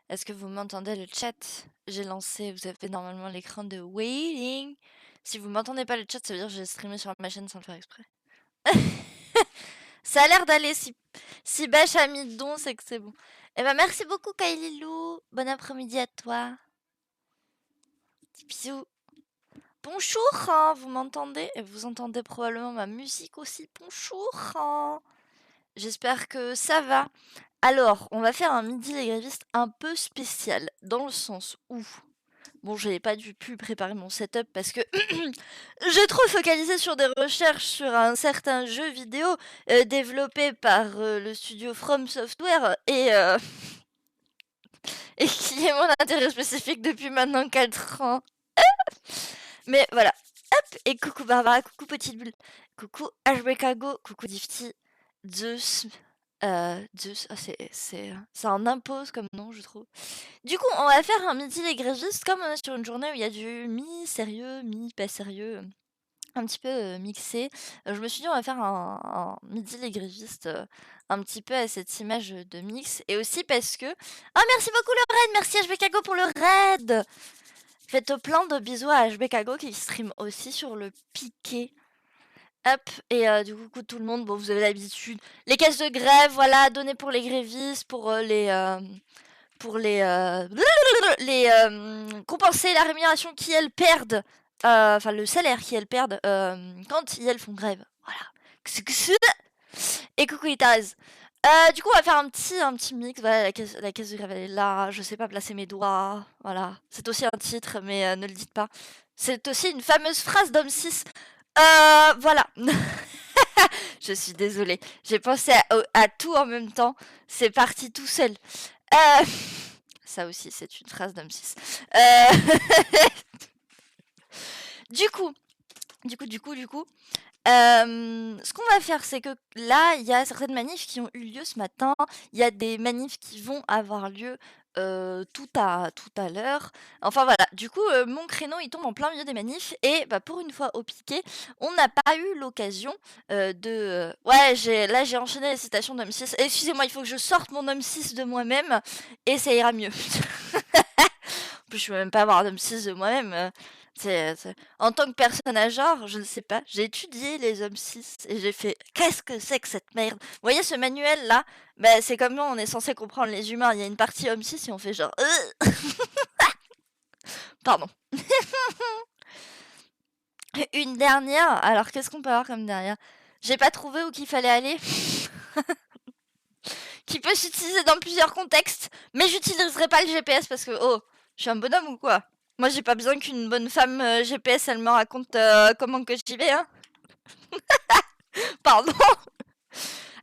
Est-ce que vous m'entendez le chat? J'ai lancé, vous avez normalement l'écran de waiting. Si vous m'entendez pas le chat, ça veut dire que j'ai streamé sur ma chaîne sans le faire exprès. Ça a l'air d'aller si Bâche a mis don, c'est que c'est bon. Eh ben merci beaucoup Kylie Lou. Bon après-midi à toi. Des bisous. Bonjour, hein, vous m'entendez? Et vous entendez probablement ma musique aussi. Bonjour, hein. J'espère que ça va. Alors, on va faire un midi les grévistes un peu spécial, dans le sens où, bon, j'avais pas pu préparer mon setup parce que j'ai trop focalisé sur des recherches sur un certain jeu vidéo développé par le studio From Software et qui est mon intérêt spécifique depuis maintenant 4 ans. Mais voilà. Hop, et coucou Barbara, coucou Petite Bulle, coucou HBKGO, coucou Difty, Zeus, Zeus, ça en impose comme nom, je trouve. Du coup, on va faire un midi les grévistes comme on est sur une journée où il y a du mi-sérieux, mi-pas sérieux, un petit peu mixé. Je me suis dit, on va faire un midi les grévistes un petit peu à cette image de mix. Et aussi parce que... Ah, merci beaucoup le raid, merci HBKGO pour le raid. Faites plein de bisous à HBKGO qui stream aussi sur le piqué. Hop, et du coup, tout le monde, bon, vous avez l'habitude. Les caisses de grève, voilà, données pour les grévistes, pour compenser la rémunération qu'elles perdent, enfin le salaire qu'elles perdent quand elles font grève. Voilà. Et coucou Itaz. Du coup, on va faire un petit mix. Voilà, la caisse de grève elle est là. Je sais pas placer mes doigts. Voilà. C'est aussi un titre, mais ne le dites pas. C'est aussi une fameuse phrase d'homme 6. Voilà. Je suis désolée. J'ai pensé à tout en même temps. C'est parti tout seul. Ça aussi, c'est une phrase d'homme 6. Du coup, ce qu'on va faire, c'est que là, il y a certaines manifs qui ont eu lieu ce matin. Il y a des manifs qui vont avoir lieu tout à l'heure. Enfin voilà, du coup, mon créneau, il tombe en plein milieu des manifs. Et bah, pour une fois au piquet, on n'a pas eu l'occasion de... Ouais, là, j'ai enchaîné les citations d'homme 6. Excusez-moi, il faut que je sorte mon homme 6 de moi-même et ça ira mieux. En plus, je peux même pas avoir d'homme 6 de moi-même. En tant que personne à genre, je ne sais pas, j'ai étudié les hommes 6 et j'ai fait qu'est-ce que c'est que cette merde? Vous voyez ce manuel là? Bah, c'est comme nous, on est censé comprendre les humains. Il y a une partie homme 6 et on fait genre. Pardon. Une dernière, alors qu'est-ce qu'on peut avoir comme dernière? J'ai pas trouvé où qu'il fallait aller. Qui peut s'utiliser dans plusieurs contextes, mais j'utiliserai pas le GPS parce que, oh, je suis un bonhomme ou quoi? Moi, j'ai pas besoin qu'une bonne femme GPS, elle me raconte comment que j'y vais, hein. Pardon.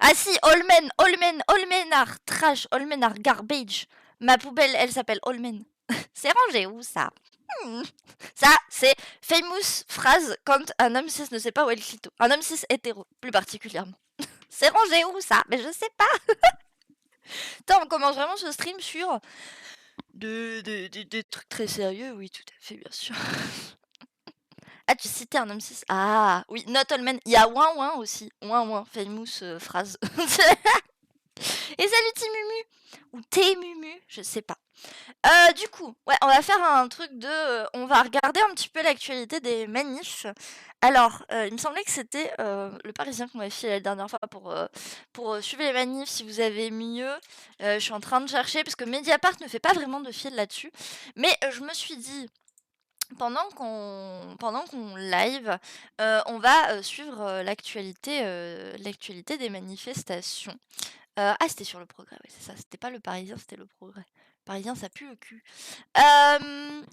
Ah si, Olmenar, trash, Olmenar, garbage. Ma poubelle, elle s'appelle Olmen. C'est rangé où ça? Ça, c'est famous phrase quand un homme 6 ne sait pas où est le clito. Un homme 6 hétéro, plus particulièrement. C'est rangé où ça? Mais je sais pas. Attends, on commence vraiment ce stream sur des trucs très sérieux, oui, tout à fait, bien sûr. Ah, tu citais un homme 6. Ah, oui, not all men. Il y a ouin ouin aussi. Ouin ouin, famous phrase. Et salut Timumu. Ou Témumu, je sais pas. Du coup, ouais, on va faire un truc de... on va regarder un petit peu l'actualité des manifs. Alors, il me semblait que c'était le Parisien qu'on avait fait la dernière fois pour suivre les manifs, si vous avez mieux. Je suis en train de chercher, parce que Mediapart ne fait pas vraiment de fil là-dessus. Mais je me suis dit, pendant qu'on live, on va suivre l'actualité des manifestations. Ah, c'était sur le Progrès, ouais, c'est ça. C'était pas le Parisien, c'était le Progrès. Parisien, ça pue le cul.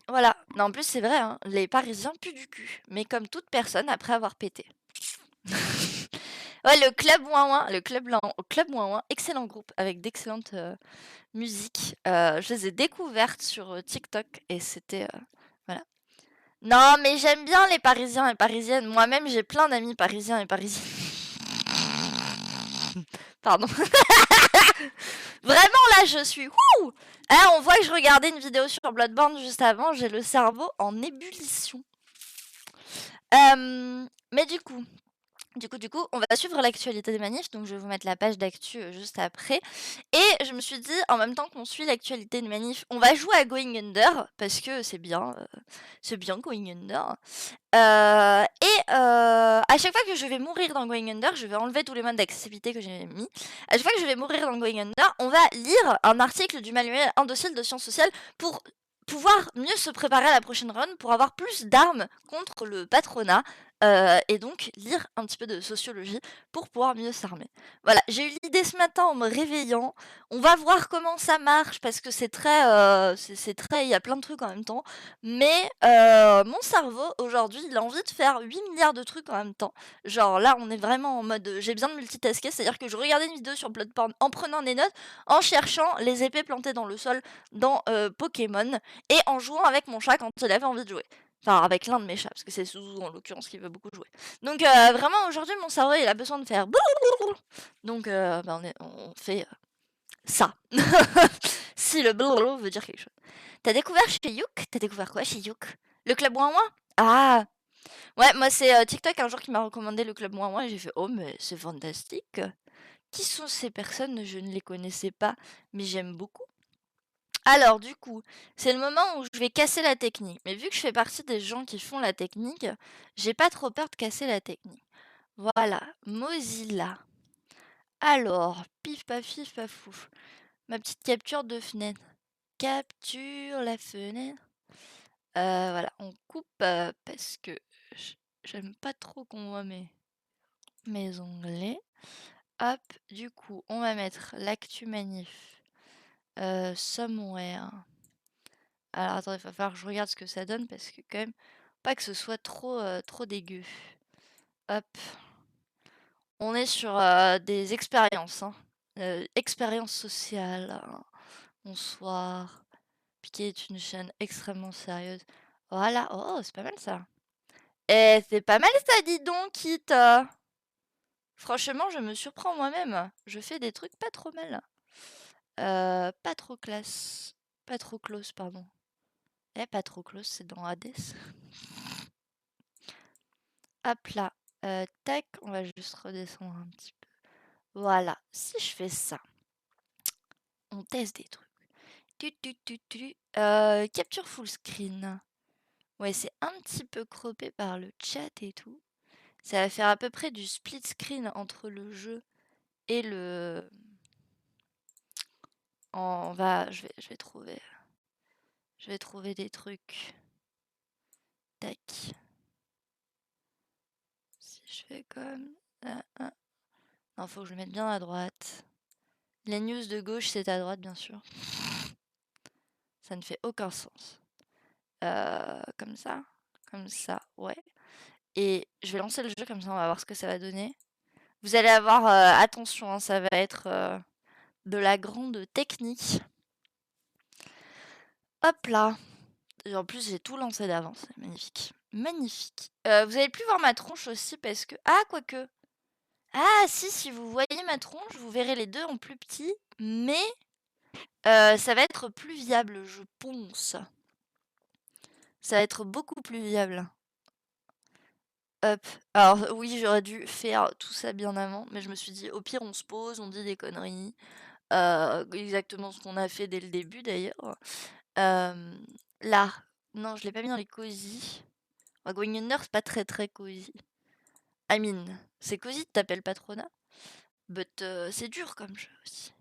Voilà. Non, en plus, c'est vrai, hein, les Parisiens puent du cul. Mais comme toute personne après avoir pété. Ouais, le club ouin ouin, excellent groupe avec d'excellentes musiques. Je les ai découvertes sur TikTok et c'était voilà. Non, mais j'aime bien les Parisiens et Parisiennes. Moi-même, j'ai plein d'amis Parisiens et Parisiennes. Pardon. Vraiment là, je suis. Wouh. Ah, on voit que je regardais une vidéo sur Bloodborne juste avant. J'ai le cerveau en ébullition. Mais du coup, Du coup, on va suivre l'actualité des manifs, donc je vais vous mettre la page d'actu, juste après et je me suis dit, en même temps qu'on suit l'actualité des manifs, on va jouer à Going Under parce que c'est bien Going Under, à chaque fois que je vais mourir dans Going Under, je vais enlever tous les modes d'accessibilité que j'ai mis. À chaque fois que je vais mourir dans Going Under, on va lire un article du manuel indocile de sciences sociales pour pouvoir mieux se préparer à la prochaine run, pour avoir plus d'armes contre le patronat, et donc lire un petit peu de sociologie pour pouvoir mieux s'armer. Voilà, j'ai eu l'idée ce matin en me réveillant. On va voir comment ça marche parce que c'est très, c'est très il y a plein de trucs en même temps. Mais mon cerveau, aujourd'hui, il a envie de faire 8 milliards de trucs en même temps. Genre là, on est vraiment en mode, j'ai besoin de multitasker, c'est-à-dire que je regardais une vidéo sur Bloodborne en prenant des notes, en cherchant les épées plantées dans le sol dans Pokémon, et en jouant avec mon chat quand il avait envie de jouer. Enfin, avec l'un de mes chats, parce que c'est Suzu en l'occurrence qui veut beaucoup jouer. Donc vraiment, aujourd'hui, mon cerveau, il a besoin de faire... Donc on fait ça. Si le blablabla veut dire quelque chose. T'as découvert chez Youk? T'as découvert quoi chez Youk? Le club moins moins? Ah! Ouais, moi c'est TikTok un jour qui m'a recommandé le club moins moins et j'ai fait oh mais c'est fantastique. Qui sont ces personnes? Je ne les connaissais pas, mais j'aime beaucoup. Alors du coup, c'est le moment où je vais casser la technique. Mais vu que je fais partie des gens qui font la technique, j'ai pas trop peur de casser la technique. Voilà, Mozilla. Alors, pif paf pif paf fouf. Ma petite capture de fenêtre. Capture la fenêtre. Voilà, on coupe parce que j'aime pas trop qu'on voit mes onglets. Hop, du coup, on va mettre l'actu manif somewhere. Alors attendez, il va falloir que je regarde ce que ça donne parce que quand même, pas que ce soit trop dégueu. Hop, on est sur des expériences, hein. Expérience sociale. Bonsoir. Piqué est une chaîne extrêmement sérieuse. Voilà, oh, c'est pas mal ça. Eh, c'est pas mal ça, dis donc, Kit. Franchement, je me surprends moi-même. Je fais des trucs pas trop mal. Pas trop classe. Pas trop close, pardon. Eh, pas trop close, c'est dans Hades. Hop là. Tac, on va juste redescendre un petit peu. Voilà, si je fais ça, on teste des trucs. Capture full screen. Ouais, c'est un petit peu croppé par le chat et tout. Ça va faire à peu près du split screen entre le jeu et le... Je vais trouver des trucs. Tac. Si je fais comme... Non, faut que je le mette bien à droite. Les news de gauche, c'est à droite, bien sûr. Ça ne fait aucun sens. Comme ça, ouais. Et je vais lancer le jeu comme ça, on va voir ce que ça va donner. Vous allez avoir... attention, hein, ça va être de la grande technique. Hop là. Et en plus, j'ai tout lancé d'avance. C'est magnifique. Magnifique. Vous allez plus voir ma tronche aussi parce que... Ah, quoique. Ah, si vous voyez ma tronche, vous verrez les deux en plus petit. Mais ça va être plus viable, je pense. Ça va être beaucoup plus viable. Hop. Alors oui, j'aurais dû faire tout ça bien avant. Mais je me suis dit, au pire, on se pose, on dit des conneries. Exactement ce qu'on a fait dès le début d'ailleurs. Là. Non, je l'ai pas mis dans les cosy. Going Under, c'est pas très cosy. I mean, c'est cosy de t'appeler patronat. But c'est dur comme jeu aussi.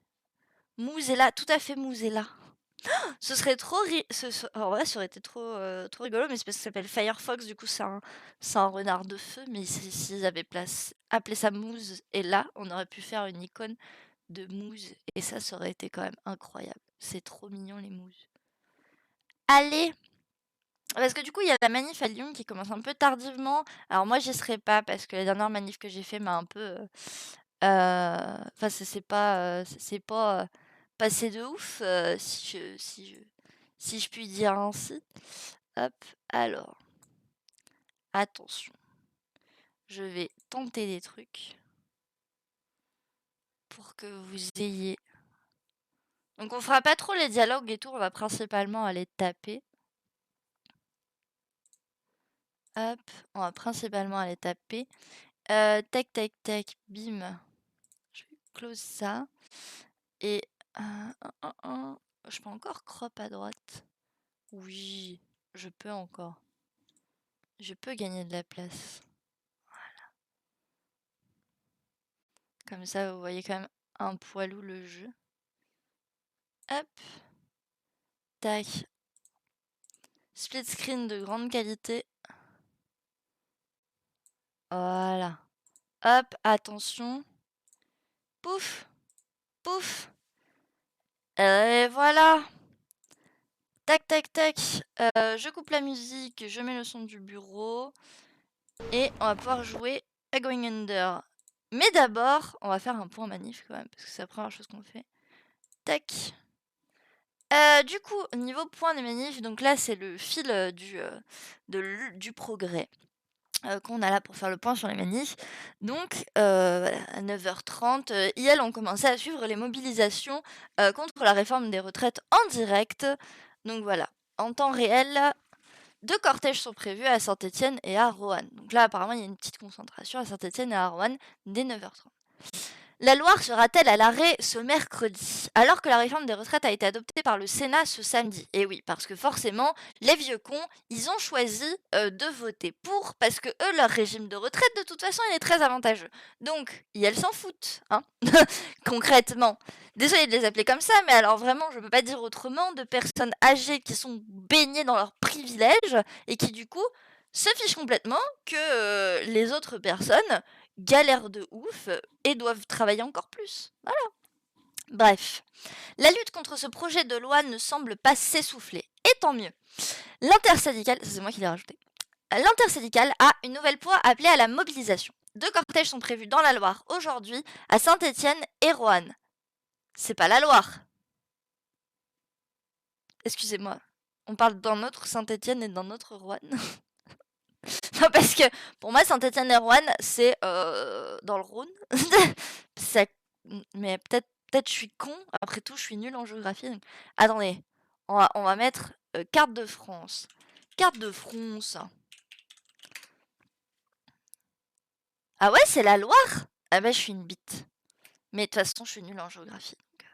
Mouzella, tout à fait Mouzella. Ce serait trop en vrai, ça aurait été trop rigolo, mais c'est parce que ça s'appelle Firefox, du coup c'est un renard de feu, mais s'ils avaient appelé ça Mouze, et là, on aurait pu faire une icône de Mouze, et ça aurait été quand même incroyable. C'est trop mignon les Mouzes. Allez! Parce que du coup, il y a la manif à Lyon qui commence un peu tardivement. Alors moi, j'y serai pas parce que la dernière manif que j'ai fait m'a un peu... Enfin, c'est pas passé de ouf, si je puis dire ainsi. Hop, alors, attention. Je vais tenter des trucs pour que vous ayez... Donc on fera pas trop les dialogues et tout, on va principalement aller taper. Hop, on va principalement aller taper. Tac, tac, tac, bim. Je vais close ça. Et... je peux encore crop à droite. Oui, je peux encore. Je peux gagner de la place. Voilà. Comme ça, vous voyez quand même un poilou le jeu. Hop. Tac. Split screen de grande qualité. Voilà. Hop, attention. Pouf. Pouf. Et voilà. Tac, tac, tac. Je coupe la musique, je mets le son du bureau. Et on va pouvoir jouer à Going Under. Mais d'abord, on va faire un point manif quand même, parce que c'est la première chose qu'on fait. Tac. Du coup, niveau point des manifs, donc là c'est le fil du progrès qu'on a là pour faire le point sur les manifs. Donc, voilà, à 9h30, IL ont commencé à suivre les mobilisations contre la réforme des retraites en direct. Donc voilà, en temps réel, 2 cortèges sont prévus à Saint-Étienne et à Roanne. Donc là, apparemment, il y a une petite concentration à Saint-Étienne et à Roanne dès 9h30. La Loire sera-t-elle à l'arrêt ce mercredi, alors que la réforme des retraites a été adoptée par le Sénat ce samedi? Et oui, parce que forcément, les vieux cons, ils ont choisi de voter pour, parce que eux, leur régime de retraite, de toute façon, il est très avantageux. Donc, elles s'en foutent, hein, concrètement. Désolée de les appeler comme ça, mais alors vraiment, je peux pas dire autrement, de personnes âgées qui sont baignées dans leurs privilèges, et qui du coup, se fichent complètement que les autres personnes galèrent de ouf et doivent travailler encore plus. Voilà. Bref, la lutte contre ce projet de loi ne semble pas s'essouffler. Et tant mieux. L'intersyndicale, c'est moi qui l'ai rajouté. L'intersyndicale a une nouvelle fois appelé à la mobilisation. 2 cortèges sont prévus dans la Loire aujourd'hui, à Saint-Étienne et Roanne. C'est pas la Loire. Excusez-moi. On parle d'un autre Saint-Étienne et d'un autre Roanne. Non, parce que pour moi, Saint-Étienne et Roanne, c'est dans le Rhône. Mais peut-être je suis con. Après tout, je suis nulle en géographie. Donc... Attendez, on va mettre carte de France. Carte de France. Ah ouais, c'est la Loire? Ah bah, je suis une bite. Mais de toute façon, je suis nulle en géographie. Donc,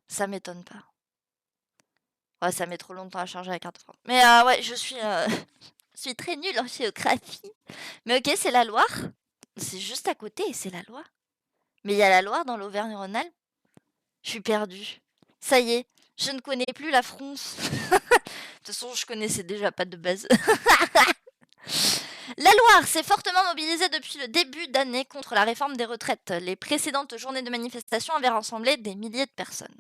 ça m'étonne pas. Ouais, ça met trop longtemps à charger la carte de France. Mais ouais, je suis très nulle en géographie. Mais ok, c'est la Loire. C'est juste à côté, c'est la Loire. Mais il y a la Loire dans l'Auvergne-Rhône-Alpes. Je suis perdue. Ça y est, je ne connais plus la France. De toute façon, je connaissais déjà pas de base. La Loire s'est fortement mobilisée depuis le début d'année contre la réforme des retraites. Les précédentes journées de manifestation avaient rassemblé des milliers de personnes.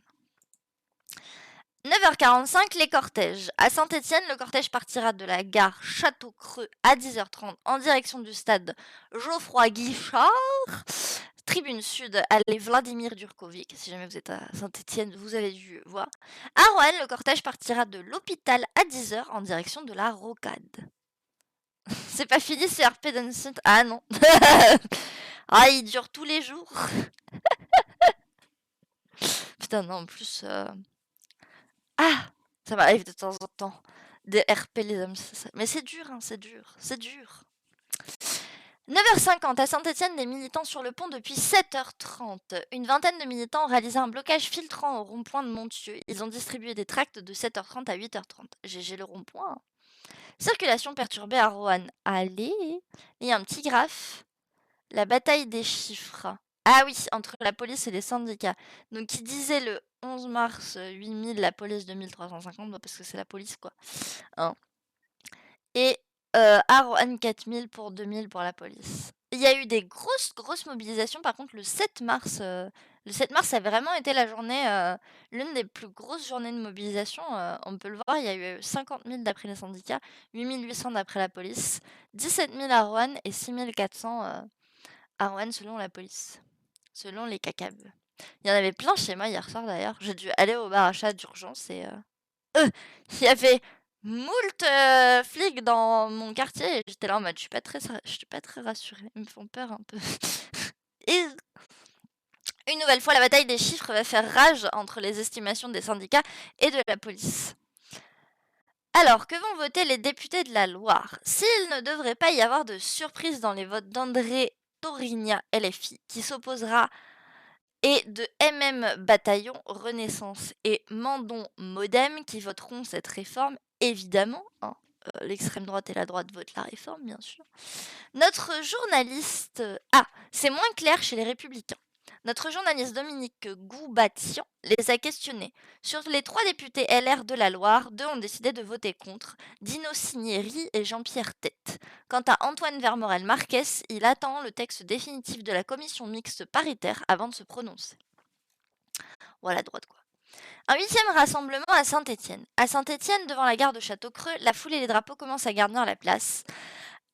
9h45, les cortèges. À Saint-Étienne, le cortège partira de la gare Château-Creux à 10h30 en direction du stade Geoffroy-Guichard. Tribune Sud, allez Vladimir Durkovic. Si jamais vous êtes à Saint-Étienne, vous avez dû voir. À Roanne, le cortège partira de l'hôpital à 10h en direction de la Rocade. C'est pas fini, c'est RP Dancing. Ah non. Ah, il dure tous les jours. Putain, non, en plus... Ah, ça m'arrive de temps en temps. Des RP, les hommes. Mais c'est dur, hein, c'est dur. C'est dur. 9h50, à Saint-Étienne, des militants sur le pont depuis 7h30. Une vingtaine de militants ont réalisé un blocage filtrant au rond-point de Montieu. Ils ont distribué des tracts de 7h30 à 8h30. GG le rond-point. Circulation perturbée à Roanne. Allez. Il y a un petit graphe. La bataille des chiffres. Ah oui, entre la police et les syndicats. Donc, qui disait le 11 mars 8000, la police 2350, parce que c'est la police, quoi. Hein. Et à Roanne 4000 pour 2000 pour la police. Il y a eu des grosses mobilisations. Par contre, le 7 mars, ça a vraiment été la journée, l'une des plus grosses journées de mobilisation. On peut le voir, il y a eu 50 000 d'après les syndicats, 8 800 d'après la police, 17 000 à Roanne et 6 400 à Roanne selon la police, selon les CACAB. Il y en avait plein chez moi hier soir d'ailleurs. J'ai dû aller au bar à chat d'urgence et il y avait moult flics dans mon quartier et j'étais là en mode je suis pas très rassurée, ils me font peur un peu. Et une nouvelle fois, la bataille des chiffres va faire rage entre les estimations des syndicats et de la police. Alors, que vont voter les députés de la Loire? S'il ne devrait pas y avoir de surprise dans les votes d'André Torigna LFI, qui s'opposera, et de MM Bataillon Renaissance et Mandon Modem, qui voteront cette réforme, évidemment, hein, l'extrême droite et la droite votent la réforme, bien sûr. Notre journaliste... Ah, c'est moins clair chez les Républicains. Notre journaliste Dominique Goubatian les a questionnés. Sur les 3 députés LR de la Loire, 2 ont décidé de voter contre, Dino Cinieri et Jean-Pierre Tête. Quant à Antoine Vermorel-Marquez, il attend le texte définitif de la commission mixte paritaire avant de se prononcer. Voilà, droite quoi. Un 8e rassemblement à Saint-Étienne. À Saint-Étienne, devant la gare de Château-Creux, la foule et les drapeaux commencent à garnir la place.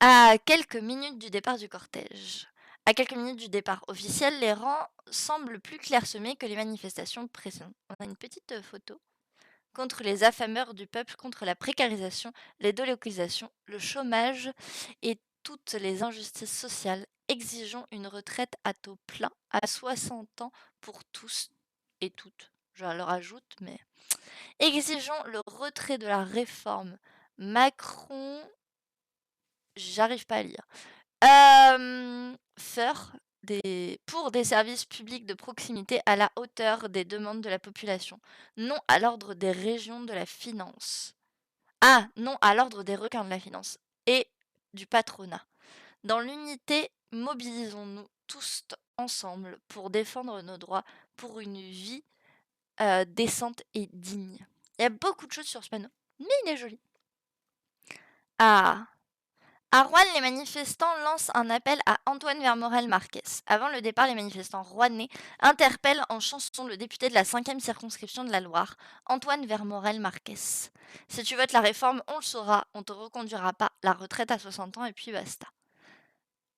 À quelques minutes du départ du cortège. À quelques minutes du départ officiel, les rangs semblent plus clairsemés que les manifestations précédentes. On a une petite photo. Contre les affameurs du peuple, contre la précarisation, les délocalisations, le chômage et toutes les injustices sociales, exigeons une retraite à taux plein à 60 ans pour tous et toutes. Je leur ajoute, mais... Exigeons le retrait de la réforme Macron... J'arrive pas à lire. Pour des services publics de proximité à la hauteur des demandes de la population. Non à l'ordre des régions de la finance. Ah, non à l'ordre des requins de la finance et du patronat. Dans l'unité, mobilisons-nous tous ensemble pour défendre nos droits, pour une vie décente et digne. Il y a beaucoup de choses sur ce panneau, mais il est joli. Ah, à Rouen, les manifestants lancent un appel à Antoine Vermorel-Marquez. Avant le départ, les manifestants rouennais interpellent en chanson le député de la 5e circonscription de la Loire, Antoine Vermorel-Marquez. Si tu votes la réforme, on le saura, on te reconduira pas, la retraite à 60 ans et puis basta.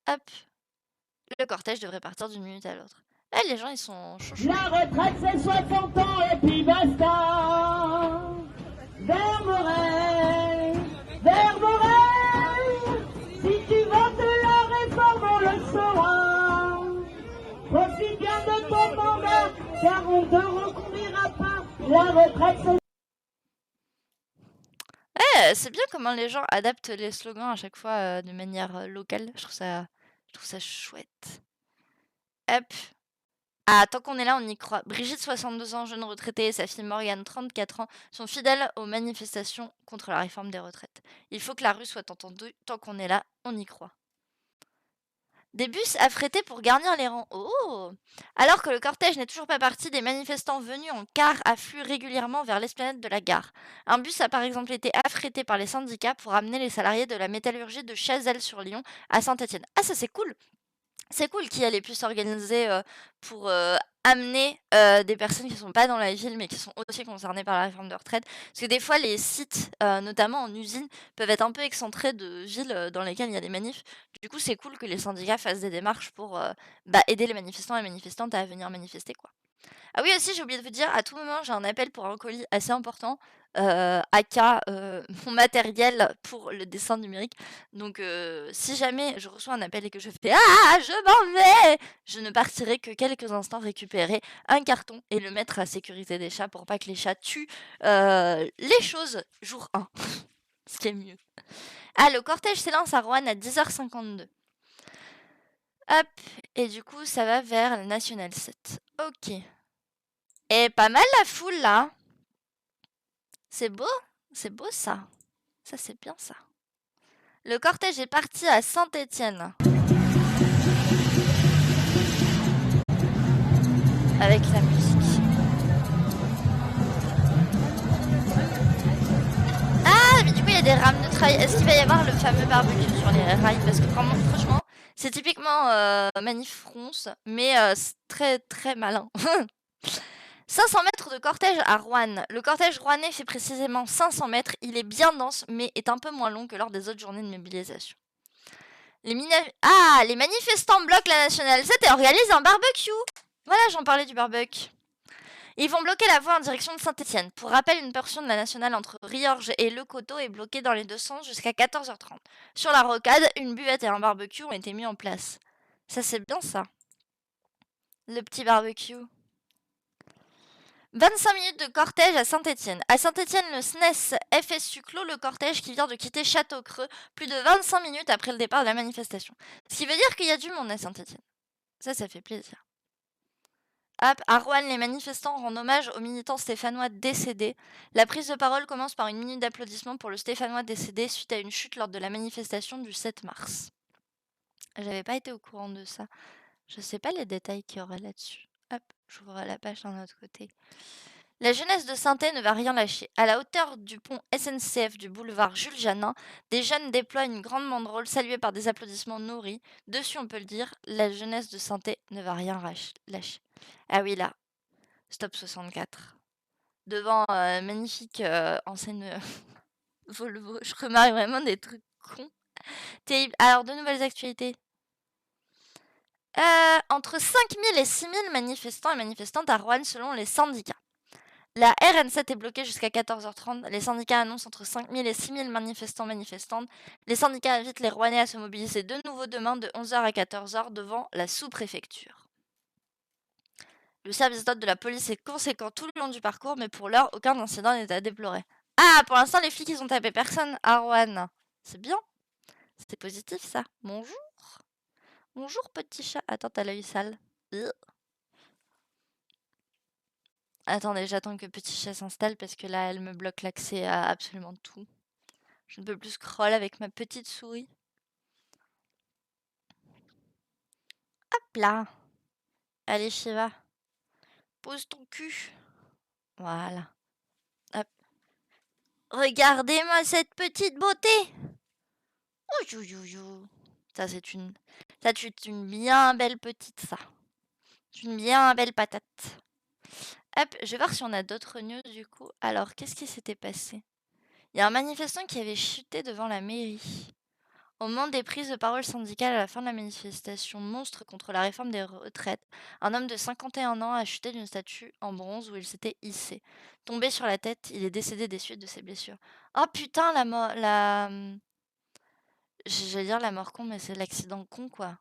Hop, le cortège devrait partir d'une minute à l'autre. Là, les gens, ils sont chauds. La retraite, c'est 60 ans et puis basta. Vermorel, Vermorel, si tu votes la réforme, on le saura. Profite bien de ton mandat, car on ne te reconduira pas. La retraite, c'est... C'est bien comment les gens adaptent les slogans à chaque fois de manière locale. Je trouve ça chouette. Hop. Ah, tant qu'on est là, on y croit. Brigitte, 62 ans, jeune retraitée, et sa fille Morgane, 34 ans, sont fidèles aux manifestations contre la réforme des retraites. Il faut que la rue soit entendue. Tant qu'on est là, on y croit. Des bus affrétés pour garnir les rangs. Oh! Alors que le cortège n'est toujours pas parti, des manifestants venus en car affluent régulièrement vers l'esplanade de la gare. Un bus a par exemple été affrété par les syndicats pour amener les salariés de la métallurgie de Chazelles-sur-Lyon à Saint-Étienne. Ah, ça c'est cool! C'est cool qu'il y ait les puces organisées pour amener des personnes qui ne sont pas dans la ville mais qui sont aussi concernées par la réforme de retraite. Parce que des fois, les sites, notamment en usine, peuvent être un peu excentrés de villes dans lesquelles il y a des manifs. Du coup, c'est cool que les syndicats fassent des démarches pour aider les manifestants et manifestantes à venir manifester, quoi. Ah oui, aussi, j'ai oublié de vous dire, à tout moment, j'ai un appel pour un colis assez important, aka mon matériel pour le dessin numérique. Donc, si jamais je reçois un appel et que je fais Ah, je m'en vais, je ne partirai que quelques instants récupérer un carton et le mettre à sécurité des chats pour pas que les chats tuent les choses jour 1. Ce qui est mieux. Ah, le cortège s'élance à Rouen à 10h52. Hop, et du coup, ça va vers la National 7. Ok. Et pas mal la foule là. C'est beau ça. Ça c'est bien ça. Le cortège est parti à Saint-Étienne. Avec la musique. Ah, mais du coup il y a des rames de trail. Est-ce qu'il va y avoir le fameux barbecue sur les rails? Parce que franchement, c'est typiquement Manif France, mais c'est très très malin. 500 mètres de cortège à Rouen. Le cortège rouennais fait précisément 500 mètres. Il est bien dense, mais est un peu moins long que lors des autres journées de mobilisation. Les manifestants bloquent la Nationale 7 et organisent un barbecue. Voilà, j'en parlais du barbecue. Ils vont bloquer la voie en direction de Saint-Étienne. Pour rappel, une portion de la Nationale entre Riorges et Le Coteau est bloquée dans les deux sens jusqu'à 14h30. Sur la rocade, une buvette et un barbecue ont été mis en place. Ça, c'est bien ça. Le petit barbecue. 25 minutes de cortège à Saint-Étienne. À Saint-Étienne, le SNES FSU clôt le cortège qui vient de quitter Château-Creux plus de 25 minutes après le départ de la manifestation. Ce qui veut dire qu'il y a du monde à Saint-Étienne. Ça fait plaisir. Hop, à Roanne, les manifestants rendent hommage aux militants stéphanois décédés. La prise de parole commence par une minute d'applaudissements pour le stéphanois décédé suite à une chute lors de la manifestation du 7 mars. J'avais pas été au courant de ça. Je sais pas les détails qu'il y aurait là-dessus. Hop, j'ouvre la page d'un autre côté. La jeunesse de Saint-Étienne ne va rien lâcher. À la hauteur du pont SNCF du boulevard Jules Janin, des jeunes déploient une grande banderole saluée par des applaudissements nourris. Dessus, on peut le dire, la jeunesse de Saint-Étienne ne va rien lâcher. Ah oui, là, Stop 64. Devant magnifique enseigne Volvo. Je remarque vraiment des trucs cons. Terrible. Alors, de nouvelles actualités. Entre 5000 et 6000 manifestants et manifestantes à Roanne selon les syndicats. La RN7 est bloquée jusqu'à 14h30. Les syndicats annoncent entre 5000 et 6000 manifestants-manifestantes. Les syndicats invitent les Rouennais à se mobiliser de nouveau demain de 11h à 14h devant la sous-préfecture. Le service d'ordre de la police est conséquent tout le long du parcours, mais pour l'heure, aucun incident n'est à déplorer. Ah, pour l'instant, les flics, ils ont tapé personne à Roanne. C'est bien. C'est positif, ça. Bonjour. Bonjour, petit chat. Attends, t'as l'œil sale. Attendez, j'attends que petit chat s'installe parce que là, elle me bloque l'accès à absolument tout. Je ne peux plus scroll avec ma petite souris. Hop là. Allez, Shiva. Pose ton cul. Voilà. Hop. Regardez-moi cette petite beauté. Ouh. Ça, c'est une bien belle petite, ça. C'est une bien belle patate. Hop, je vais voir si on a d'autres news, du coup. Alors, qu'est-ce qui s'était passé? Il y a un manifestant qui avait chuté devant la mairie. Au moment des prises de parole syndicales à la fin de la manifestation monstre contre la réforme des retraites, un homme de 51 ans a chuté d'une statue en bronze où il s'était hissé. Tombé sur la tête, il est décédé des suites de ses blessures. Oh putain, la mort... J'allais dire la mort con, mais c'est l'accident con, quoi.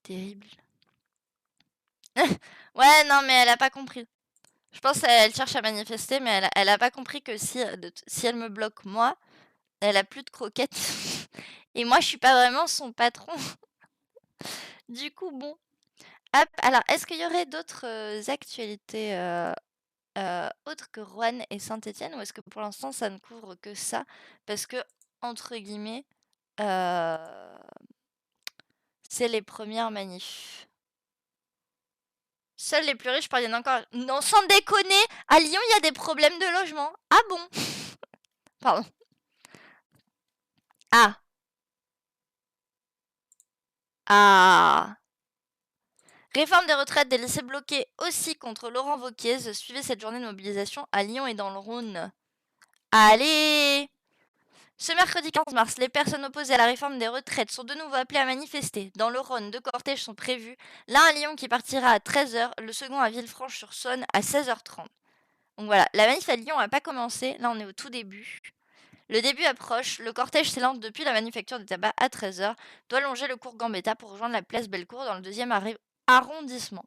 Terrible. Ouais, non, mais elle a pas compris. Je pense qu'elle cherche à manifester, mais elle a pas compris que si elle me bloque, moi, elle a plus de croquettes. Et moi, je suis pas vraiment son patron. Du coup, bon. Hop, alors, est-ce qu'il y aurait d'autres actualités autres que Roanne et Saint-Étienne, ou est-ce que pour l'instant, ça ne couvre que ça? Parce que, entre guillemets, c'est les premières manifs. Seuls les plus riches parviennent encore... Non, sans déconner, à Lyon, il y a des problèmes de logement. Ah bon? Pardon. Ah. Ah. Réforme des retraites des lycées bloqués aussi contre Laurent Wauquiez. Suivez cette journée de mobilisation à Lyon et dans le Rhône. Allez! Ce mercredi 15 mars, les personnes opposées à la réforme des retraites sont de nouveau appelées à manifester. Dans le Rhône, 2 cortèges sont prévus. L'un à Lyon qui partira à 13h, le second à Villefranche-sur-Saône à 16h30. Donc voilà, la manif à Lyon n'a pas commencé. Là, on est au tout début. Le début approche, le cortège s'élance depuis la manufacture de tabac à 13h, doit longer le cours Gambetta pour rejoindre la place Bellecour dans le 2e arrondissement.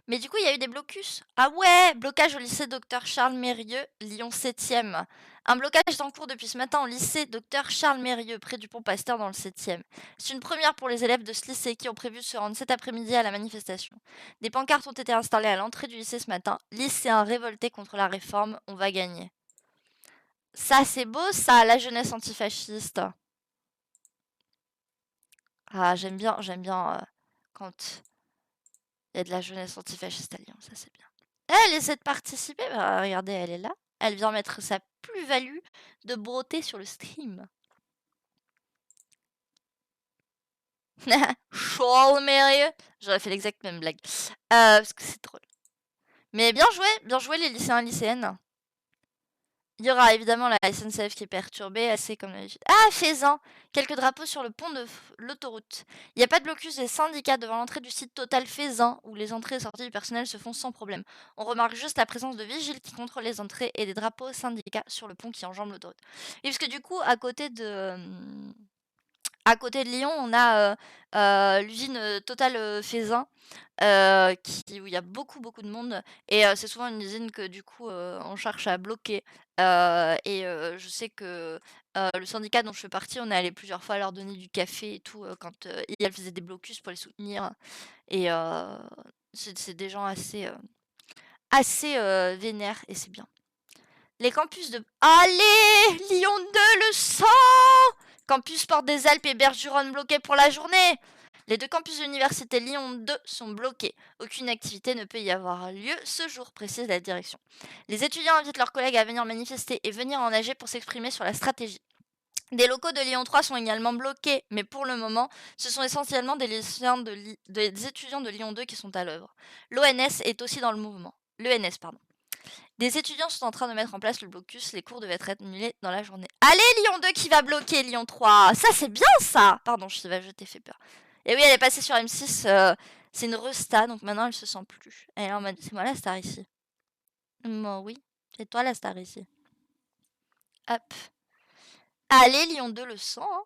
Mais du coup, il y a eu des blocus. Ah ouais, blocage au lycée Dr Charles Mérieux, Lyon 7e. Un blocage est en cours depuis ce matin au lycée Dr Charles Mérieux, près du pont Pasteur dans le 7e. C'est une première pour les élèves de ce lycée qui ont prévu de se rendre cet après-midi à la manifestation. Des pancartes ont été installées à l'entrée du lycée ce matin. Lycéens révoltés contre la réforme, on va gagner. Ça, c'est beau, ça, la jeunesse antifasciste. Ah, j'aime bien quand il y a de la jeunesse antifasciste à Lyon, ça c'est bien. Elle essaie de participer, bah, regardez, elle est là. Elle vient mettre sa plus-value de beauté sur le stream. Charles Mérieux. J'aurais fait l'exact même blague. Parce que c'est drôle. Mais bien joué les lycéens et lycéennes. Il y aura évidemment la SNCF qui est perturbée, assez comme d'habitude. Ah, Faisan! Quelques drapeaux sur le pont de l'autoroute. Il n'y a pas de blocus des syndicats devant l'entrée du site Total Faisan, où les entrées et sorties du personnel se font sans problème. On remarque juste la présence de vigiles qui contrôlent les entrées et des drapeaux syndicats sur le pont qui enjambe l'autoroute. Et parce que du coup, à côté de À côté de Lyon, on a l'usine Total Faisin, où il y a beaucoup, beaucoup de monde. Et c'est souvent une usine que du coup on cherche à bloquer. Je sais que le syndicat dont je fais partie, on est allé plusieurs fois leur donner du café et tout quand elles faisaient des blocus pour les soutenir. Et c'est des gens assez vénères et c'est bien. Les campus de... Allez, Lyon 2 le sang. Campus Porte des Alpes et Bergeron bloqués pour la journée. Les 2 campus de l'université Lyon 2 sont bloqués. Aucune activité ne peut y avoir lieu ce jour, précise la direction. Les étudiants invitent leurs collègues à venir manifester et venir en AG pour s'exprimer sur la stratégie. Des locaux de Lyon 3 sont également bloqués, mais pour le moment, ce sont essentiellement des étudiants de Lyon 2 qui sont à l'œuvre. L'ONS est aussi dans le mouvement. L'ENS, pardon. Des étudiants sont en train de mettre en place le blocus, les cours devaient être annulés dans la journée. Allez, Lyon 2 qui va bloquer Lyon 3. Ça, c'est bien, ça. Pardon, Shiva, je t'ai fait peur. Et oui, elle est passée sur M6, c'est une resta, donc maintenant elle se sent plus. Elle est en mode, c'est moi la star ici. Moi, oui, c'est toi la star ici. Hop. Allez, Lyon 2 le sang. Hein.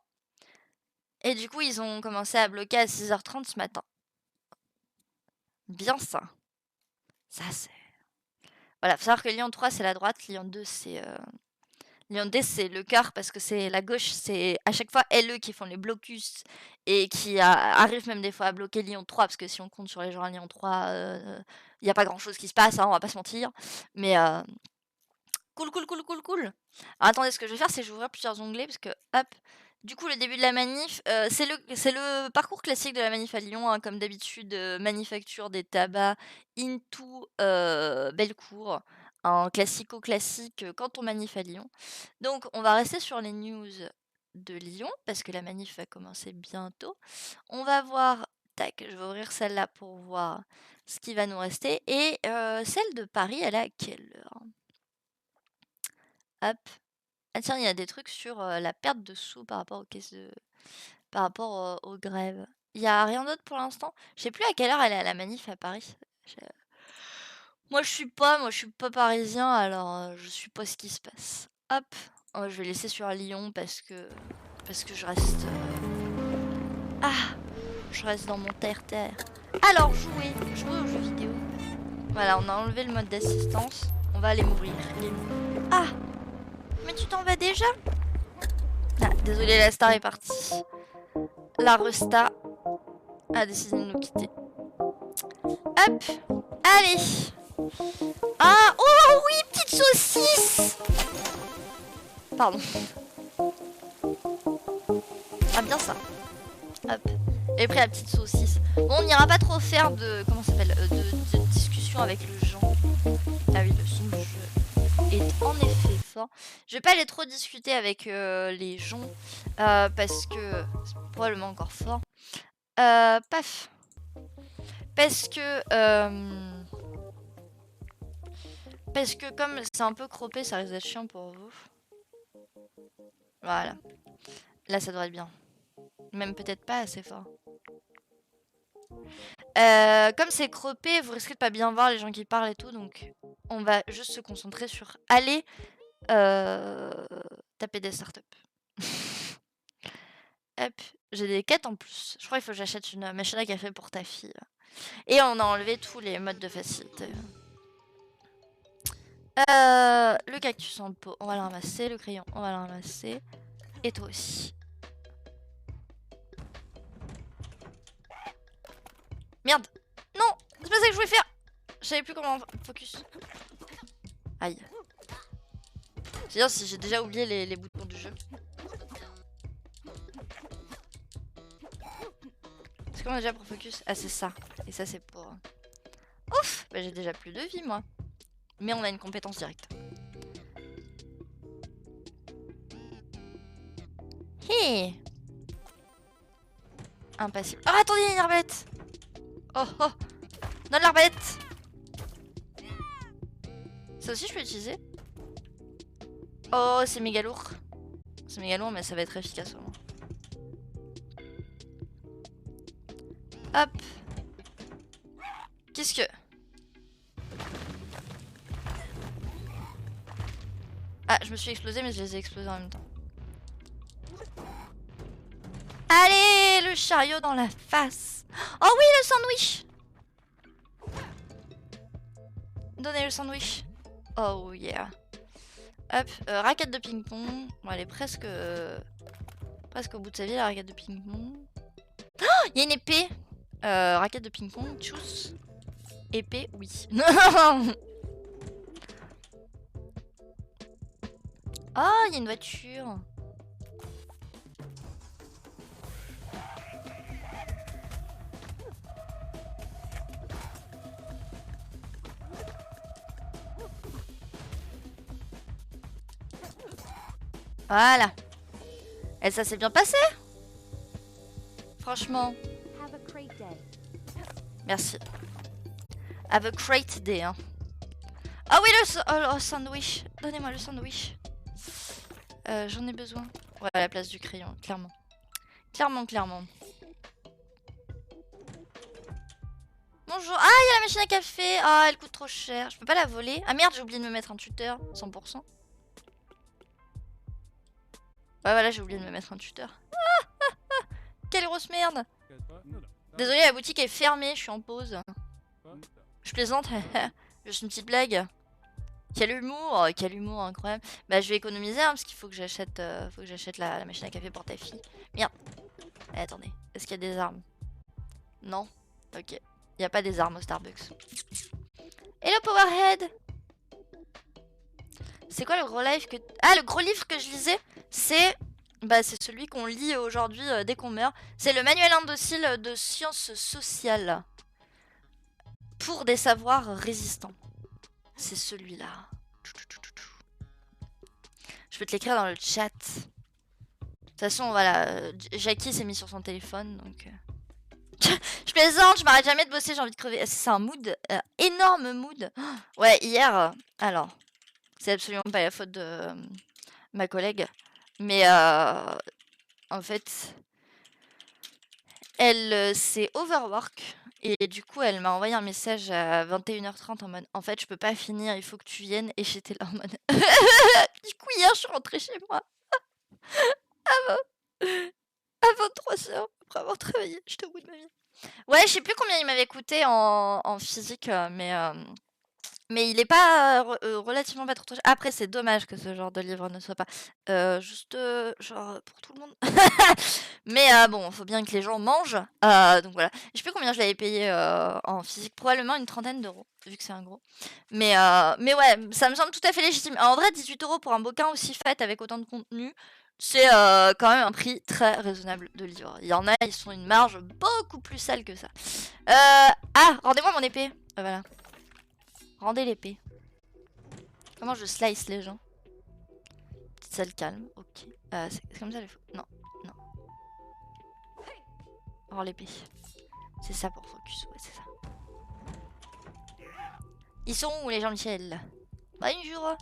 Et du coup, ils ont commencé à bloquer à 6h30 ce matin. Bien ça. Ça, c'est... Voilà, faut savoir que Lyon 3, c'est la droite, Lyon 2, c'est... Lyon 2, c'est le cœur parce que c'est la gauche, c'est à chaque fois LE qui font les blocus et qui arrivent même des fois à bloquer Lyon 3 parce que si on compte sur les gens à Lyon 3, il n'y a pas grand chose qui se passe, hein, on va pas se mentir. Mais cool. Alors, attendez, ce que je vais faire, c'est que je vais ouvrir plusieurs onglets parce que hop. Du coup, le début de la manif, c'est le parcours classique de la manif à Lyon, hein, comme d'habitude, manufacture des tabacs into Bellecour. Un classico-classique quand on manif à Lyon. Donc, on va rester sur les news de Lyon, parce que la manif va commencer bientôt. On va voir, tac, je vais ouvrir celle-là pour voir ce qui va nous rester. Et celle de Paris, elle est à quelle heure? Hop. Ah tiens, il y a des trucs sur la perte de sous par rapport aux caisses par rapport aux grèves. Il y a rien d'autre pour l'instant. Je sais plus à quelle heure elle est à la manif à Paris. Moi je suis pas parisien, alors je suis pas ce qui se passe. Hop, oh, je vais laisser sur Lyon parce que je reste je reste dans mon terre-terre. Alors jouer aux jeux vidéo. Voilà, on a enlevé le mode d'assistance. On va aller mourir. Ah, mais tu t'en vas déjà? Ah, désolé, la star est partie. La resta a décidé de nous quitter. Hop, allez. Ah, oh oui, petite saucisse. Pardon. Ah, bien ça. Hop. J'ai pris la petite saucisse. Bon, on n'ira pas trop faire de... Comment ça s'appelle de discussion avec le gens. Ah oui, le son du jeu est en effet fort. Je vais pas aller trop discuter avec les gens. Parce que... C'est probablement encore fort. Paf. Parce que... Parce que comme c'est un peu croppé, ça risque d'être chiant pour vous. Voilà. Là, ça devrait être bien. Même peut-être pas assez fort. Comme c'est croppé, vous risquez de pas bien voir les gens qui parlent et tout. Donc, on va juste se concentrer sur aller taper des startups. Hop. J'ai des quêtes en plus. Je crois qu'il faut que j'achète une machine à café pour ta fille. Et on a enlevé tous les modes de facilité. Le cactus en pot, on va le ramasser. Le crayon, on va le ramasser. Et toi aussi. Merde. Non, c'est pas ça que je voulais faire. Je savais plus comment focus. Aïe. C'est dire si j'ai déjà oublié les boutons du jeu. C'est comment déjà pour focus? Ah, c'est ça. Et ça, c'est pour... Ouf, bah, j'ai déjà plus de vie, moi. Mais on a une compétence directe. Hé. Impassible. Oh, attendez, il y a une arbalète. Oh, oh. Donne l'arbalète. Ça aussi, je peux utiliser. Oh, c'est méga lourd. C'est méga lourd, mais ça va être efficace au moins. Hop. Qu'est-ce que... Ah, je me suis explosé, mais je les ai explosés en même temps. Allez, le chariot dans la face. Oh oui, le sandwich. Donnez le sandwich. Oh yeah. Hop, raquette de ping-pong. Bon, elle est presque au bout de sa vie, la raquette de ping-pong. Oh, il y a une épée. Raquette de ping-pong, tchuss. Épée, oui. Oh, il y a une voiture. Voilà. Et ça s'est bien passé. Franchement. Merci. Have a great day. Hein. Ah oui, le sandwich. Donnez-moi le sandwich. J'en ai besoin. Ouais, à la place du crayon, clairement. Clairement. Bonjour. Ah, il y a la machine à café. Ah, elle coûte trop cher. Je peux pas la voler. Ah merde, j'ai oublié de me mettre un tuteur. 100%. Ouais, voilà, j'ai oublié de me mettre un tuteur. Quelle grosse merde. Désolée, la boutique est fermée, je suis en pause. Je plaisante, juste une petite blague. Quel humour incroyable. Bah je vais économiser hein, parce qu'il faut que j'achète la machine à café pour ta fille. Merde. Eh, attendez, est-ce qu'il y a des armes? Non. Ok. Il n'y a pas des armes au Starbucks. Hello Powerhead. C'est quoi le gros livre que... Ah, le gros livre que je lisais, c'est... Bah c'est celui qu'on lit aujourd'hui dès qu'on meurt. C'est le manuel indocile de sciences sociales. Pour des savoirs résistants. C'est celui-là. Je peux te l'écrire dans le chat. De toute façon, voilà. Jackie s'est mis sur son téléphone, donc... Je plaisante, je m'arrête jamais de bosser, j'ai envie de crever. C'est un mood, énorme mood. Ouais, hier... alors, c'est absolument pas la faute de ma collègue. Mais en fait, elle s'est overwork. Et du coup, elle m'a envoyé un message à 21h30 en mode en fait, je peux pas finir, il faut que tu viennes. Et j'étais là en mode. Du coup, hier, je suis rentrée chez moi. À 23h, après avoir travaillé. J'étais au bout de ma vie. Ouais, je sais plus combien il m'avait coûté en physique, mais il est pas relativement pas trop cher. Après, c'est dommage que ce genre de livre ne soit pas juste genre pour tout le monde. Mais bon, faut bien que les gens mangent. Donc voilà. Je sais plus combien je l'avais payé en physique. Probablement une 30aine d'euros, vu que c'est un gros. Mais ouais, ça me semble tout à fait légitime. En vrai, 18 € pour un bouquin aussi fait avec autant de contenu, c'est quand même un prix très raisonnable de livre. Il y en a, ils sont une marge beaucoup plus sale que ça. Ah, rendez-moi mon épée. Voilà. Rendez l'épée. Comment je slice les gens? Petite salle calme, ok. C'est comme ça les faux. Non. Rends l'épée. C'est ça pour focus, ouais, c'est ça. Ils sont où les Jean-Michel? Bonjour.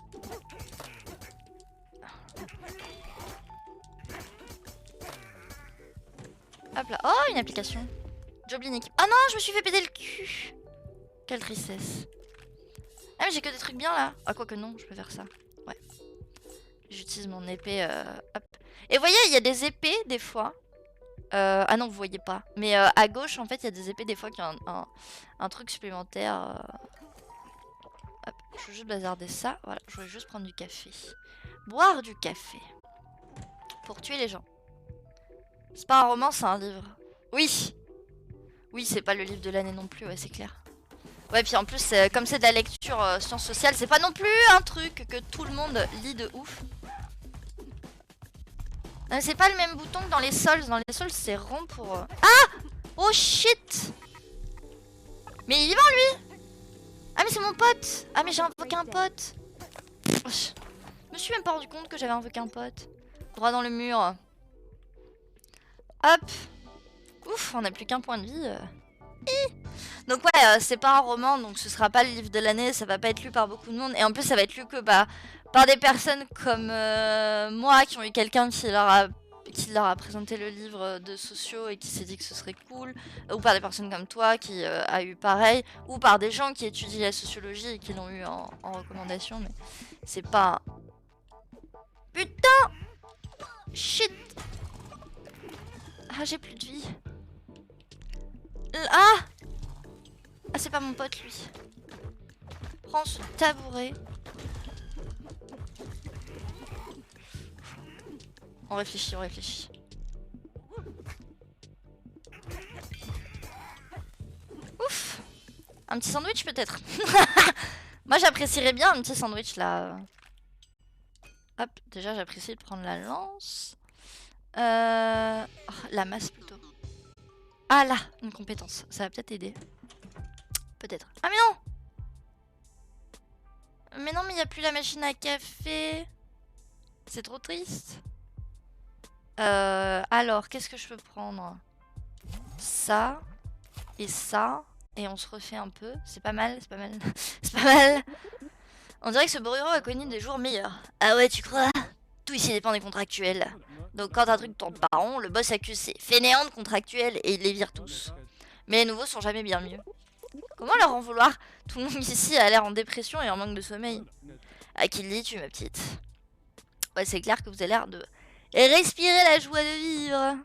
Hop là. Oh, une application. Joblinic. Oh non, je me suis fait péter le cul. Quelle tristesse. Ah mais j'ai que des trucs bien là. Ah quoi que non, je peux faire ça. Ouais. J'utilise mon épée. Hop. Et vous voyez, il y a des épées des fois. Ah non, vous voyez pas. Mais à gauche, en fait, il y a des épées des fois qui ont un truc supplémentaire. Hop, je veux juste bazarder ça. Voilà, je voulais juste prendre du café. Boire du café. Pour tuer les gens. C'est pas un roman, c'est un livre. Oui. Oui, c'est pas le livre de l'année non plus, ouais, c'est clair. Ouais, puis en plus, comme c'est de la lecture sciences sociales, c'est pas non plus un truc que tout le monde lit de ouf. C'est pas le même bouton que dans les sols. Dans les sols, c'est rond pour... Ah! Oh shit! Mais il est vivant, lui! Ah, mais c'est mon pote! Ah, mais j'ai invoqué un pote! Je me suis même pas rendu compte que j'avais invoqué un pote. Droit dans le mur. Hop! Ouf, on a plus qu'un point de vie. Donc ouais, c'est pas un roman, donc ce sera pas le livre de l'année, ça va pas être lu par beaucoup de monde. Et en plus, ça va être lu que par des personnes comme moi, qui ont eu quelqu'un qui leur a présenté le livre de sociaux et qui s'est dit que ce serait cool. Ou par des personnes comme toi qui a eu pareil. Ou par des gens qui étudient la sociologie et qui l'ont eu en recommandation. Mais c'est pas... Putain! Shit! Ah, j'ai plus de vie. Ah! Ah, c'est pas mon pote, lui. Prends ce tabouret. On réfléchit, on réfléchit. Ouf! Un petit sandwich, peut-être. Moi, j'apprécierais bien un petit sandwich, là. Hop, déjà, j'apprécie de prendre la lance. Oh, la masse, plutôt. Ah, là, une compétence. Ça va peut-être aider. Peut-être. Ah, mais non! Mais non, mais il n'y a plus la machine à café. C'est trop triste. Alors, qu'est-ce que je peux prendre? Ça. Et ça. Et on se refait un peu. C'est pas mal, c'est pas mal. C'est pas mal. On dirait que ce bureau a connu des jours meilleurs. Ah ouais, tu crois? Tout ici dépend des contractuels. Donc quand un truc tourne pas rond, le boss accuse ses fainéants de contractuels et il les vire tous. Mais les nouveaux sont jamais bien mieux. Comment leur en vouloir? Tout le monde ici a l'air en dépression et en manque de sommeil. À qui le dis-tu, ma petite? Ouais, c'est clair que vous avez l'air de respirer la joie de vivre.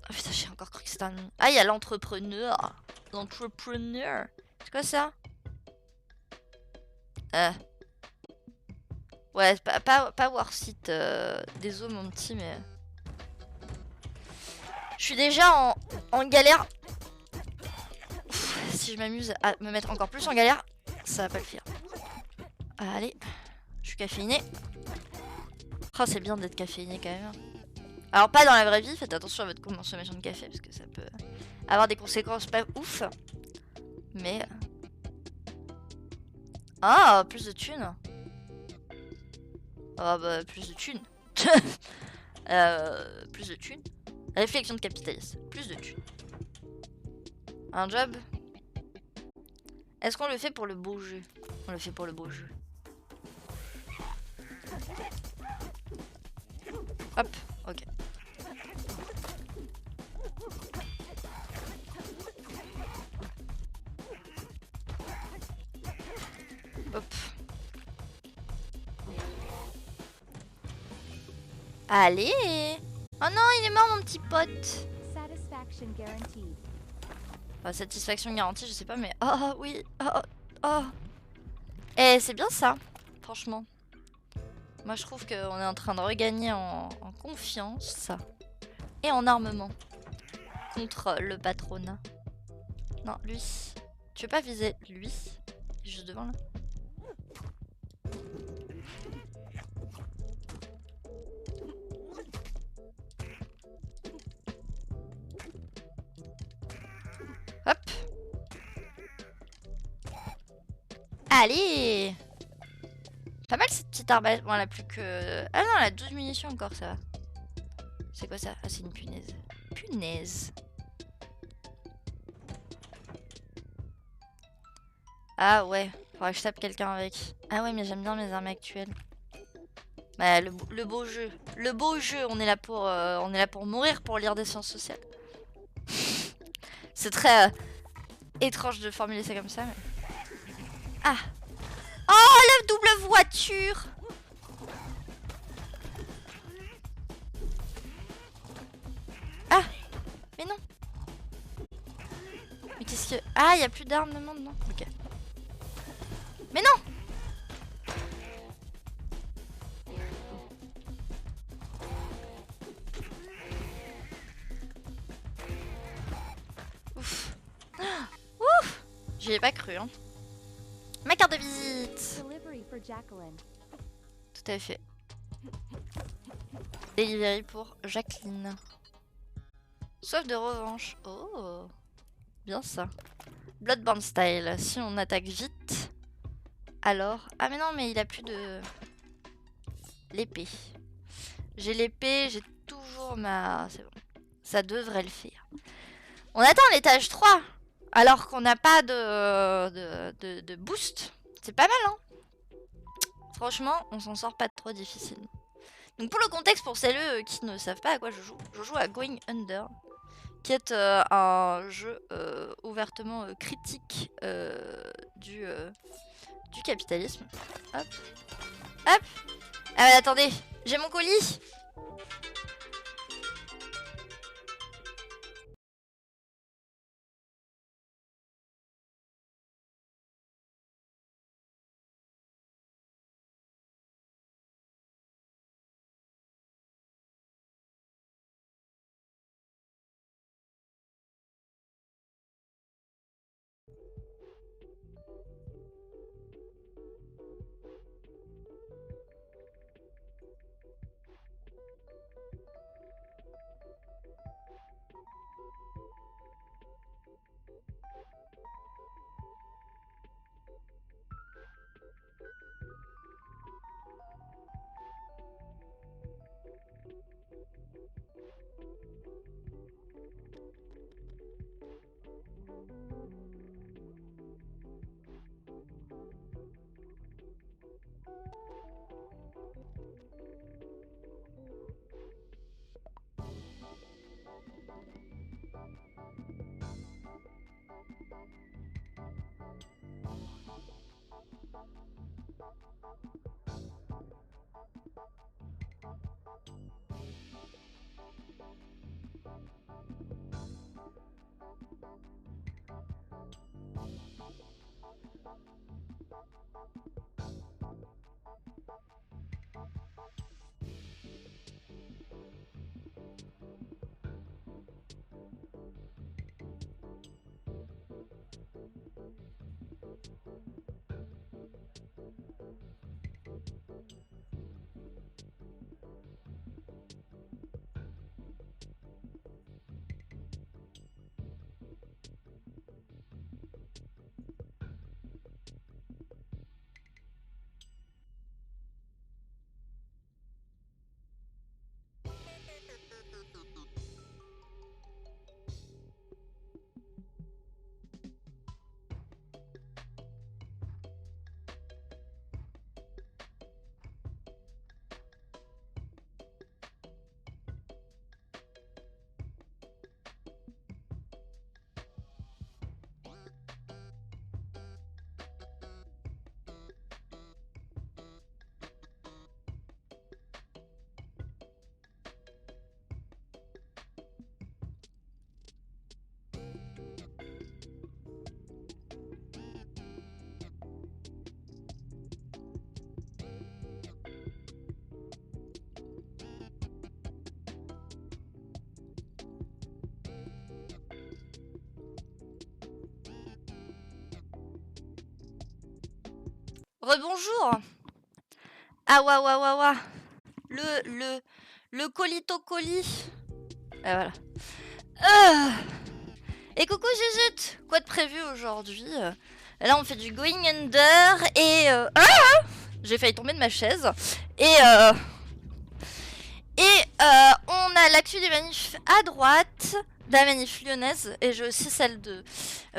Oh putain, j'ai encore cru que c'était un... Ah, il y a l'entrepreneur. L'entrepreneur. C'est quoi ça? Ouais, pas Warsit. Désolé, mon petit, mais... Je suis déjà en galère. Ouf, si je m'amuse à me mettre encore plus en galère, ça va pas le faire. Allez, je suis caféinée. Oh, c'est bien d'être caféiné quand même. Alors, pas dans la vraie vie, faites attention à votre consommation de café parce que ça peut avoir des conséquences pas ouf. Mais. Ah, plus de thunes. Ah, bah, plus de thunes. Plus de thunes. Réflexion de capitaliste. Plus de thunes. Un job. Est-ce qu'on le fait pour le beau jeu? On le fait pour le beau jeu. Hop, ok. Hop. Allez! Oh non, il est mort mon petit pote! Enfin, satisfaction garantie, je sais pas, mais... Oh oui! Oh, oh. Eh, c'est bien ça, franchement. Moi, je trouve qu'on est en train de regagner en confiance et en armement contre le patronat. Non, lui. Tu veux pas viser lui? Juste devant là. Hop. Allez. Pas mal cette petite arbalète. Bon, elle a plus que... Ah non, elle a 12 munitions encore, ça va. C'est quoi ça? Ah, c'est une punaise. Punaise. Ah ouais, faudrait que je tape quelqu'un avec. Ah ouais, mais j'aime bien mes armes actuelles. Bah, le beau jeu. Le beau jeu, on est là pour mourir, pour lire des sciences sociales. C'est très étrange de formuler ça comme ça, mais... Ah! Oh, la double voiture! Ah! Mais non! Mais qu'est-ce que... Ah, il n'y a plus d'armes maintenant? Ok. Mais non! Ouf! Ouf! J'y ai pas cru, hein. Ma carte de visite! Tout à fait. Delivery pour Jacqueline. Soif de revanche. Oh! Bien ça. Bloodborne style. Si on attaque vite, alors... Ah mais non, mais il a plus de... L'épée. J'ai l'épée, j'ai toujours ma... C'est bon. Ça devrait le faire. On atteint l'étage 3, alors qu'on n'a pas de boost. C'est pas mal, hein. Franchement, on s'en sort pas trop difficilement. Donc pour le contexte, pour celles qui ne savent pas à quoi je joue à Going Under, qui est un jeu ouvertement critique du capitalisme. Hop. Hop. Ah mais attendez, J'ai mon colis. Rebonjour. Ah wa wa wa wa. Le colito colis. Ah, voilà. Et coucou Jujut. Quoi de prévu aujourd'hui? Là on fait du going under et j'ai failli tomber de ma chaise. Et on a l'actu des manifs à droite, de la manif lyonnaise, et j'ai aussi celle de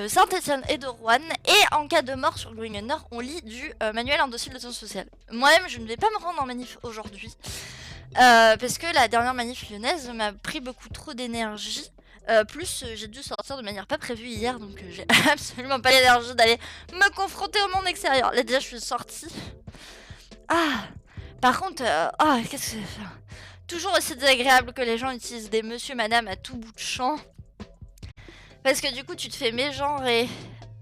Saint-Etienne et de Rouen. Et en cas de mort sur le Going Under, on lit du manuel indocile de sciences sociales. Moi-même, je ne vais pas me rendre en manif aujourd'hui, parce que la dernière manif lyonnaise m'a pris beaucoup trop d'énergie. Plus j'ai dû sortir de manière pas prévue hier, donc j'ai absolument pas l'énergie d'aller me confronter au monde extérieur. Là déjà je suis sortie. Ah, par contre, qu'est-ce que c'est? Toujours aussi désagréable que les gens utilisent des monsieur madame à tout bout de champ. Parce que du coup tu te fais mégenrer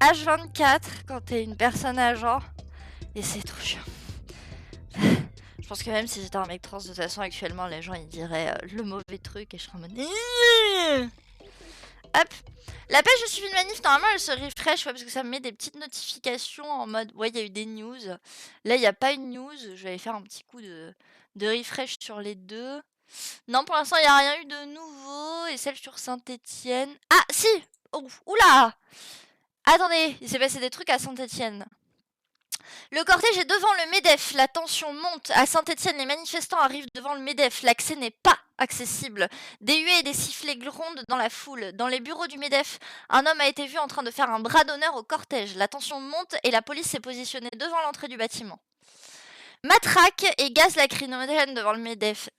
H24 quand t'es une personne à genre. Et c'est trop chiant. Je pense que même si j'étais un mec trans, de toute façon actuellement les gens ils diraient le mauvais truc et je serais en mode... Hop. La page de suivi de manif, normalement elle se refresh, parce que ça me met des petites notifications en mode ouais il y a eu des news. Là il n'y a pas une news, je vais aller faire un petit coup de refresh sur les deux. Non pour l'instant il n'y a rien eu de nouveau. Et celle sur Saint-Etienne. Ah si. Oula. Attendez, il s'est passé des trucs à Saint-Etienne. Le cortège est devant le MEDEF, la tension monte. À Saint-Etienne, les manifestants arrivent devant le MEDEF, l'accès n'est pas accessible. Des huées et des sifflets grondent dans la foule. Dans les bureaux du MEDEF, un homme a été vu en train de faire un bras d'honneur au cortège. La tension monte et la police s'est positionnée devant l'entrée du bâtiment. Matraque et gaz lacrymogène devant le MEDEF.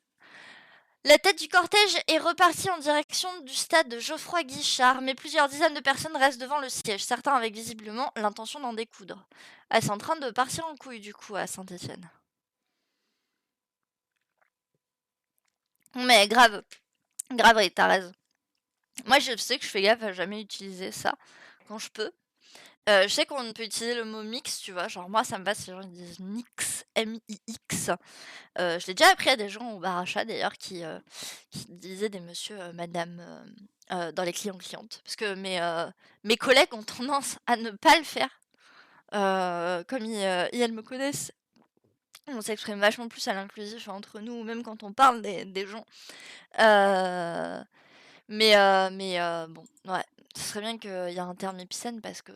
La tête du cortège est repartie en direction du stade Geoffroy Guichard, mais plusieurs dizaines de personnes restent devant le siège, certains avec visiblement l'intention d'en découdre. Ah, c'est en train de partir en couille du coup à Saint-Etienne. Mais grave, grave, et t'as raison. Moi, je sais que je fais gaffe à jamais utiliser ça quand je peux. Je sais qu'on peut utiliser le mot mix, tu vois. Genre, moi, ça me va si les gens ils disent mix, M-I-X. Je l'ai déjà appris à des gens au bar à chat d'ailleurs qui disaient des monsieur, madame dans les clients-clientes. Parce que mes collègues ont tendance à ne pas le faire. Comme elles me connaissent, on s'exprime vachement plus à l'inclusif entre nous, même quand on parle des gens. Euh, bon, ouais, ce serait bien qu'il y ait un terme épicène parce que.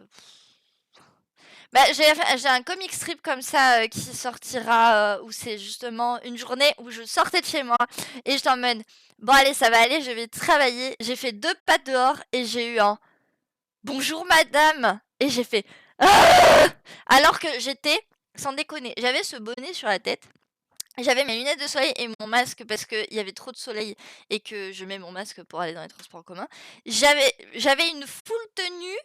Bah, j'ai un comic strip comme ça qui sortira où c'est justement une journée où je sortais de chez moi et j'étais en mode bon, allez, ça va aller, je vais travailler. J'ai fait 2 pas dehors et j'ai eu un bonjour madame et j'ai fait ah alors que j'étais, sans déconner, j'avais ce bonnet sur la tête. J'avais mes lunettes de soleil et mon masque parce qu'il y avait trop de soleil et que je mets mon masque pour aller dans les transports en commun. J'avais une full tenue.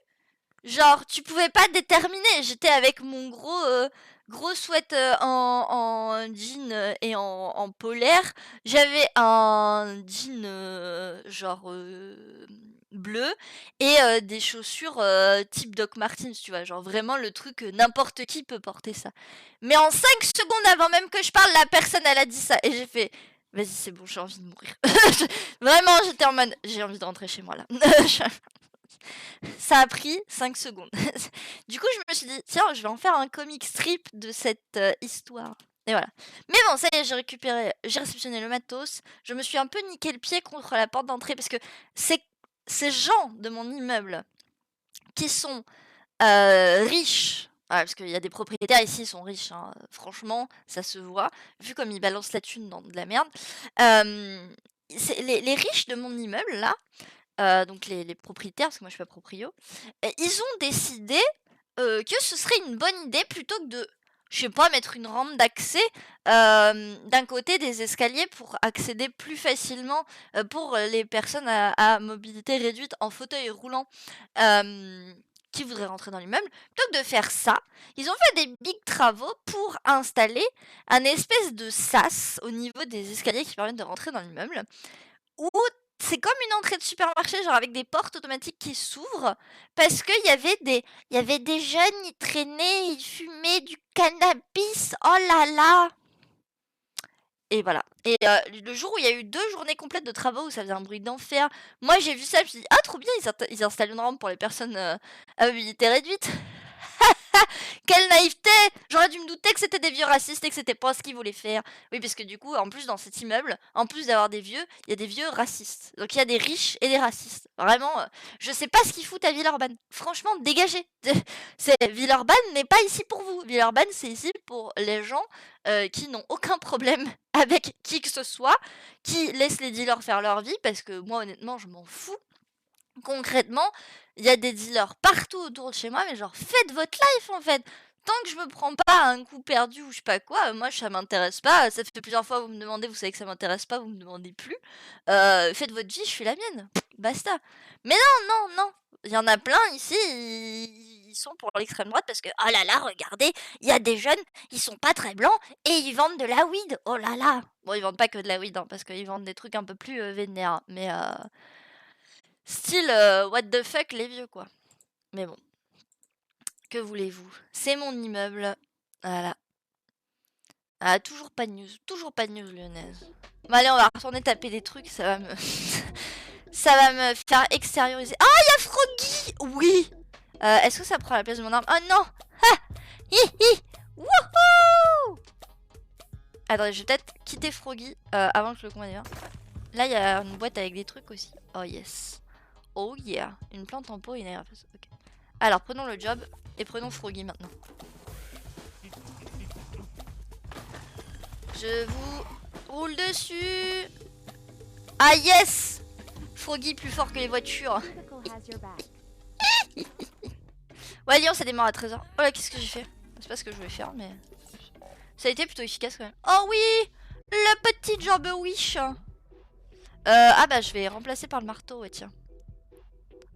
Genre, tu pouvais pas déterminer. J'étais avec mon gros sweat en jean et en polaire. J'avais un jean genre bleu et des chaussures type Doc Martens, tu vois. Genre vraiment le truc, n'importe qui peut porter ça. Mais en 5 secondes avant même que je parle, la personne, elle a dit ça. Et j'ai fait, vas-y, c'est bon, j'ai envie de mourir. Vraiment, j'étais en mode, j'ai envie de rentrer chez moi là. Ça a pris 5 secondes. Du coup, je me suis dit, tiens, je vais en faire un comic strip de cette histoire. Et voilà. Mais bon, ça y est, j'ai réceptionné le matos. Je me suis un peu niqué le pied contre la porte d'entrée parce que ces gens de mon immeuble qui sont riches, parce qu'il y a des propriétaires ici, ils sont riches, hein, franchement, ça se voit, vu comme ils balancent la thune dans de la merde. Les riches de mon immeuble, là, donc les propriétaires, parce que moi je suis pas proprio, ils ont décidé que ce serait une bonne idée plutôt que de, je sais pas, mettre une rampe d'accès d'un côté des escaliers pour accéder plus facilement pour les personnes à mobilité réduite en fauteuil roulant qui voudraient rentrer dans l'immeuble. Plutôt que de faire ça, ils ont fait des big travaux pour installer un espèce de sas au niveau des escaliers qui permettent de rentrer dans l'immeuble où c'est comme une entrée de supermarché, genre avec des portes automatiques qui s'ouvrent, parce qu'il y avait des jeunes, ils traînaient, ils fumaient du cannabis, oh là là. Et voilà. Et le jour où il y a eu 2 journées complètes de travaux où ça faisait un bruit d'enfer, moi j'ai vu ça, je me suis dit, ah trop bien, ils installent une rampe pour les personnes à mobilité réduite. Quelle naïveté! J'aurais dû me douter que c'était des vieux racistes et que c'était pas ce qu'ils voulaient faire. Oui, parce que du coup, en plus, dans cet immeuble, en plus d'avoir des vieux, il y a des vieux racistes. Donc il y a des riches et des racistes. Vraiment, je sais pas ce qu'ils foutent à Villeurbanne. Franchement, dégagez! Villeurbanne n'est pas ici pour vous. Villeurbanne, c'est ici pour les gens qui n'ont aucun problème avec qui que ce soit, qui laissent les dealers faire leur vie, parce que moi, honnêtement, je m'en fous. Concrètement, il y a des dealers partout autour de chez moi, mais genre faites votre life en fait. Tant que je me prends pas un coup perdu ou je sais pas quoi, moi ça m'intéresse pas. Ça fait plusieurs fois que vous me demandez, vous savez que ça m'intéresse pas, vous me demandez plus. Faites votre vie, je fais la mienne. Basta. Mais non. Il y en a plein ici, ils sont pour l'extrême droite parce que oh là là, regardez, il y a des jeunes, ils sont pas très blancs et ils vendent de la weed. Oh là là. Bon, ils vendent pas que de la weed, hein, parce qu'ils vendent des trucs un peu plus vénères. Mais style, what the fuck, les vieux, quoi. Mais bon, que voulez-vous? C'est mon immeuble. Voilà. Ah, toujours pas de news lyonnaise. Bon, allez, on va retourner taper des trucs, ça va me... ça va me faire extérioriser. Ah, il y a Froggy! Oui! Est-ce que ça prend la place de mon arme? Oh non! Ha! Hi hi! Wouhou! Attendez, je vais peut-être quitter Froggy avant que le combat démarre. Là, il y a une boîte avec des trucs aussi. Oh yes. Oh yeah. Une plante en pot et une aérophase. Ok. Alors, prenons le job et prenons Froggy maintenant. Je vous roule dessus. Ah yes! Froggy plus fort que les voitures. Ouais, Lyon, ça démarre à 13h. Oh là, qu'est-ce que j'ai fait? C'est pas ce que je voulais faire, mais... ça a été plutôt efficace quand même. Oh oui! Le petit job wish. Ah bah, je vais remplacer par le marteau, ouais, tiens.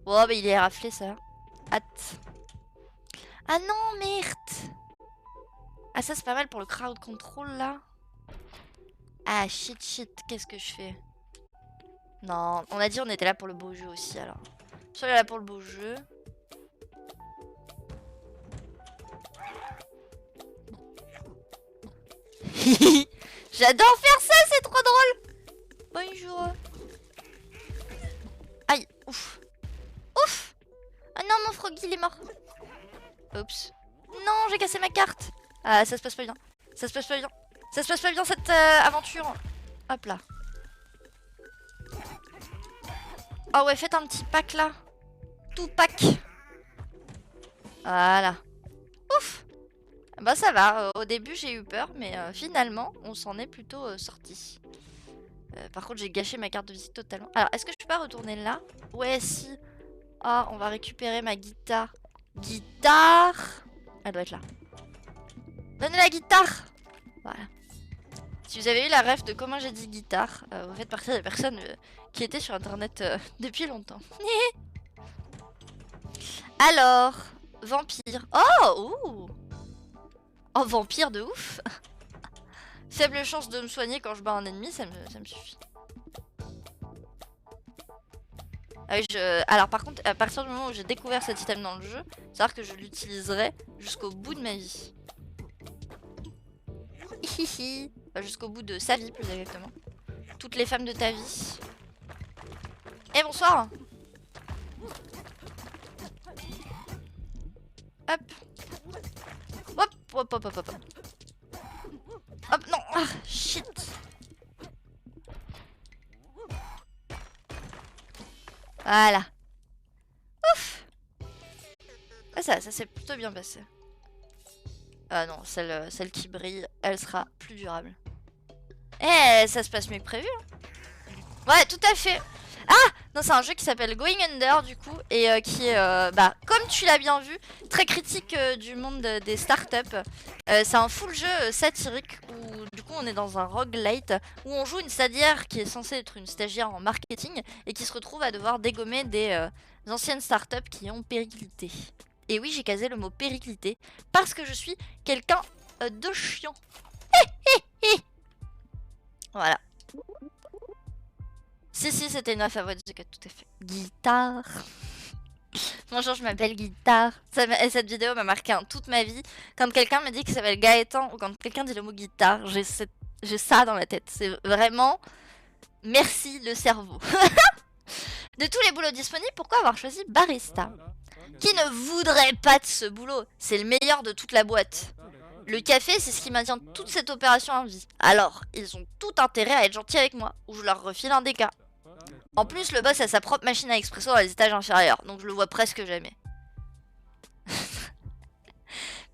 Oh, bah, il est raflé, ça. Hâte. Ah non, merde! Ah, ça, c'est pas mal pour le crowd control, là. Ah, shit, qu'est-ce que je fais? Non, on a dit on était là pour le beau jeu aussi alors. Soyez là pour le beau jeu. J'adore faire ça, c'est trop drôle. Bonjour. Aïe, ouf. Ouf. Ah non, mon froggy il est mort. Oups. Non, j'ai cassé ma carte. Ah, ça se passe pas bien. Ça se passe pas bien. Ça se passe pas bien cette aventure. Hop là. Oh ouais, faites un petit pack là. Tout pack. Voilà. Ouf. Bah ça va, au début j'ai eu peur, mais finalement on s'en est plutôt sorti. Par contre j'ai gâché ma carte de visite totalement. Alors est-ce que je peux pas retourner là? Ouais si. Ah, on va récupérer ma guitare. Guitare. Elle doit être là. Donnez la guitare. Voilà. Si vous avez eu la ref de comment j'ai dit guitare, vous faites partie des personnes qui étaient sur internet depuis longtemps. Alors, vampire. Oh, ouh. Oh, vampire de ouf. Faible chance de me soigner quand je bats un ennemi, ça me suffit. Ah oui, alors par contre, à partir du moment où j'ai découvert cet item dans le jeu, c'est-à-dire que je l'utiliserai jusqu'au bout de ma vie. Hihi. Jusqu'au bout de sa vie, plus exactement. Toutes les femmes de ta vie. Et bonsoir. Hop. Hop, hop, hop, hop, hop. Hop, non. Ah, shit. Voilà. Ouf. Ah, ça s'est plutôt bien passé. Ah non, celle qui brille, elle sera plus durable. Eh, ça se passe mieux que prévu. Hein. Ouais, tout à fait. Ah non, c'est un jeu qui s'appelle Going Under du coup et qui est, bah, comme tu l'as bien vu, très critique du monde des startups. C'est un full jeu satirique où du coup on est dans un roguelite où on joue une stagiaire qui est censée être une stagiaire en marketing et qui se retrouve à devoir dégommer des anciennes startups qui ont périclité. Et oui, j'ai casé le mot périclité parce que je suis quelqu'un de chiant. Voilà. Si, c'était une favorite, tout à fait. Guitare. Bonjour, je m'appelle Guitare. Cette vidéo m'a marqué toute ma vie. Quand quelqu'un me dit qu'il s'appelle Gaëtan ou quand quelqu'un dit le mot guitare, j'ai ça dans la tête. C'est vraiment... Merci le cerveau. De tous les boulots disponibles, pourquoi avoir choisi barista? Qui ne voudrait pas de ce boulot? C'est le meilleur de toute la boîte. Le café, c'est ce qui maintient toute cette opération en vie. Alors, ils ont tout intérêt à être gentils avec moi, ou je leur refile un déca. En plus, le boss a sa propre machine à expresso dans les étages inférieurs, donc je le vois presque jamais. Putain,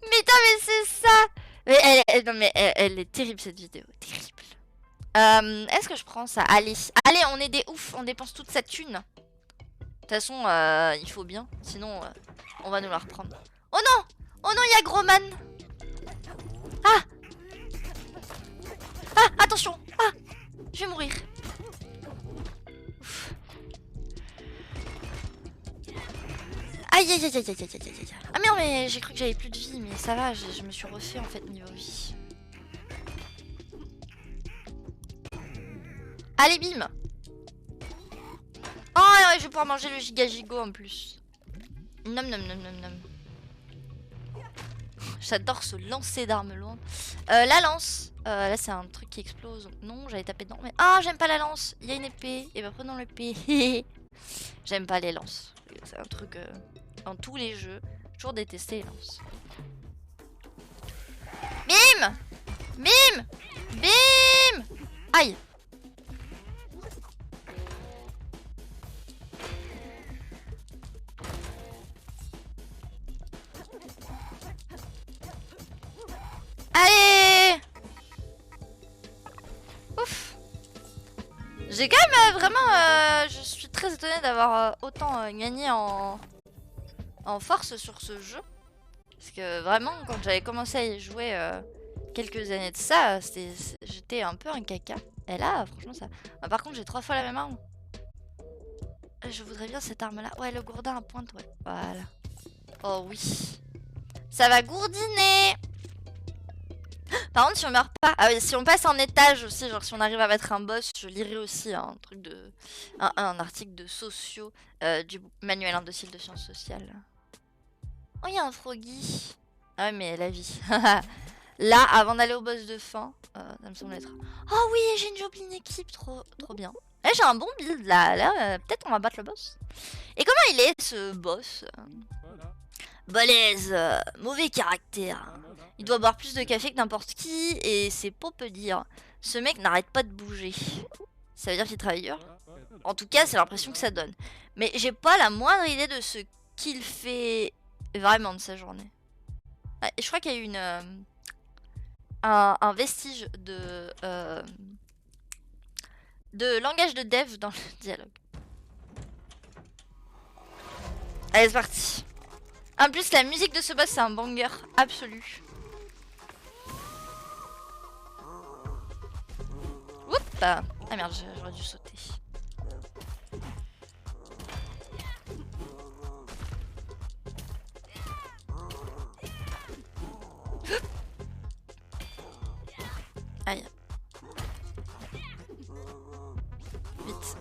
mais c'est ça! Mais elle est terrible cette vidéo, terrible. Est-ce que je prends ça? Allez, on est des oufs, on dépense toute cette thune. De toute façon, il faut bien, sinon on va nous la reprendre. Oh non! Oh non, il y a Groman! Ah! Ah, attention! Ah! Je vais mourir. Ouf. Aïe aïe aïe aïe aïe aïe aïe aïe. Ah merde, mais j'ai cru que j'avais plus de vie, mais ça va, je me suis refait en fait niveau vie. Allez, bim! Oh, ouais, je vais pouvoir manger le giga gigot en plus. Nom nom nom nom nom. J'adore ce lancer d'armes loin. La lance. Là, c'est un truc qui explose. Non, j'allais taper dedans. Mais ah, j'aime pas la lance. Il y a une épée. Et ben, prenons l'épée. J'aime pas les lances. C'est un truc dans tous les jeux. J'ai toujours détesté les lances. Bim! Bim! Bim! Aïe! Allez! Ouf! J'ai quand même vraiment... je suis très étonnée d'avoir autant gagné en force sur ce jeu. Parce que vraiment, quand j'avais commencé à y jouer quelques années de ça, j'étais un peu un caca. Et là, franchement, ça... Ah, par contre, j'ai 3 fois la même arme. Je voudrais bien cette arme-là. Ouais, le gourdin à pointe, ouais. Voilà. Oh oui. Ça va gourdiner. Par contre, si on meurt pas, ah oui, si on passe un étage aussi, genre si on arrive à battre un boss, je lirai aussi un truc de, un article de sociaux du manuel indocile de sciences sociales. Oh, il y a un froggy. Ah ouais, mais la vie. Là, avant d'aller au boss de fin, ça me semble être. Oh oui, j'ai une jolie équipe, trop bien. Là, j'ai un bon build là, peut-être on va battre le boss. Et comment il est ce boss? Balèze, mauvais caractère. Il doit boire plus de café que n'importe qui et c'est pas peu dire. Ce mec n'arrête pas de bouger. Ça veut dire qu'il travaille dur? En tout cas, c'est l'impression que ça donne. Mais j'ai pas la moindre idée de ce qu'il fait vraiment de sa journée. Ah, et je crois qu'il y a eu une, un vestige de langage de dev dans le dialogue. Allez, c'est parti. En plus, la musique de ce boss, c'est un banger absolu. Oups. Ah merde, j'aurais dû sauter. Aïe. Vite.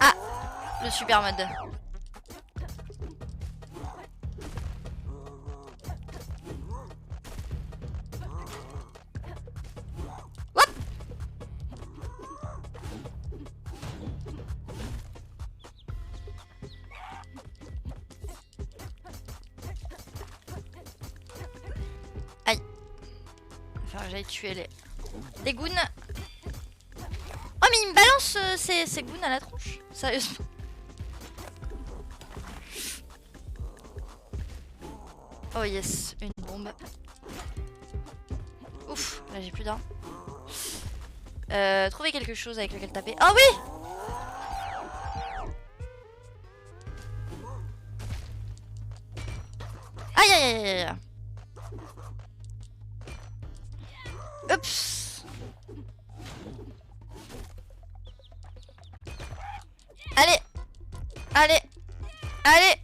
Ah, le super mode. Aïe. Enfin, j'allais tuer les goons. Oh, mais il me balance ces goons à la tronche. Sérieusement. Oh yes, une bombe. Ouf, là j'ai plus d'armes. Trouver quelque chose avec lequel taper. Oh oui! Aïe aïe aïe aïe aïe. Oups. Allez. Allez. Allez.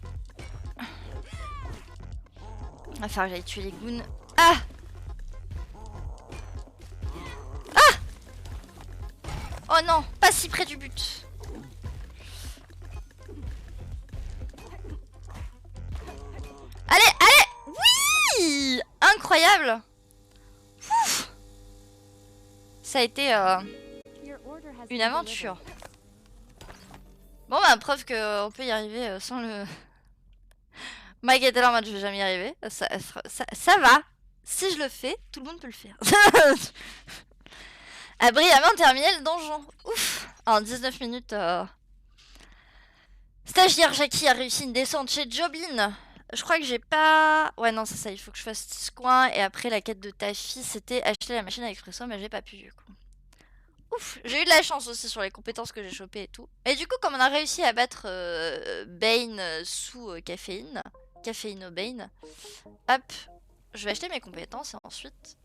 Il va falloir que j'aille tuer les goons. Ah! Ah! Oh non, pas si près du but. Allez, allez! Oui! Incroyable! Ouf. Ça a été une aventure. Bon bah preuve qu'on peut y arriver sans le... Mike était là en mode je vais jamais y arriver. Ça va. Si je le fais, tout le monde peut le faire. A brillamment terminé le donjon. Ouf. En 19 minutes. Stagiaire Jackie a réussi une descente chez Joblin. Je crois que j'ai pas... Ouais non c'est ça, il faut que je fasse 10 coins. Et après la quête de ta fille c'était acheter la machine à expresso. Mais j'ai pas pu du coup. Ouf, j'ai eu de la chance aussi sur les compétences que j'ai chopées et tout. Et du coup, comme on a réussi à battre Bane sous caféine, Bane, hop, je vais acheter mes compétences et ensuite...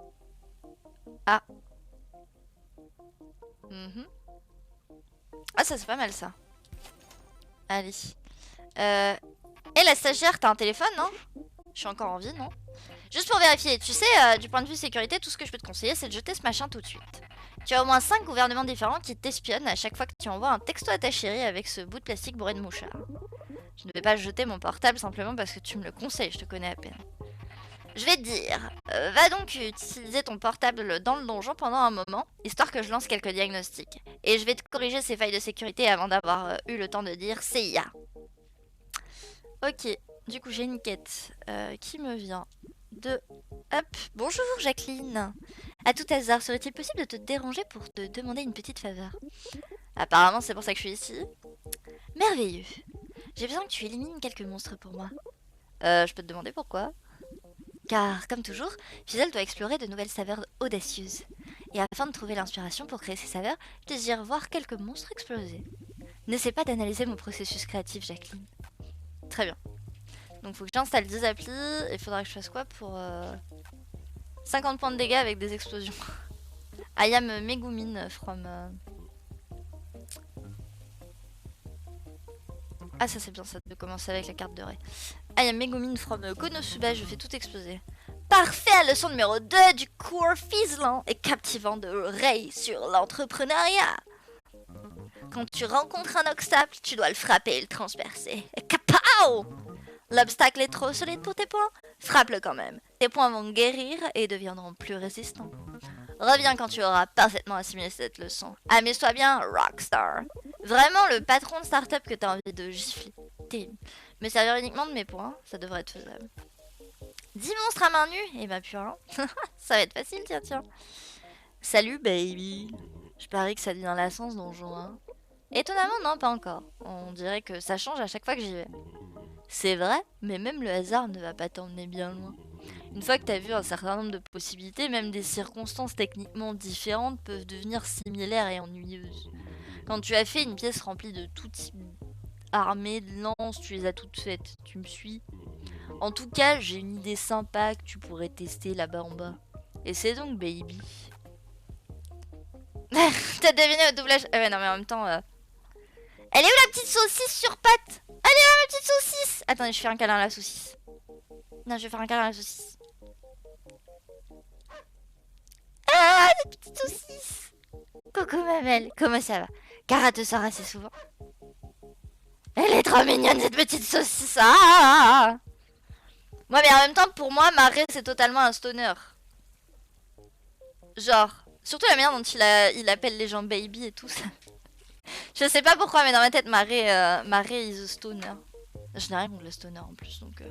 Ah. Ah, ça c'est pas mal ça. Allez. Et la stagiaire, t'as un téléphone, non? Je suis encore en vie, non? Juste pour vérifier, tu sais, du point de vue sécurité, tout ce que je peux te conseiller, c'est de jeter ce machin tout de suite. Tu as au moins 5 gouvernements différents qui t'espionnent à chaque fois que tu envoies un texto à ta chérie avec ce bout de plastique bourré de mouchards. Je ne vais pas jeter mon portable simplement parce que tu me le conseilles, je te connais à peine. Je vais te dire, va donc utiliser ton portable dans le donjon pendant un moment, histoire que je lance quelques diagnostics. Et je vais te corriger ces failles de sécurité avant d'avoir eu le temps de dire CIA. Ok, du coup j'ai une quête qui me vient de... Hop, bonjour Jacqueline. À tout hasard, serait-il possible de te déranger pour te demander une petite faveur? Apparemment c'est pour ça que je suis ici. Merveilleux. J'ai besoin que tu élimines quelques monstres pour moi. Je peux te demander pourquoi? Car, comme toujours, Fizzle doit explorer de nouvelles saveurs audacieuses. Et afin de trouver l'inspiration pour créer ces saveurs, je désire voir quelques monstres exploser. N'essaie pas d'analyser mon processus créatif, Jacqueline. Très bien. Donc faut que j'installe 10 applis, et il faudra que je fasse quoi pour 50 points de dégâts avec des explosions. I am Megumin from... Ah, ça c'est bien ça de commencer avec la carte de Ray. I am Megumin from Konosuba, je fais tout exploser. Parfait, leçon numéro 2 du cours fiselant et captivant de Ray sur l'entrepreneuriat. Quand tu rencontres un obstacle, tu dois le frapper et le transpercer. Et kapow! L'obstacle est trop solide pour tes poings? Frappe-le quand même. Tes poings vont guérir et deviendront plus résistants. Reviens quand tu auras parfaitement assimilé cette leçon. Amuse-toi bien, Rockstar. Vraiment le patron de start-up que t'as envie de gifler. Terrible. Me servir uniquement de mes poings, ça devrait être faisable. 10 monstres à main nue? Eh ben putain, ça va être facile, tiens. Salut baby. Je parie que ça devient la sens donjon, hein. Étonnamment, non, pas encore. On dirait que ça change à chaque fois que j'y vais. C'est vrai, mais même le hasard ne va pas t'emmener bien loin. Une fois que t'as vu un certain nombre de possibilités, même des circonstances techniquement différentes peuvent devenir similaires et ennuyeuses. Quand tu as fait une pièce remplie de tout type armée de lances, tu les as toutes faites. Tu me suis? En tout cas, j'ai une idée sympa que tu pourrais tester là-bas en bas. Et c'est donc, baby. T'as deviné au doublage? Ah ouais, non, mais en même temps... Elle est où la petite saucisse sur pattes? Elle est là, ma petite saucisse? Attendez, je fais un câlin à la saucisse. Non, je vais faire un câlin à la saucisse. Ah, la petite saucisse! Coucou, ma belle. Comment ça va? Cara te sort assez souvent. Elle est trop mignonne, cette petite saucisse. Ah! Moi, mais en même temps, pour moi, Maré, c'est totalement un stoner. Genre, surtout la manière dont il appelle les gens baby et tout ça. Je sais pas pourquoi, mais dans ma tête, Maré is a stoner. Je n'ai rien contre le stoner en plus, donc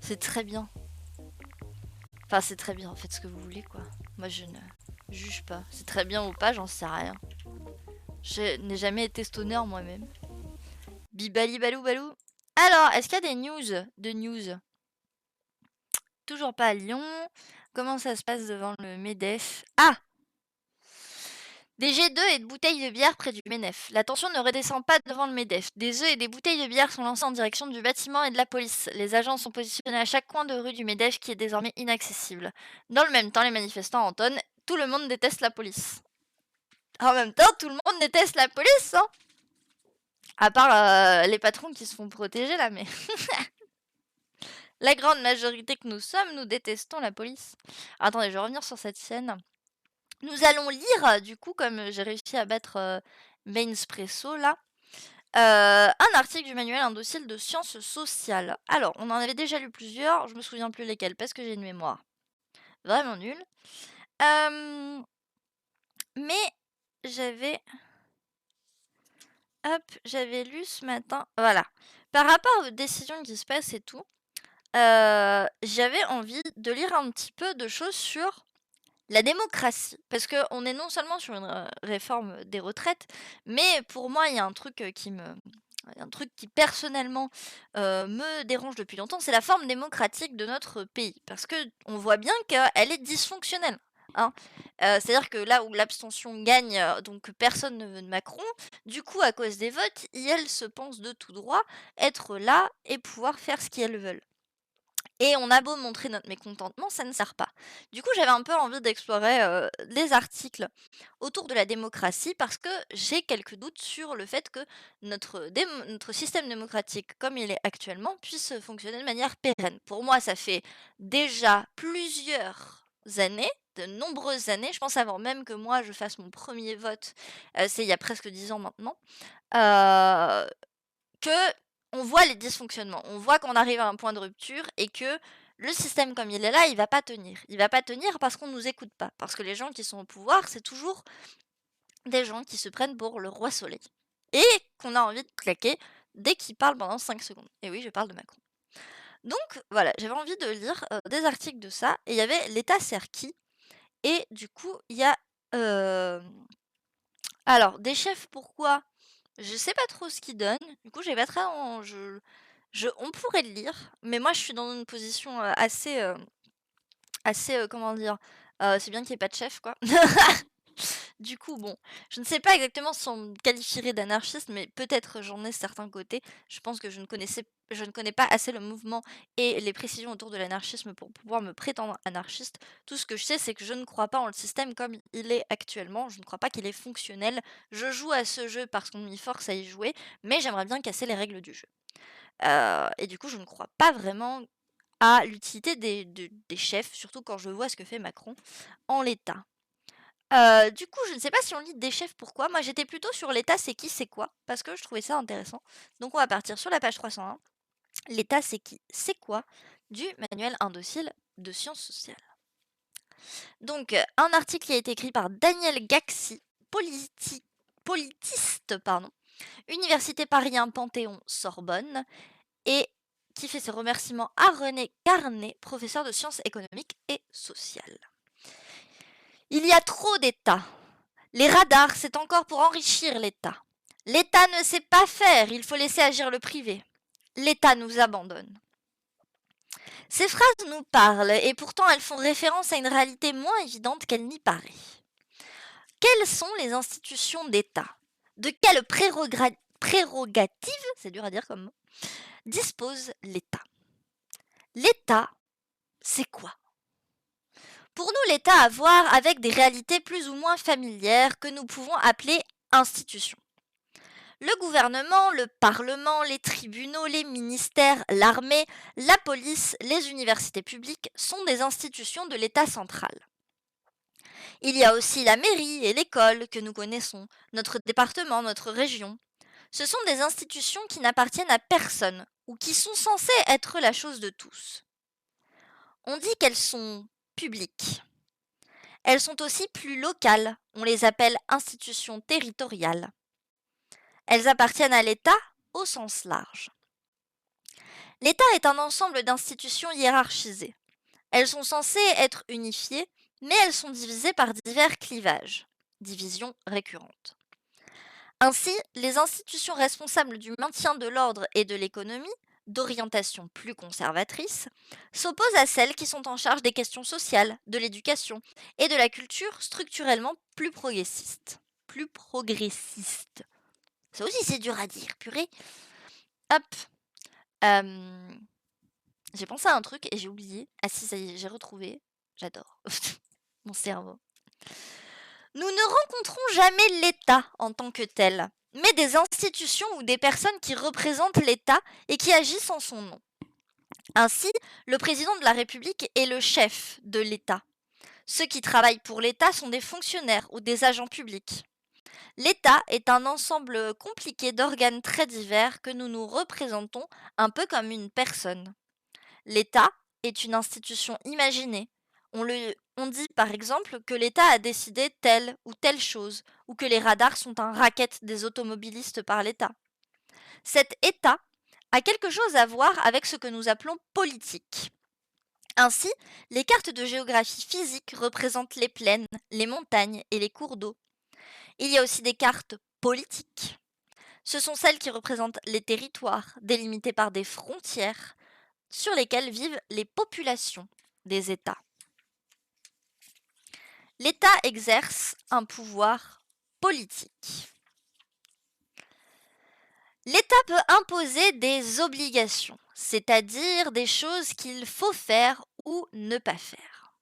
c'est très bien. Enfin, c'est très bien, faites ce que vous voulez, quoi. Moi, je ne juge pas. C'est très bien ou pas, j'en sais rien. Je n'ai jamais été stoner moi-même. Bibali balou balou. Alors, est-ce qu'il y a des news? Toujours pas à Lyon. Comment ça se passe devant le MEDEF? Ah! Des jets d'œufs et de bouteilles de bière près du MEDEF. La tension ne redescend pas devant le MEDEF. Des œufs et des bouteilles de bière sont lancés en direction du bâtiment et de la police. Les agents sont positionnés à chaque coin de rue du MEDEF qui est désormais inaccessible. Dans le même temps, les manifestants entonnent « Tout le monde déteste la police ». En même temps, tout le monde déteste la police, hein. À part les patrons qui se font protéger là, mais... La grande majorité que nous sommes, nous détestons la police. Attendez, je vais revenir sur cette scène. Nous allons lire, du coup, comme j'ai réussi à battre Mainspresso là, un article du manuel indocile de sciences sociales. Alors, on en avait déjà lu plusieurs, je me souviens plus lesquels parce que j'ai une mémoire vraiment nulle. Mais j'avais... Hop, j'avais lu ce matin... Voilà. Par rapport aux décisions qui se passent et tout, j'avais envie de lire un petit peu de choses sur la démocratie. Parce qu'on est non seulement sur une réforme des retraites, mais pour moi, il y a un truc qui personnellement me dérange depuis longtemps, c'est la forme démocratique de notre pays. Parce que on voit bien qu'elle est dysfonctionnelle. Hein. C'est-à-dire que là où l'abstention gagne, donc personne ne veut de Macron, du coup, à cause des votes, elles se pensent de tout droit être là et pouvoir faire ce qu'elles veulent. Et on a beau montrer notre mécontentement, ça ne sert pas. Du coup, j'avais un peu envie d'explorer les articles autour de la démocratie parce que j'ai quelques doutes sur le fait que notre système démocratique, comme il est actuellement, puisse fonctionner de manière pérenne. Pour moi, ça fait déjà plusieurs années, de nombreuses années, je pense avant même que moi je fasse mon premier vote, c'est il y a presque 10 ans maintenant, que on voit les dysfonctionnements, on voit qu'on arrive à un point de rupture et que le système comme il est là, il va pas tenir. Il va pas tenir parce qu'on nous écoute pas. Parce que les gens qui sont au pouvoir, c'est toujours des gens qui se prennent pour le roi soleil. Et qu'on a envie de claquer dès qu'ils parlent pendant 5 secondes. Et oui, je parle de Macron. Donc voilà, j'avais envie de lire des articles de ça. Et il y avait l'État sert qui? Et du coup, il y a... Alors, des chefs, pourquoi? Je sais pas trop ce qu'ils donnent. Du coup, j'ai pas très... on pourrait le lire, mais moi je suis dans une position assez comment dire, c'est bien qu'il n'y ait pas de chef, quoi. Du coup, bon, je ne sais pas exactement si on me qualifierait d'anarchiste, mais peut-être j'en ai certains côtés. Je pense que je ne connais pas assez le mouvement et les précisions autour de l'anarchisme pour pouvoir me prétendre anarchiste. Tout ce que je sais, c'est que je ne crois pas en le système comme il est actuellement. Je ne crois pas qu'il est fonctionnel. Je joue à ce jeu parce qu'on m'y force à y jouer, mais j'aimerais bien casser les règles du jeu. Et du coup, je ne crois pas vraiment à l'utilité des chefs, surtout quand je vois ce que fait Macron en l'état. Du coup, je ne sais pas si on lit des chefs pourquoi. Moi, j'étais plutôt sur l'état c'est qui, c'est quoi, parce que je trouvais ça intéressant. Donc on va partir sur la page 301. L'état c'est qui, c'est quoi, du manuel indocile de sciences sociales. Donc, un article qui a été écrit par Daniel Gaxi, politiste, pardon, Université Paris 1 Panthéon Sorbonne, et qui fait ses remerciements à René Carnet, professeur de sciences économiques et sociales. Il y a trop d'États. Les radars, c'est encore pour enrichir l'État. L'État ne sait pas faire, il faut laisser agir le privé. L'État nous abandonne. Ces phrases nous parlent et pourtant elles font référence à une réalité moins évidente qu'elle n'y paraît. Quelles sont les institutions d'État? De quelles prérogatives, c'est dur à dire comme mot, dispose l'État? L'État, c'est quoi? Pour nous, l'État a à voir avec des réalités plus ou moins familières que nous pouvons appeler institutions. Le gouvernement, le parlement, les tribunaux, les ministères, l'armée, la police, les universités publiques sont des institutions de l'État central. Il y a aussi la mairie et l'école que nous connaissons, notre département, notre région. Ce sont des institutions qui n'appartiennent à personne ou qui sont censées être la chose de tous. On dit qu'elles sont publiques. Elles sont aussi plus locales, on les appelle institutions territoriales. Elles appartiennent à l'État au sens large. L'État est un ensemble d'institutions hiérarchisées. Elles sont censées être unifiées, mais elles sont divisées par divers clivages, divisions récurrentes. Ainsi, les institutions responsables du maintien de l'ordre et de l'économie, d'orientation plus conservatrice, s'opposent à celles qui sont en charge des questions sociales, de l'éducation et de la culture structurellement plus progressistes. Plus progressistes. Ça aussi c'est dur à dire, purée. Hop. J'ai pensé à un truc et j'ai oublié. Ah si, ça y est, j'ai retrouvé. J'adore. Mon cerveau. Nous ne rencontrons jamais l'État en tant que tel, mais des institutions ou des personnes qui représentent l'État et qui agissent en son nom. Ainsi, le président de la République est le chef de l'État. Ceux qui travaillent pour l'État sont des fonctionnaires ou des agents publics. L'État est un ensemble compliqué d'organes très divers que nous nous représentons un peu comme une personne. L'État est une institution imaginée. On dit par exemple que l'État a décidé telle ou telle chose, ou que les radars sont un racket des automobilistes par l'État. Cet État a quelque chose à voir avec ce que nous appelons politique. Ainsi, les cartes de géographie physique représentent les plaines, les montagnes et les cours d'eau. Il y a aussi des cartes politiques. Ce sont celles qui représentent les territoires, délimités par des frontières, sur lesquelles vivent les populations des États. L'État exerce un pouvoir politique. L'État peut imposer des obligations, c'est-à-dire des choses qu'il faut faire ou ne pas faire.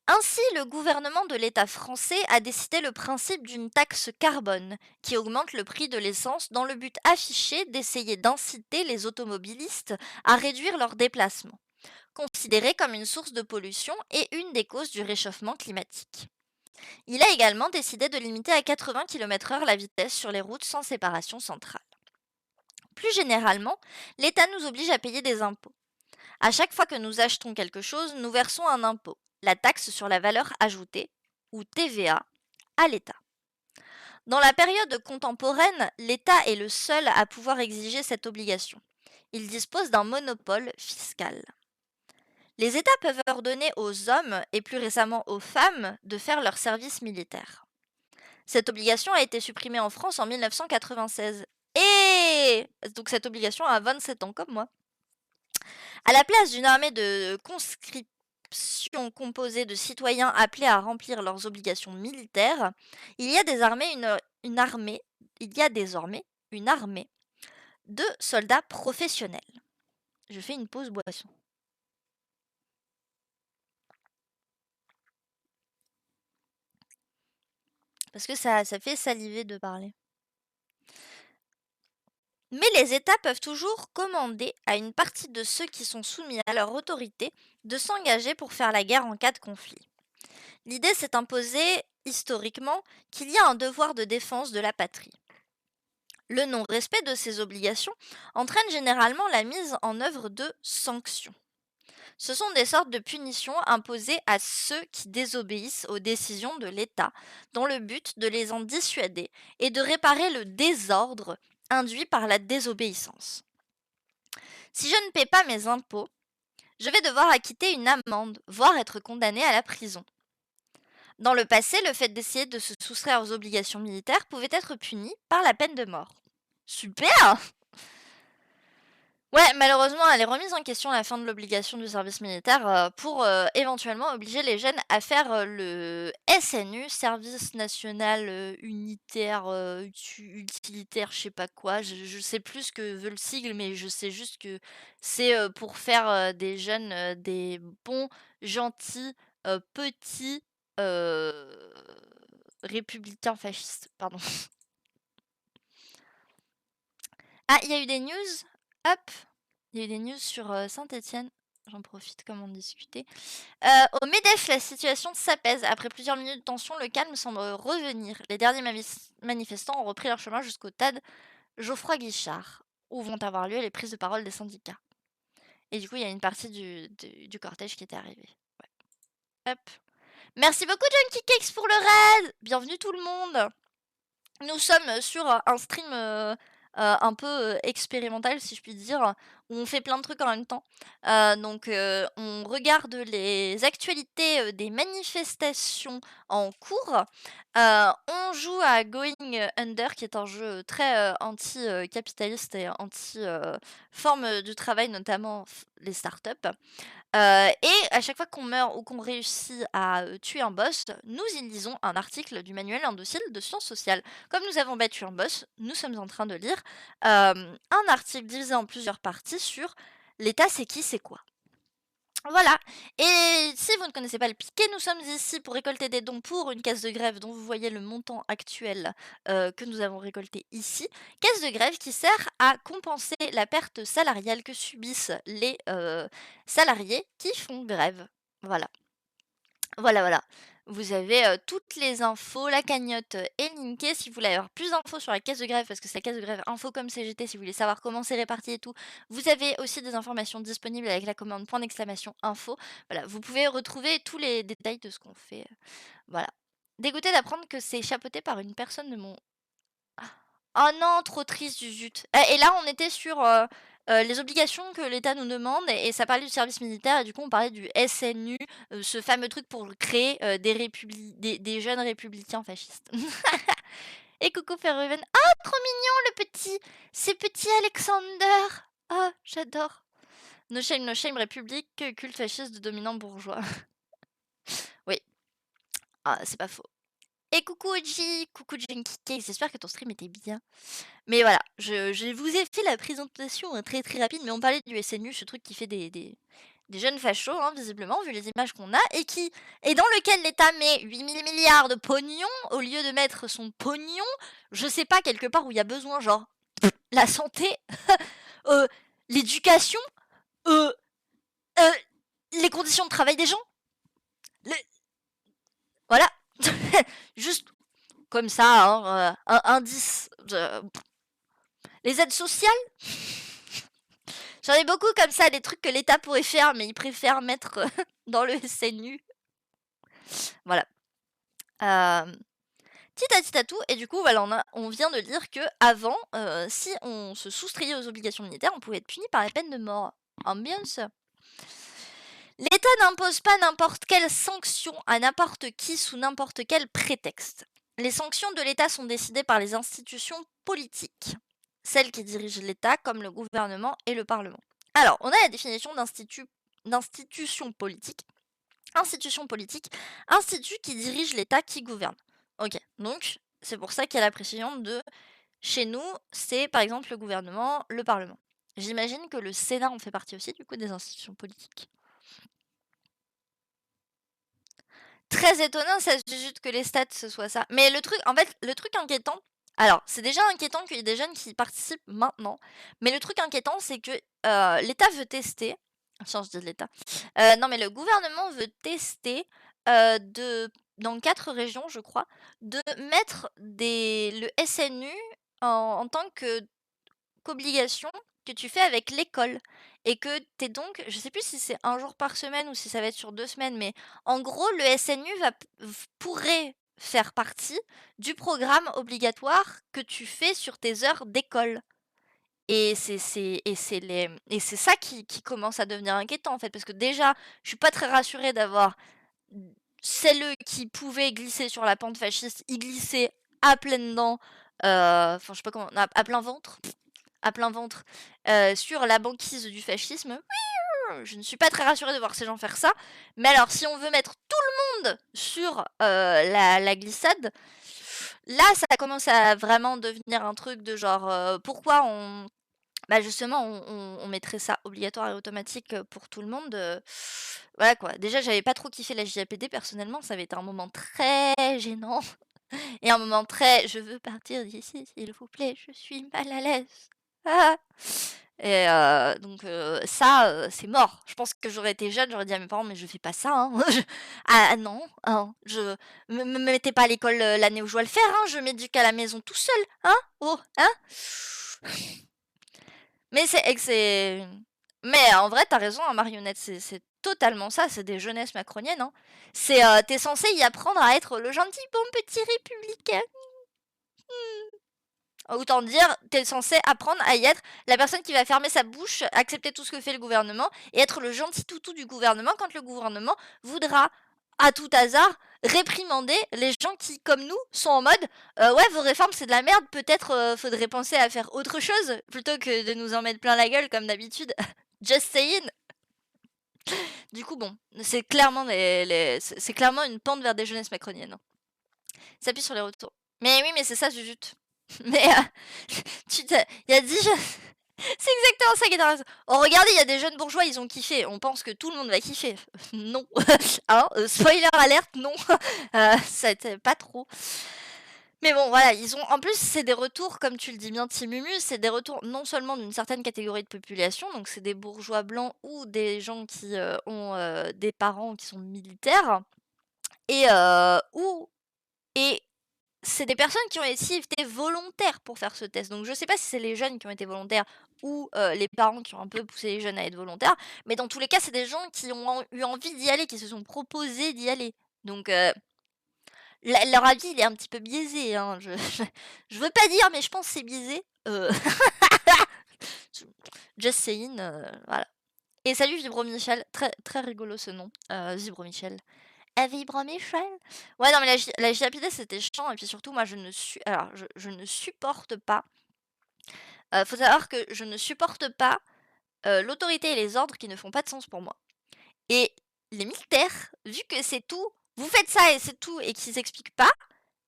Ainsi, le gouvernement de l'État français a décidé le principe d'une taxe carbone qui augmente le prix de l'essence dans le but affiché d'essayer d'inciter les automobilistes à réduire leurs déplacements, considérée comme une source de pollution et une des causes du réchauffement climatique. Il a également décidé de limiter à 80 km/h la vitesse sur les routes sans séparation centrale. Plus généralement, l'État nous oblige à payer des impôts. À chaque fois que nous achetons quelque chose, nous versons un impôt, la taxe sur la valeur ajoutée, ou TVA, à l'État. Dans la période contemporaine, l'État est le seul à pouvoir exiger cette obligation. Il dispose d'un monopole fiscal. Les États peuvent ordonner aux hommes, et plus récemment aux femmes, de faire leur service militaire. Cette obligation a été supprimée en France en 1996. Et donc cette obligation a 27 ans, comme moi. À la place d'une armée de nation composée de citoyens appelés à remplir leurs obligations militaires, il y a désormais une armée de soldats professionnels. Je fais une pause boisson. Parce que ça fait saliver de parler. Mais les États peuvent toujours commander à une partie de ceux qui sont soumis à leur autorité de s'engager pour faire la guerre en cas de conflit. L'idée s'est imposée historiquement qu'il y a un devoir de défense de la patrie. Le non-respect de ces obligations entraîne généralement la mise en œuvre de sanctions. Ce sont des sortes de punitions imposées à ceux qui désobéissent aux décisions de l'État, dans le but de les en dissuader et de réparer le désordre induit par la désobéissance. Si je ne paie pas mes impôts, je vais devoir acquitter une amende, voire être condamné à la prison. Dans le passé, le fait d'essayer de se soustraire aux obligations militaires pouvait être puni par la peine de mort. Super! Ouais, malheureusement, elle est remise en question à la fin de l'obligation du service militaire pour éventuellement obliger les jeunes à faire le SNU, Service National Unitaire Utilitaire, je sais pas quoi. Je sais plus ce que veut le sigle, mais je sais juste que c'est pour faire des jeunes des bons, gentils, petits républicains fascistes. Pardon. Ah, il y a eu des news. Hop, il y a eu des news sur Saint-Étienne. J'en profite comme on discutait. Au MEDEF, la situation s'apaise. Après plusieurs minutes de tension, le calme semble revenir. Les derniers manifestants ont repris leur chemin jusqu'au stade Geoffroy-Guichard, où vont avoir lieu les prises de parole des syndicats. Et du coup, il y a une partie du cortège qui était arrivée. Ouais. Hop. Merci beaucoup, Junkie Cakes, pour le raid. Bienvenue tout le monde. Nous sommes sur un stream un peu expérimental, si je puis dire, où on fait plein de trucs en même temps. Donc, on regarde les actualités des manifestations en cours. On joue à Going Under, qui est un jeu très anti-capitaliste et anti-forme du travail, notamment les startups. Et à chaque fois qu'on meurt ou qu'on réussit à tuer un boss, nous y lisons un article du manuel indocile de sciences sociales. Comme nous avons battu un boss, nous sommes en train de lire un article divisé en plusieurs parties sur l'État c'est qui, c'est quoi. Voilà, et si vous ne connaissez pas le piquet, nous sommes ici pour récolter des dons pour une caisse de grève dont vous voyez le montant actuel que nous avons récolté ici. Caisse de grève qui sert à compenser la perte salariale que subissent les salariés qui font grève. Voilà. Voilà. Vous avez toutes les infos, la cagnotte est linkée. Si vous voulez avoir plus d'infos sur la caisse de grève, parce que c'est la caisse de grève info comme CGT, si vous voulez savoir comment c'est réparti et tout, vous avez aussi des informations disponibles avec la commande !info. Voilà, vous pouvez retrouver tous les détails de ce qu'on fait. Voilà. Dégoûté d'apprendre que c'est chapeauté par une personne de mon... Oh non, trop triste du zut. Et là, on était sur les obligations que l'État nous demande et ça parlait du service militaire et du coup, on parlait du SNU, ce fameux truc pour créer des jeunes républicains fascistes. Et coucou Ferruven. Oh, trop mignon le petit. C'est petit Alexander. Oh, j'adore. No shame, République, culte fasciste de dominant bourgeois. Oui. Ah, c'est pas faux. Et coucou Oji, coucou Junkie Cake, j'espère que ton stream était bien. Mais voilà, je vous ai fait la présentation très très rapide, mais on parlait du SNU, ce truc qui fait des jeunes fachos, hein, visiblement, vu les images qu'on a, et dans lequel l'État met 8000 milliards de pognon, au lieu de mettre son pognon, je sais pas, quelque part où il y a besoin, genre la santé, l'éducation, les conditions de travail des gens. Voilà. Juste comme ça, hein, un indice. Les aides sociales. J'en ai beaucoup comme ça, des trucs que l'État pourrait faire, mais il préfère mettre dans le SNU. Voilà. Titatou, et du coup, voilà, on vient de lire que avant, si on se soustrayait aux obligations militaires, on pouvait être puni par la peine de mort. Ambiance. L'État n'impose pas n'importe quelle sanction à n'importe qui sous n'importe quel prétexte. Les sanctions de l'État sont décidées par les institutions politiques, celles qui dirigent l'État comme le gouvernement et le Parlement. Alors, on a la définition d'institution politique. institution politique, institut qui dirige l'État qui gouverne. Ok, donc c'est pour ça qu'il y a la précision de chez nous, c'est par exemple le gouvernement, le Parlement. J'imagine que le Sénat en fait partie aussi du coup des institutions politiques. Très étonnant, ça se juste que les stats ce soit ça. Mais le truc, en fait, le truc inquiétant, alors c'est déjà inquiétant qu'il y ait des jeunes qui participent maintenant, mais le truc inquiétant c'est que l'État veut tester, tiens je dis l'État, non mais le gouvernement veut tester dans 4 régions je crois, de mettre le SNU en tant qu'obligation que tu fais avec l'école et que tu es donc je sais plus si c'est 1 jour par semaine ou si ça va être sur 2 semaines, mais en gros, le SNU pourrait faire partie du programme obligatoire que tu fais sur tes heures d'école et c'est ça qui commence à devenir inquiétant, en fait, parce que déjà, je suis pas très rassurée d'avoir celles qui pouvaient glisser sur la pente fasciste, y glisser à pleines dents, enfin, je sais pas comment à plein ventre sur la banquise du fascisme. Je ne suis pas très rassurée de voir ces gens faire ça. Mais alors, si on veut mettre tout le monde sur la glissade, là, ça commence à vraiment devenir un truc de genre, pourquoi bah justement, on mettrait ça obligatoire et automatique pour tout le monde. Voilà quoi. Déjà, j'avais pas trop kiffé la JAPD personnellement. Ça avait été un moment très gênant. Et un moment très je veux partir d'ici, s'il vous plaît, je suis mal à l'aise. Ah et donc ça, c'est mort. Je pense que j'aurais été jeune, j'aurais dit à mes parents: «Mais je fais pas ça, hein, ah non, hein, je me mettez pas à l'école, l'année où je dois le faire, hein, je m'éduque à la maison tout seul, hein, oh, hein?» Mais en vrai, tu as raison, hein, marionnette, c'est totalement ça, c'est des jeunesses macroniennes, hein. C'est, tu censé y apprendre à être le gentil bon petit républicain. Autant dire, t'es censé apprendre à y être la personne qui va fermer sa bouche, accepter tout ce que fait le gouvernement et être le gentil toutou du gouvernement quand le gouvernement voudra, à tout hasard, réprimander les gens qui, comme nous, sont en mode ouais, vos réformes c'est de la merde, peut-être faudrait penser à faire autre chose plutôt que de nous en mettre plein la gueule comme d'habitude. Just saying. Du coup, bon, c'est clairement, c'est clairement une pente vers des jeunesses macroniennes. Ça appuie sur les retours. Mais oui, mais c'est ça, Jujute. Mais il y a 10 jeunes. C'est exactement ça qui est dans la... Oh, regardez, il y a des jeunes bourgeois, ils ont kiffé. On pense que tout le monde va kiffer. Non. Hein, spoiler alerte, non. Ça n'était pas trop. Mais bon, voilà, ils ont. En plus, c'est des retours, comme tu le dis bien, Timumu, c'est des retours non seulement d'une certaine catégorie de population, donc c'est des bourgeois blancs ou des gens qui ont des parents qui sont militaires, et et c'est des personnes qui ont été volontaires pour faire ce test. Donc je sais pas si c'est les jeunes qui ont été volontaires ou les parents qui ont un peu poussé les jeunes à être volontaires, mais dans tous les cas, c'est des gens qui ont eu envie d'y aller, qui se sont proposés d'y aller. Donc leur avis, il est un petit peu biaisé, hein. Je veux pas dire, mais je pense que c'est biaisé. Just saying, voilà. Et salut Vibro Michel, très, très rigolo ce nom, Vibro Michel. Vibro Michel. Ouais, non, mais la JAPD, c'était chiant. Et puis surtout, moi, alors, je ne supporte pas. Faut savoir que je ne supporte pas l'autorité et les ordres qui ne font pas de sens pour moi. Et les militaires, vu que c'est tout, vous faites ça et c'est tout, et qu'ils expliquent pas,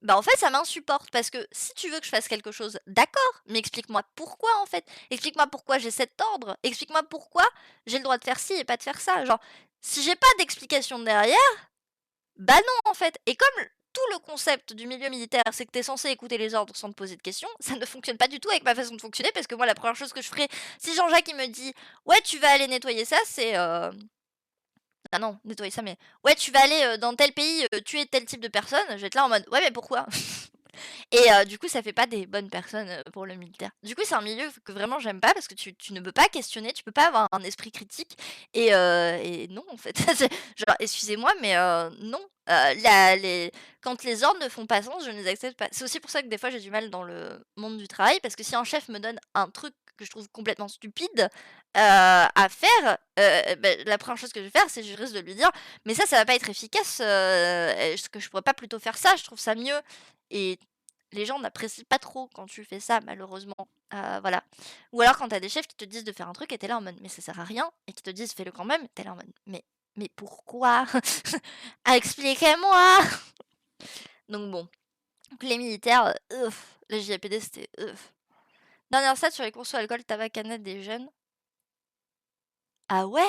bah en fait, ça m'insupporte. Parce que si tu veux que je fasse quelque chose, d'accord, mais explique-moi pourquoi en fait. Explique-moi pourquoi j'ai cet ordre. Explique-moi pourquoi j'ai le droit de faire ci et pas de faire ça. Genre, si j'ai pas d'explication derrière, bah non, en fait. Et comme tout le concept du milieu militaire, c'est que t'es censé écouter les ordres sans te poser de questions, ça ne fonctionne pas du tout avec ma façon de fonctionner, parce que moi, la première chose que je ferais, si Jean-Jacques il me dit « Ouais, tu vas aller nettoyer ça », c'est... Ah non, nettoyer ça, mais... « Ouais, tu vas aller dans tel pays tuer tel type de personne », je vais être là en mode « Ouais, mais pourquoi ?» Et du coup, ça fait pas des bonnes personnes pour le militaire. Du coup, c'est un milieu que vraiment j'aime pas parce que tu ne peux pas questionner, tu peux pas avoir un esprit critique. Et non, en fait. Genre, excusez-moi, mais non. Quand les ordres ne font pas sens, je ne les accepte pas. C'est aussi pour ça que des fois j'ai du mal dans le monde du travail parce que si un chef me donne un truc que je trouve complètement stupide à faire, la première chose que je vais faire, c'est je risque de lui dire mais ça va pas être efficace, est-ce que je pourrais pas plutôt faire ça? Je trouve ça mieux. Et les gens n'apprécient pas trop quand tu fais ça, malheureusement. Voilà. Ou alors quand t'as des chefs qui te disent de faire un truc et t'es là en mode mais ça sert à rien, et qui te disent fais-le quand même, t'es là en mode mais Mais pourquoi? Expliquez-moi! Donc bon, donc les militaires, le JAPD c'était Dernière stat sur les courses au alcool, tabac, canette des jeunes. Ah ouais?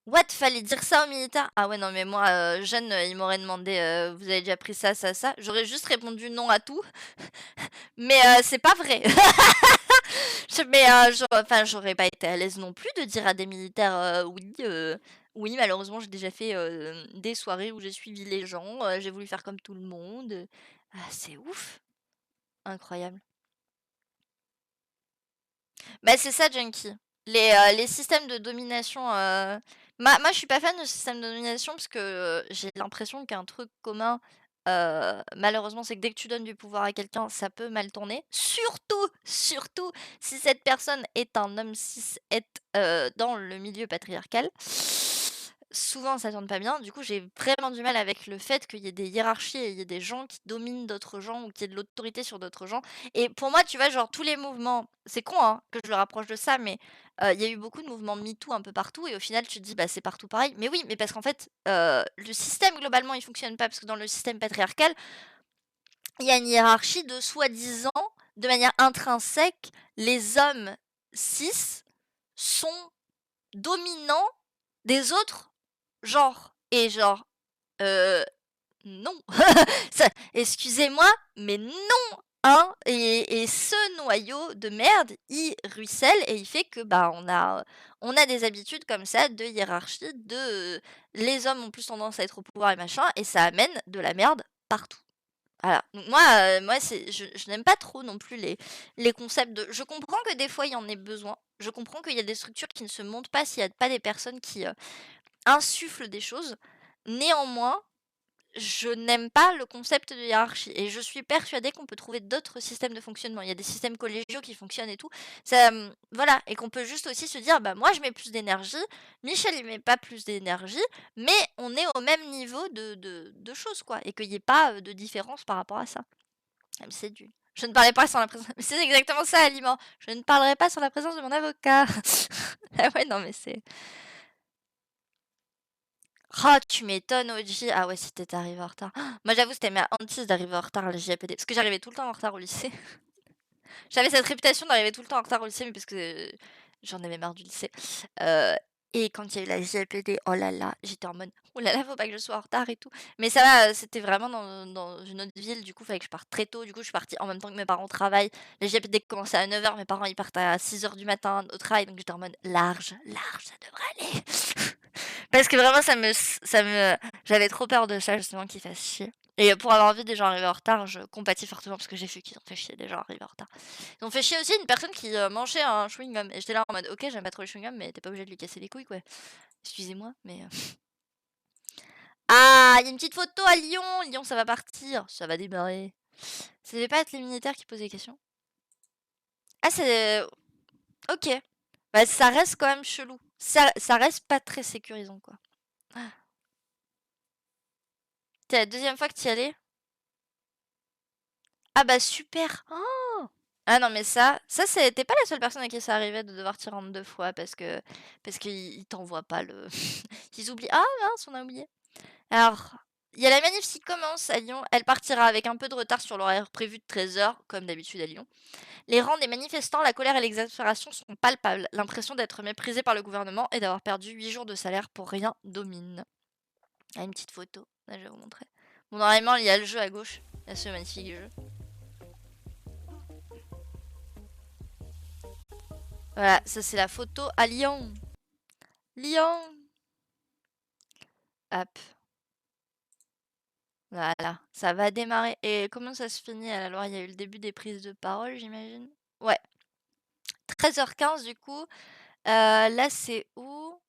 What? Fallait dire ça aux militaires? Ah ouais, non, mais moi, jeune, ils m'auraient demandé vous avez déjà pris ça, ça, ça. J'aurais juste répondu non à tout. Mais c'est pas vrai. Mais enfin, j'aurais pas été à l'aise non plus de dire à des militaires oui. Oui, malheureusement, j'ai déjà fait des soirées où j'ai suivi les gens. J'ai voulu faire comme tout le monde. Ah, c'est ouf. Incroyable. Bah, c'est ça, Junkie. Les systèmes de domination. Moi, je suis pas fan de système de domination parce que j'ai l'impression qu'un truc commun, malheureusement, c'est que dès que tu donnes du pouvoir à quelqu'un, ça peut mal tourner. Surtout si cette personne est un homme cis het dans le milieu patriarcal. Souvent, ça tourne pas bien. Du coup, j'ai vraiment du mal avec le fait qu'il y ait des hiérarchies et il y ait des gens qui dominent d'autres gens ou qu'il y ait de l'autorité sur d'autres gens. Et pour moi, tu vois, genre tous les mouvements, c'est con hein, que je le rapproche de ça, mais il y a eu beaucoup de mouvements MeToo un peu partout et au final, tu te dis, bah, c'est partout pareil. Mais oui, mais parce qu'en fait, le système globalement, il fonctionne pas parce que dans le système patriarcal, il y a une hiérarchie de soi-disant, de manière intrinsèque, les hommes cis sont dominants des autres genres. Et genre, non. Excusez-moi, mais non, hein. Et ce noyau de merde, il ruisselle et il fait que bah on a des habitudes comme ça de hiérarchie, de les hommes ont plus tendance à être au pouvoir et machin, et ça amène de la merde partout. Voilà. Donc moi je n'aime pas trop non plus les concepts de. Je comprends que des fois il y en ait besoin. Je comprends qu'il y a des structures qui ne se montent pas s'il n'y a pas des personnes qui insufflent des choses. Néanmoins, je n'aime pas le concept de hiérarchie et je suis persuadée qu'on peut trouver d'autres systèmes de fonctionnement. Il y a des systèmes collégiaux qui fonctionnent et tout. Ça, voilà, et qu'on peut juste aussi se dire, bah moi je mets plus d'énergie, Michel il met pas plus d'énergie, mais on est au même niveau de choses quoi, et qu'il n'y ait pas de différence par rapport à ça. C'est du. Je ne parlais pas sans la présence. Mais c'est exactement ça, Aliment. Je ne parlerai pas sans la présence de mon avocat. Ah ouais, non mais c'est. Oh, tu m'étonnes, OG. Ah ouais, si t'étais arrivé en retard. Moi, j'avoue, c'était ma hantise d'arriver en retard à la JAPD. Parce que j'arrivais tout le temps en retard au lycée. J'avais cette réputation d'arriver tout le temps en retard au lycée, mais parce que j'en avais marre du lycée. Euh, et quand il y a eu la JAPD, oh là là, j'étais en mode, oh là là, faut pas que je sois en retard et tout. Mais ça va, c'était vraiment dans une autre ville, du coup, fallait que je parte très tôt. Du coup, je suis partie en même temps que mes parents travaillent. La JAPD commençait à 9h, mes parents ils partent à 6h du matin au travail, donc j'étais en mode large, ça devrait aller. Parce que vraiment, j'avais trop peur de ça, justement, qu'ils fassent chier. Et pour avoir vu des gens arriver en retard, je compatis fortement parce que j'ai vu qu'ils ont fait chier des gens arrivés en retard. Ils ont fait chier aussi une personne qui mangeait un chewing-gum. Et j'étais là en mode, ok, j'aime pas trop les chewing-gums, mais t'es pas obligé de lui casser les couilles, quoi. Excusez-moi, mais. Ah, il y a une petite photo à Lyon. Lyon, ça va partir. Ça va démarrer. Ça devait pas être les militaires qui posaient des questions. Ah, c'est. Ok. Bah, ça reste quand même chelou. Ça reste pas très sécurisant, quoi. C'est la deuxième fois que tu y allais? Ah bah super! Oh! Ah non mais ça t'es pas la seule personne à qui ça arrivait de devoir t'y rendre 2 fois parce qu'ils t'envoient pas le ils oublient. Ah mince, on a oublié. Alors, il y a la manif qui commence à Lyon, elle partira avec un peu de retard sur l'horaire prévu de 13h, comme d'habitude à Lyon. Les rangs des manifestants, la colère et l'exaspération sont palpables. L'impression d'être méprisé par le gouvernement et d'avoir perdu 8 jours de salaire pour rien domine. Ah, une petite photo, là je vais vous montrer. Bon, normalement il y a le jeu à gauche, il y a ce magnifique jeu. Voilà, ça c'est la photo à Lyon. Lyon. Hop. Voilà, ça va démarrer. Et comment ça se finit à la Loire? Il y a eu le début des prises de parole, j'imagine. Ouais. 13h15 du coup. Là c'est où?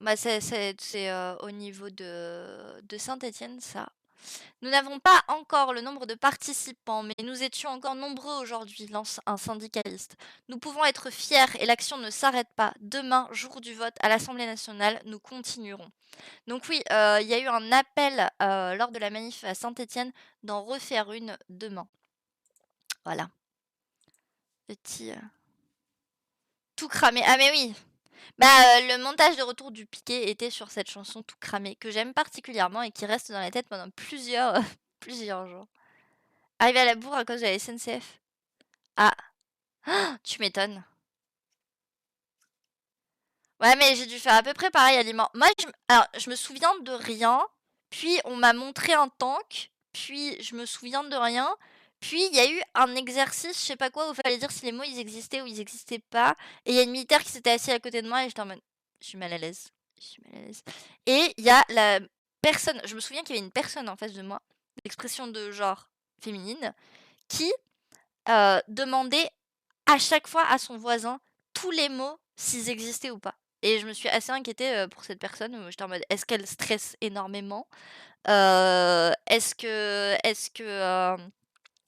Bah c'est au niveau de Saint-Étienne, ça. Nous n'avons pas encore le nombre de participants, mais nous étions encore nombreux aujourd'hui, lance un syndicaliste. Nous pouvons être fiers et l'action ne s'arrête pas. Demain, jour du vote à l'Assemblée nationale, nous continuerons. Donc oui, il y a eu un appel lors de la manif à Saint-Étienne d'en refaire une demain. Voilà. Petit... tout cramé. Ah mais oui, Bah, le montage de retour du piqué était sur cette chanson tout cramé, que j'aime particulièrement et qui reste dans la tête pendant plusieurs, plusieurs jours. Arrivé à la bourre à cause de la SNCF. Ah, tu m'étonnes. Ouais, mais j'ai dû faire à peu près pareil à Lima. Moi, alors, je me souviens de rien, puis on m'a montré un tank, puis je me souviens de rien, puis il y a eu un exercice, je sais pas quoi, où il fallait dire si les mots ils existaient ou ils existaient pas, et il y a une militaire qui s'était assise à côté de moi et j'étais en mode, je suis mal à l'aise, je suis mal à l'aise. Et il y a la personne, je me souviens qu'il y avait une personne en face de moi, d'expression de genre féminine, qui demandait à chaque fois à son voisin tous les mots s'ils existaient ou pas. Et je me suis assez inquiétée pour cette personne. J'étais en mode, est-ce qu'elle stresse énormément? Est-ce que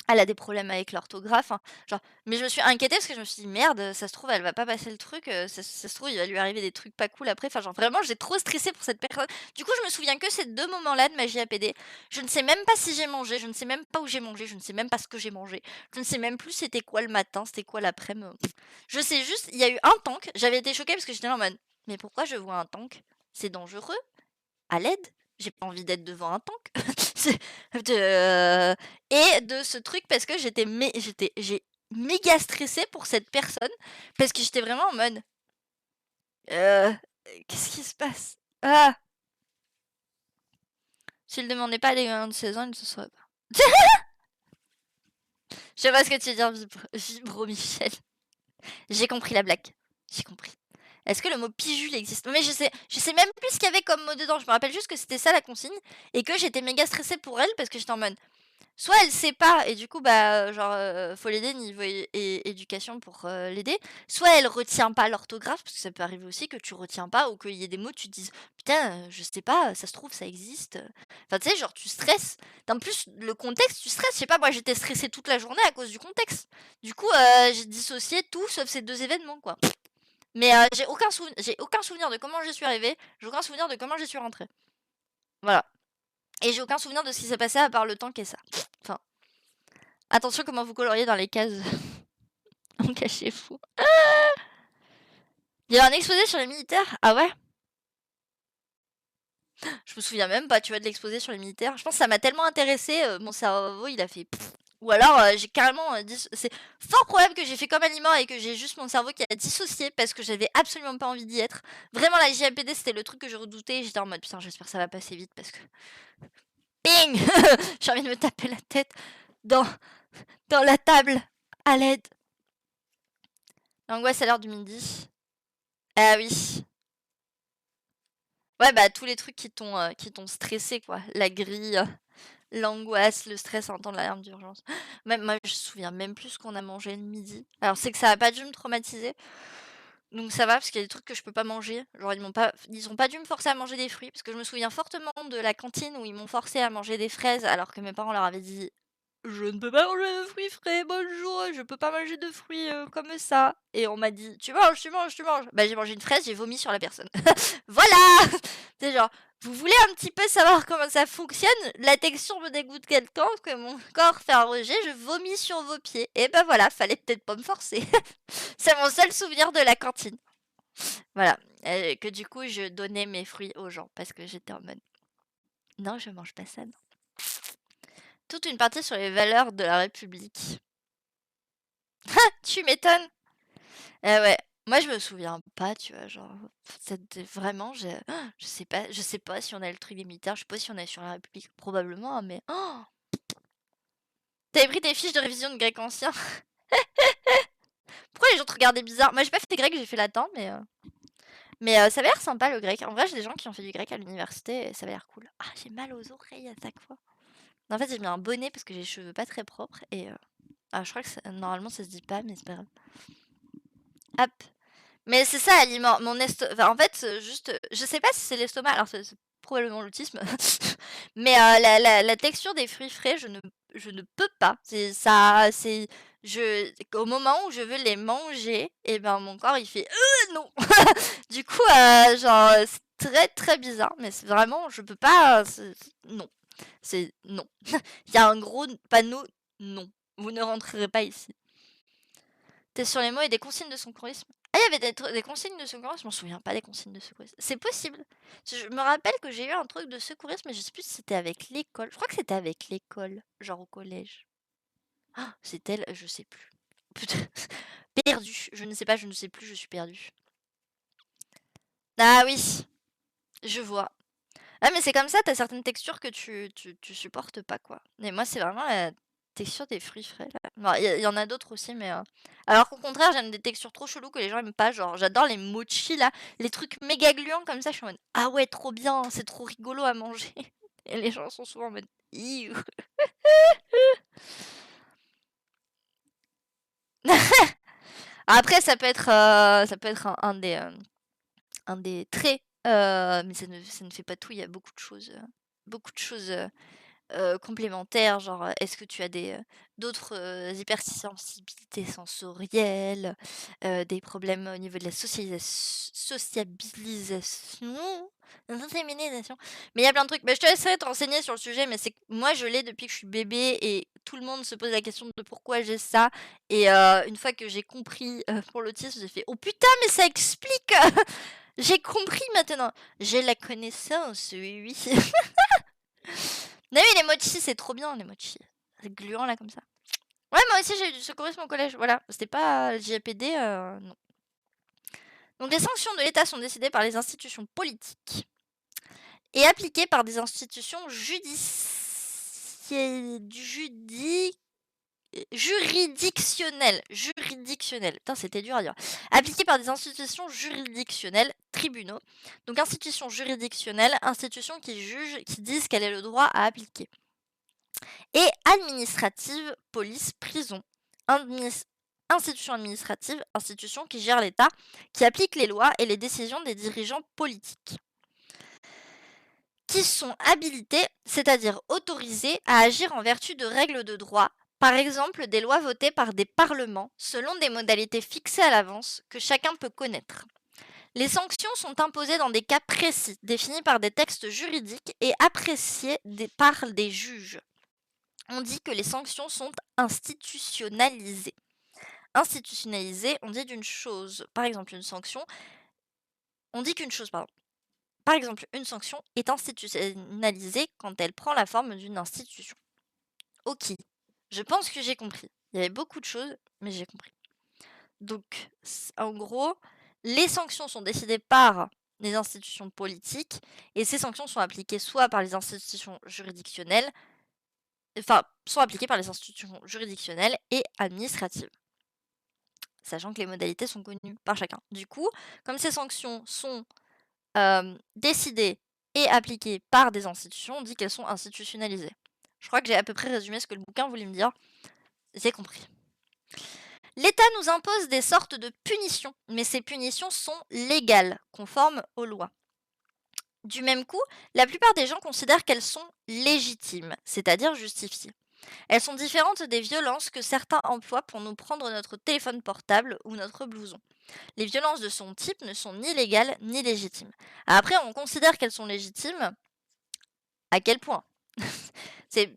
elle a des problèmes avec l'orthographe, hein, genre, mais je me suis inquiétée parce que je me suis dit: «Merde, ça se trouve, elle va pas passer le truc, ça se trouve, il va lui arriver des trucs pas cool après». Enfin, genre, vraiment, j'ai trop stressé pour cette personne. Du coup, je me souviens que ces 2 moments-là de ma JAPD. Je ne sais même pas si j'ai mangé, je ne sais même pas où j'ai mangé, je ne sais même pas ce que j'ai mangé. Je ne sais même plus c'était quoi le matin, c'était quoi l'après-midi. Je sais juste, il y a eu un tank, j'avais été choquée parce que j'étais là en mode: «Mais pourquoi je vois un tank? C'est dangereux? À l'aide? J'ai pas envie d'être devant un tank». C'est de et de ce truc parce que j'ai méga stressée pour cette personne parce que j'étais vraiment en mode «Heu, qu'est-ce qui se passe? Ah! S'il demandait pas à des gamins de 16 ans, il ne se serait pas». Je sais pas ce que tu veux dire, Vibro Michel. J'ai compris la blague. J'ai compris. Est-ce que le mot pijule existe? Mais je sais même plus ce qu'il y avait comme mot dedans. Je me rappelle juste que c'était ça la consigne et que j'étais méga stressée pour elle parce que j'étais en mode soit elle sait pas et du coup bah genre faut l'aider niveau éducation pour l'aider, soit elle retient pas l'orthographe parce que ça peut arriver aussi que tu retiens pas ou qu'il y ait des mots tu te dises putain je sais pas ça se trouve ça existe. Enfin tu sais genre tu stresses. En plus le contexte tu stresses, je sais pas moi j'étais stressée toute la journée à cause du contexte. Du coup j'ai dissocié tout sauf ces 2 événements quoi. Mais j'ai aucun souvenir de comment j'y suis arrivée, j'ai aucun souvenir de comment j'y suis rentrée. Voilà. Et j'ai aucun souvenir de ce qui s'est passé à part le temps qu'est ça. Enfin, attention comment vous coloriez dans les cases. En cachez-vous. Il y a un exposé sur les militaires? Ah ouais? Je me souviens même pas, tu vois, de l'exposé sur les militaires. Je pense que ça m'a tellement intéressé, mon cerveau il a fait pfff. Ou alors j'ai carrément c'est fort probable que j'ai fait comme Aliment et que j'ai juste mon cerveau qui a dissocié parce que j'avais absolument pas envie d'y être. Vraiment la JAPD c'était le truc que je redoutais. J'étais en mode putain j'espère que ça va passer vite parce que ping j'ai envie de me taper la tête dans la table à l'aide. L'angoisse à l'heure du midi. Ah oui. Ouais, bah tous les trucs qui t'ont stressé quoi. La grille, l'angoisse, le stress à entendre l'alarme d'urgence. Même moi, je me souviens même plus ce qu'on a mangé le midi. Alors c'est que ça a pas dû me traumatiser. Donc ça va parce qu'il y a des trucs que je peux pas manger. Genre ils ont pas dû me forcer à manger des fruits parce que je me souviens fortement de la cantine où ils m'ont forcé à manger des fraises alors que mes parents leur avaient dit je ne peux pas manger de fruits frais, bonjour, je peux pas manger de fruits comme ça. Et on m'a dit, tu manges, tu manges, tu manges. Bah j'ai mangé une fraise, j'ai vomi sur la personne. Voilà. C'est genre, vous voulez un petit peu savoir comment ça fonctionne? La texture me dégoûte quelqu'un, que mon corps fait un rejet, je vomis sur vos pieds. Et ben voilà, fallait peut-être pas me forcer. C'est mon seul souvenir de la cantine. Voilà, que du coup je donnais mes fruits aux gens parce que j'étais en mode, non je mange pas ça, non. Toute une partie sur les valeurs de la République. Tu m'étonnes. Ouais. Moi, je me souviens pas, tu vois, genre, c'était vraiment, je sais pas si on a le truc des militaires, je sais pas si on est sur la République, probablement, hein, mais t'avais pris tes fiches de révision de grec ancien? Pourquoi les gens te regardaient bizarre? Moi, j'ai pas fait grec, j'ai fait latin, mais ça avait l'air sympa le grec. En vrai, j'ai des gens qui ont fait du grec à l'université et ça avait l'air cool. Ah, j'ai mal aux oreilles à chaque fois. En fait, j'ai mis un bonnet parce que j'ai les cheveux pas très propres et je crois que normalement ça se dit pas, mais c'est pas grave. Hop. Mais c'est ça, mon estomac. Enfin, en fait, juste, je sais pas si c'est l'estomac, alors c'est probablement l'autisme, mais la texture des fruits frais, je ne peux pas. C'est ça, au moment où je veux les manger, et ben mon corps il fait non. Du coup, genre, c'est très très bizarre, mais c'est vraiment, je peux pas. Non, c'est non. Il y a un gros panneau non. Vous ne rentrerez pas ici. T'es sur les mots et des consignes de son chronisme. Ah, il y avait des consignes de secourisme, je m'en souviens pas des consignes de secourisme. C'est possible. Je me rappelle que j'ai eu un truc de secourisme, mais je sais plus si c'était avec l'école. Je crois que c'était avec l'école, genre au collège. Ah, c'était, je sais plus. Putain, perdu. Je ne sais pas, je ne sais plus, je suis perdue. Ah oui, je vois. Ah, mais c'est comme ça, t'as certaines textures que tu supportes pas, quoi. Mais moi, c'est vraiment la texture des fruits frais, là. Bon, il y en a d'autres aussi, mais... Alors qu'au contraire, j'aime des textures trop cheloues que les gens aiment pas. Genre, j'adore les mochis, là. Les trucs méga gluants comme ça, je suis en mode, ah ouais, trop bien, c'est trop rigolo à manger. Et les gens sont souvent en mode, Iouh. Après, ça peut être un des traits, mais ça ne fait pas tout. Il y a beaucoup de choses complémentaires, genre, est-ce que tu as d'autres hypersensibilités sensorielles, des problèmes au niveau de la sociabilisation, mais il y a plein de trucs. Mais je te laisserai te renseigner sur le sujet, mais c'est que moi je l'ai depuis que je suis bébé et tout le monde se pose la question de pourquoi j'ai ça. Et une fois que j'ai compris pour l'autisme, j'ai fait oh putain, mais ça explique. J'ai compris maintenant. J'ai la connaissance, oui, oui. Mais oui, les mochis, c'est trop bien, les mochis. C'est gluant, là, comme ça. Ouais, moi aussi, j'ai eu du secourisme au collège, voilà. C'était pas le JAPD, non. Donc, les sanctions de l'État sont décidées par les institutions politiques et appliquées par des institutions juridictionnelles. Putain, c'était dur à dire. Appliquées par des institutions juridictionnelles, tribunaux. Donc, institutions juridictionnelles, institutions qui jugent, qui disent quel est le droit à appliquer. Et administrative, police, prison. Institution administrative, institution qui gère l'État, qui applique les lois et les décisions des dirigeants politiques, qui sont habilités, c'est-à-dire autorisés à agir en vertu de règles de droit, par exemple des lois votées par des parlements selon des modalités fixées à l'avance que chacun peut connaître. Les sanctions sont imposées dans des cas précis, définis par des textes juridiques et appréciés par des juges. On dit que les sanctions sont institutionnalisées. Institutionnalisées, on dit d'une chose, par exemple une sanction, on dit qu'une chose, pardon. Par exemple, une sanction est institutionnalisée quand elle prend la forme d'une institution. Ok, je pense que j'ai compris. Il y avait beaucoup de choses, mais j'ai compris. Donc, en gros, les sanctions sont décidées par les institutions politiques et ces sanctions sont appliquées soit par les institutions juridictionnelles, sont appliquées par les institutions juridictionnelles et administratives, sachant que les modalités sont connues par chacun. Du coup, comme ces sanctions sont décidées et appliquées par des institutions, on dit qu'elles sont institutionnalisées. Je crois que j'ai à peu près résumé ce que le bouquin voulait me dire. J'ai compris. L'État nous impose des sortes de punitions, mais ces punitions sont légales, conformes aux lois. Du même coup, la plupart des gens considèrent qu'elles sont légitimes, c'est-à-dire justifiées. Elles sont différentes des violences que certains emploient pour nous prendre notre téléphone portable ou notre blouson. Les violences de son type ne sont ni légales ni légitimes. Après, on considère qu'elles sont légitimes. À quel point?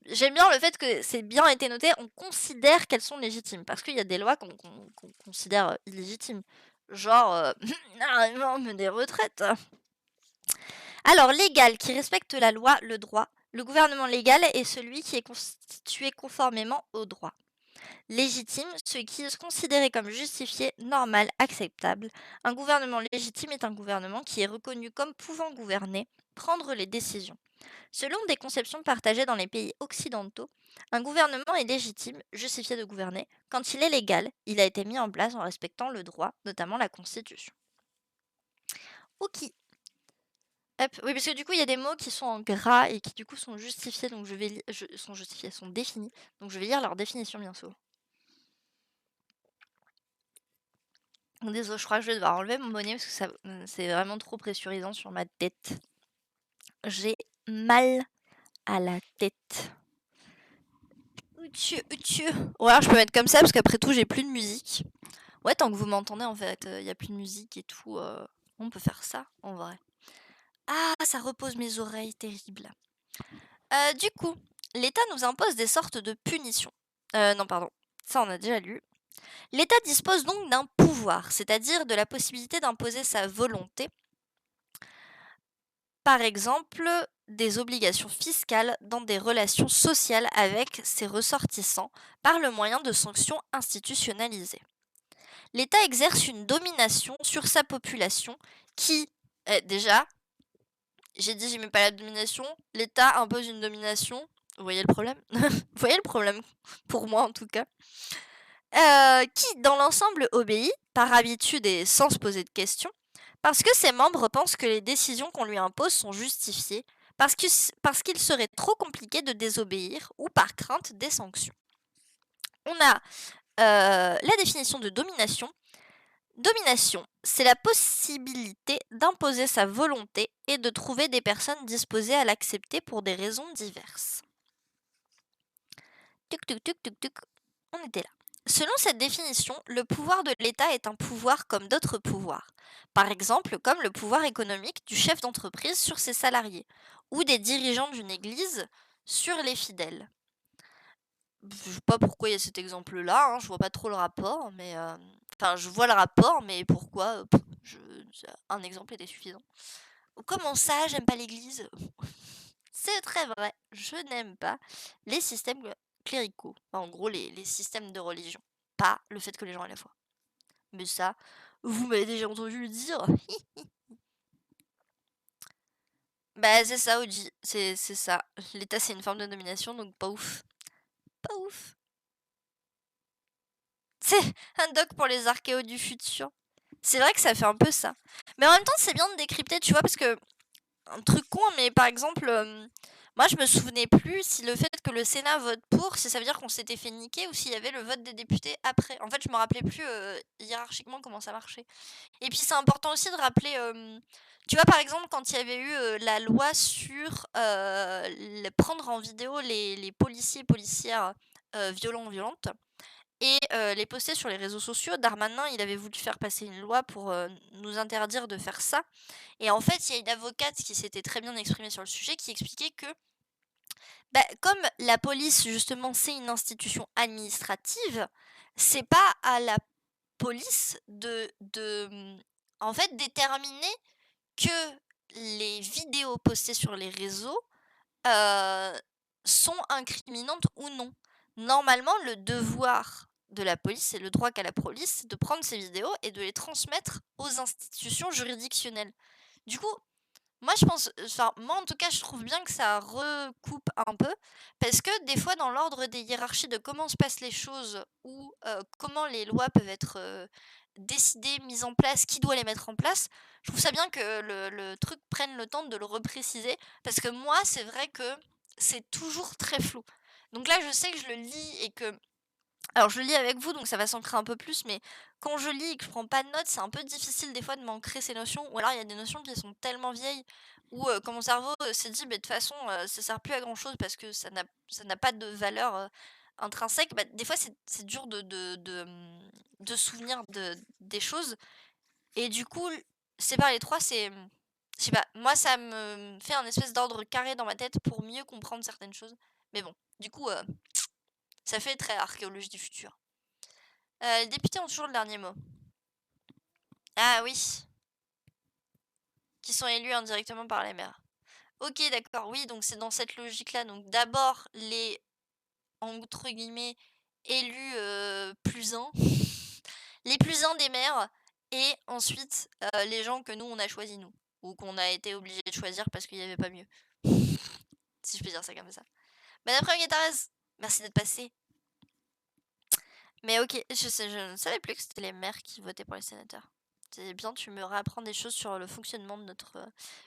J'aime bien le fait que c'est bien été noté, on considère qu'elles sont légitimes. Parce qu'il y a des lois qu'on considère illégitimes. Genre, des retraites. Alors, légal, qui respecte la loi, le droit. Le gouvernement légal est celui qui est constitué conformément au droit. Légitime, ce qui est considéré comme justifié, normal, acceptable. Un gouvernement légitime est un gouvernement qui est reconnu comme pouvant gouverner, prendre les décisions. Selon des conceptions partagées dans les pays occidentaux, un gouvernement est légitime, justifié de gouverner, quand il est légal, il a été mis en place en respectant le droit, notamment la Constitution. Ok. Hop. Oui, parce que du coup, il y a des mots qui sont en gras et qui du coup sont justifiés, donc sont définis. Donc je vais lire leur définition bientôt. Désolé, je crois que je vais devoir enlever mon bonnet parce que c'est vraiment trop pressurisant sur ma tête. J'ai mal à la tête. Ou alors je peux mettre comme ça parce qu'après tout, j'ai plus de musique. Ouais, tant que vous m'entendez, en fait, il n'y a plus de musique et tout. On peut faire ça, en vrai. Ah, ça repose mes oreilles, terrible. Du coup, l'État nous impose des sortes de punitions. Non, pardon. Ça, on a déjà lu. L'État dispose donc d'un pouvoir, c'est-à-dire de la possibilité d'imposer sa volonté, par exemple des obligations fiscales dans des relations sociales avec ses ressortissants par le moyen de sanctions institutionnalisées. L'État exerce une domination sur sa population qui, déjà, j'ai dit j'aimais pas la domination, l'État impose une domination, vous voyez le problème? Vous voyez le problème, pour moi en tout cas. Qui dans l'ensemble obéit, par habitude et sans se poser de questions, parce que ses membres pensent que les décisions qu'on lui impose sont justifiées, parce qu'il serait trop compliqué de désobéir ou par crainte des sanctions. On a la définition de domination. Domination, c'est la possibilité d'imposer sa volonté et de trouver des personnes disposées à l'accepter pour des raisons diverses. Tuc, tuc, tuc, tuc, tuc. On était là. Selon cette définition, le pouvoir de l'État est un pouvoir comme d'autres pouvoirs. Par exemple, comme le pouvoir économique du chef d'entreprise sur ses salariés, ou des dirigeants d'une église sur les fidèles. Je sais pas pourquoi il y a cet exemple-là, je vois pas trop le rapport, mais... Enfin, je vois le rapport, mais pourquoi un exemple était suffisant. Comment ça, j'aime pas l'église? C'est très vrai, je n'aime pas les systèmes cléricaux. Enfin, en gros, les systèmes de religion. Pas le fait que les gens aient la foi. Mais ça, vous m'avez déjà entendu le dire. Bah, c'est ça, Oji. C'est ça. L'État, c'est une forme de domination, donc pas ouf. Pas ouf. C'est un doc pour les archéos du futur. C'est vrai que ça fait un peu ça. Mais en même temps, c'est bien de décrypter, tu vois, parce que... Un truc con, mais par exemple... moi, je me souvenais plus si le fait que le Sénat vote pour, si ça veut dire qu'on s'était fait niquer ou s'il y avait le vote des députés après. En fait, je me rappelais plus hiérarchiquement comment ça marchait. Et puis, c'est important aussi de rappeler... tu vois, par exemple, quand il y avait eu la loi sur prendre en vidéo les policiers et policières violents ou violentes et les poster sur les réseaux sociaux, Darmanin, il avait voulu faire passer une loi pour nous interdire de faire ça. Et en fait, il y a une avocate qui s'était très bien exprimée sur le sujet, qui expliquait que, comme la police, justement, c'est une institution administrative, c'est pas à la police en fait, déterminer que les vidéos postées sur les réseaux sont incriminantes ou non. Normalement, le devoir de la police et le droit qu'a la police, c'est de prendre ces vidéos et de les transmettre aux institutions juridictionnelles. Du coup, moi je pense, moi en tout cas je trouve bien que ça recoupe un peu, parce que des fois dans l'ordre des hiérarchies de comment se passent les choses ou comment les lois peuvent être décidées, mises en place, qui doit les mettre en place, je trouve ça bien que le truc prenne le temps de le repréciser, parce que moi c'est vrai que c'est toujours très flou. Donc là je sais que je le lis et que... Alors je le lis avec vous, donc ça va s'ancrer un peu plus, mais quand je lis et que je prends pas de notes, c'est un peu difficile des fois de m'ancrer ces notions, ou alors il y a des notions qui sont tellement vieilles, où quand mon cerveau s'est dit, de toute façon, ça sert plus à grand chose parce que ça n'a pas de valeur intrinsèque, des fois c'est dur de souvenir des choses, et du coup, séparer les trois, c'est... Je sais pas, moi ça me fait un espèce d'ordre carré dans ma tête pour mieux comprendre certaines choses, mais bon, du coup... ça fait très archéologie du futur. Les députés ont toujours le dernier mot. Ah oui. Qui sont élus indirectement par les maires. Ok, d'accord, oui, donc c'est dans cette logique-là. Donc d'abord les, entre guillemets, élus plus uns. Les plus uns des maires. Et ensuite, les gens que nous, on a choisis, nous. Ou qu'on a été obligés de choisir parce qu'il n'y avait pas mieux. Si je peux dire ça comme ça. Bon après-midi, Thérèse. Merci d'être passé. Mais ok, je ne savais plus que c'était les maires qui votaient pour les sénateurs. C'est bien, tu me réapprends des choses sur le fonctionnement de notre...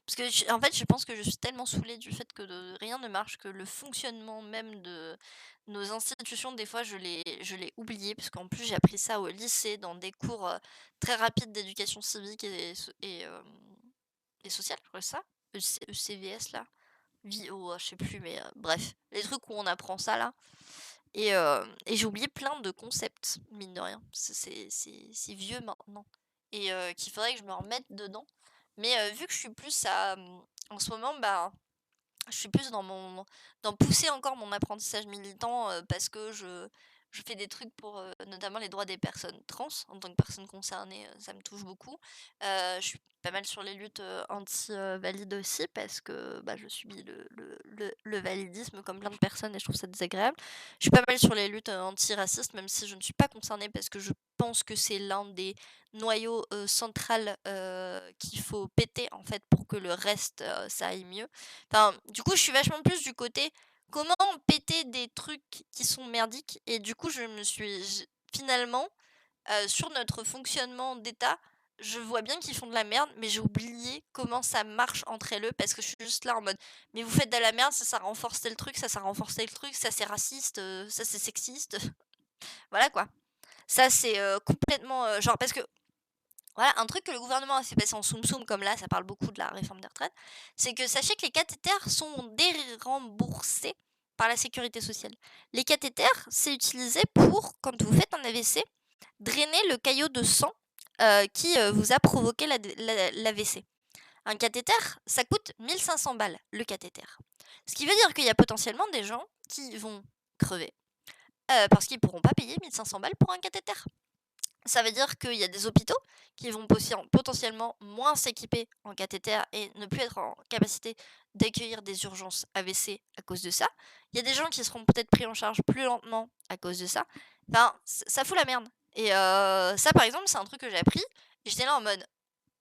Parce que, en fait, je pense que je suis tellement saoulée du fait que rien ne marche, que le fonctionnement même de nos institutions, des fois, je l'ai oublié, parce qu'en plus, j'ai appris ça au lycée, dans des cours très rapides d'éducation civique et sociale, je crois que c'est ça, ECVS, là. Je sais plus, mais bref, les trucs où on apprend ça, là. Et j'ai oublié plein de concepts, mine de rien. C'est vieux maintenant. Et qu'il faudrait que je me remette dedans. Mais vu que je suis plus en ce moment, je suis plus dans pousser encore mon apprentissage militant parce que Je fais des trucs pour notamment les droits des personnes trans. En tant que personne concernée, ça me touche beaucoup. Je suis pas mal sur les luttes anti-valides aussi parce que bah, je subis le validisme comme plein de personnes et je trouve ça désagréable. Je suis pas mal sur les luttes anti-racistes, même si je ne suis pas concernée parce que je pense que c'est l'un des noyaux central qu'il faut péter en fait pour que le reste ça aille mieux. Enfin, du coup, je suis vachement plus du côté comment péter des trucs qui sont merdiques et du coup, je me suis finalement sur notre fonctionnement d'État, je vois bien qu'ils font de la merde, mais j'ai oublié comment ça marche entre eux parce que je suis juste là en mode mais vous faites de la merde, ça renforce tel truc, ça renforce tel truc, ça c'est raciste, ça c'est sexiste. Voilà quoi. Ça c'est complètement genre parce que voilà, un truc que le gouvernement a fait passer en soum-soum, comme là, ça parle beaucoup de la réforme des retraites, c'est que sachez que les cathéters sont déremboursés par la sécurité sociale. Les cathéters, c'est utilisé pour, quand vous faites un AVC, drainer le caillot de sang qui vous a provoqué l'AVC. Un cathéter, ça coûte 1500 balles, le cathéter. Ce qui veut dire qu'il y a potentiellement des gens qui vont crever parce qu'ils ne pourront pas payer 1500 balles pour un cathéter. Ça veut dire qu'il y a des hôpitaux qui vont potentiellement moins s'équiper en cathéter et ne plus être en capacité d'accueillir des urgences AVC à cause de ça. Il y a des gens qui seront peut-être pris en charge plus lentement à cause de ça. Enfin, ça fout la merde. Et ça, par exemple, c'est un truc que j'ai appris. Et j'étais là en mode,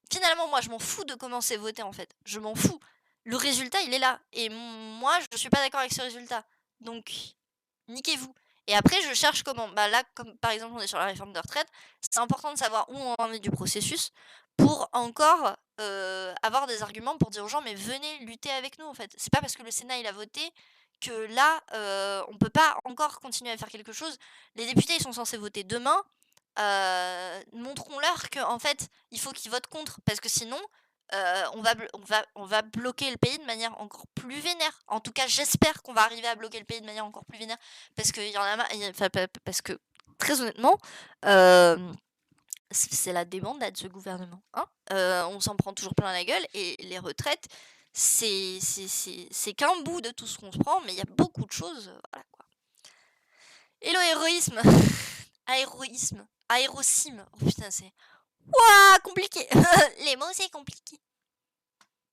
finalement, moi, je m'en fous de comment c'est voté, en fait. Je m'en fous. Le résultat, il est là. Et moi, je suis pas d'accord avec ce résultat. Donc, niquez-vous. Et après, je cherche comment. Bah là, comme par exemple, on est sur la réforme de retraite, c'est important de savoir où on en est du processus pour encore avoir des arguments pour dire aux gens, mais venez lutter avec nous, en fait. C'est pas parce que le Sénat, il a voté que là, on peut pas encore continuer à faire quelque chose. Les députés, ils sont censés voter demain. Montrons-leur qu'en fait, il faut qu'ils votent contre, parce que sinon, on va bloquer le pays de manière encore plus vénère. En tout cas, j'espère qu'on va arriver à bloquer le pays de manière encore plus vénère, parce qu'il y en a parce que, très honnêtement, c'est la débandade de ce gouvernement. Hein, on s'en prend toujours plein la gueule, et les retraites, c'est qu'un bout de tout ce qu'on se prend, mais il y a beaucoup de choses, voilà quoi. Hello héroïsme. Aéroïsme. Aérocime. Oh putain, c'est... Ouah, compliqué. Les mots, c'est compliqué.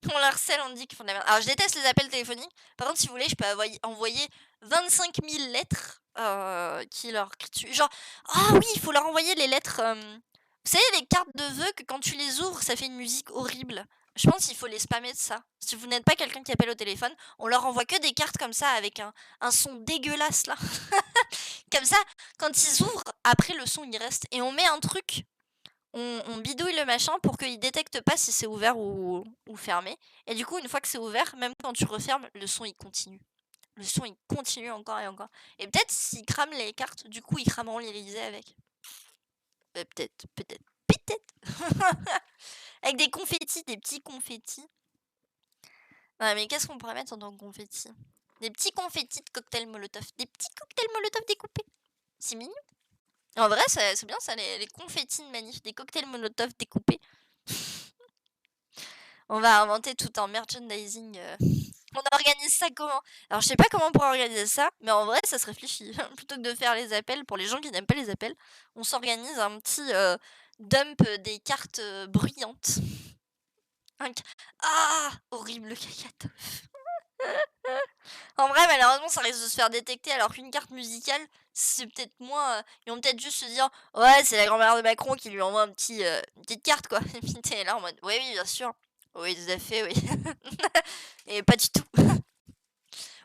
On leur harcèle, on dit qu'ils font de la merde. Alors, je déteste les appels téléphoniques. Par contre, si vous voulez, je peux envoyer 25 000 lettres qui leur crient dessus. Genre, ah oui, il faut leur envoyer les lettres... Vous savez, les cartes de vœux que quand tu les ouvres, ça fait une musique horrible. Je pense qu'il faut les spammer de ça. Si vous n'êtes pas quelqu'un qui appelle au téléphone, on leur envoie que des cartes comme ça avec un son dégueulasse là. Comme ça, quand ils ouvrent, après le son il reste. Et on met un truc, on bidouille le machin pour qu'il détecte pas si c'est ouvert ou fermé. Et du coup, une fois que c'est ouvert, même quand tu refermes, le son il continue. Le son il continue encore et encore. Et peut-être s'ils crament les cartes, du coup ils crameront l'Élysée avec. Peut-être. Avec des confettis, des petits confettis. Ouais, mais qu'est-ce qu'on pourrait mettre en tant que confettis? Des petits confettis de cocktail Molotov. Des petits cocktails Molotov découpés. C'est mignon. En vrai, c'est bien ça, les confettis de manif, des cocktails Molotov découpés. On va inventer tout un merchandising. On organise ça comment? Alors, je sais pas comment on pourrait organiser ça, mais en vrai, ça se réfléchit. Plutôt que de faire les appels, pour les gens qui n'aiment pas les appels, on s'organise un petit dump des cartes bruyantes. Ah, horrible le cacatof. En vrai, malheureusement, ça risque de se faire détecter, alors qu'une carte musicale, c'est peut-être moins... ils vont peut-être juste se dire « Ouais, c'est la grand-mère de Macron qui lui envoie une petite carte, quoi. » Et puis t'es là en mode « Oui, bien sûr. Oui, tout à fait, oui. » Et pas du tout.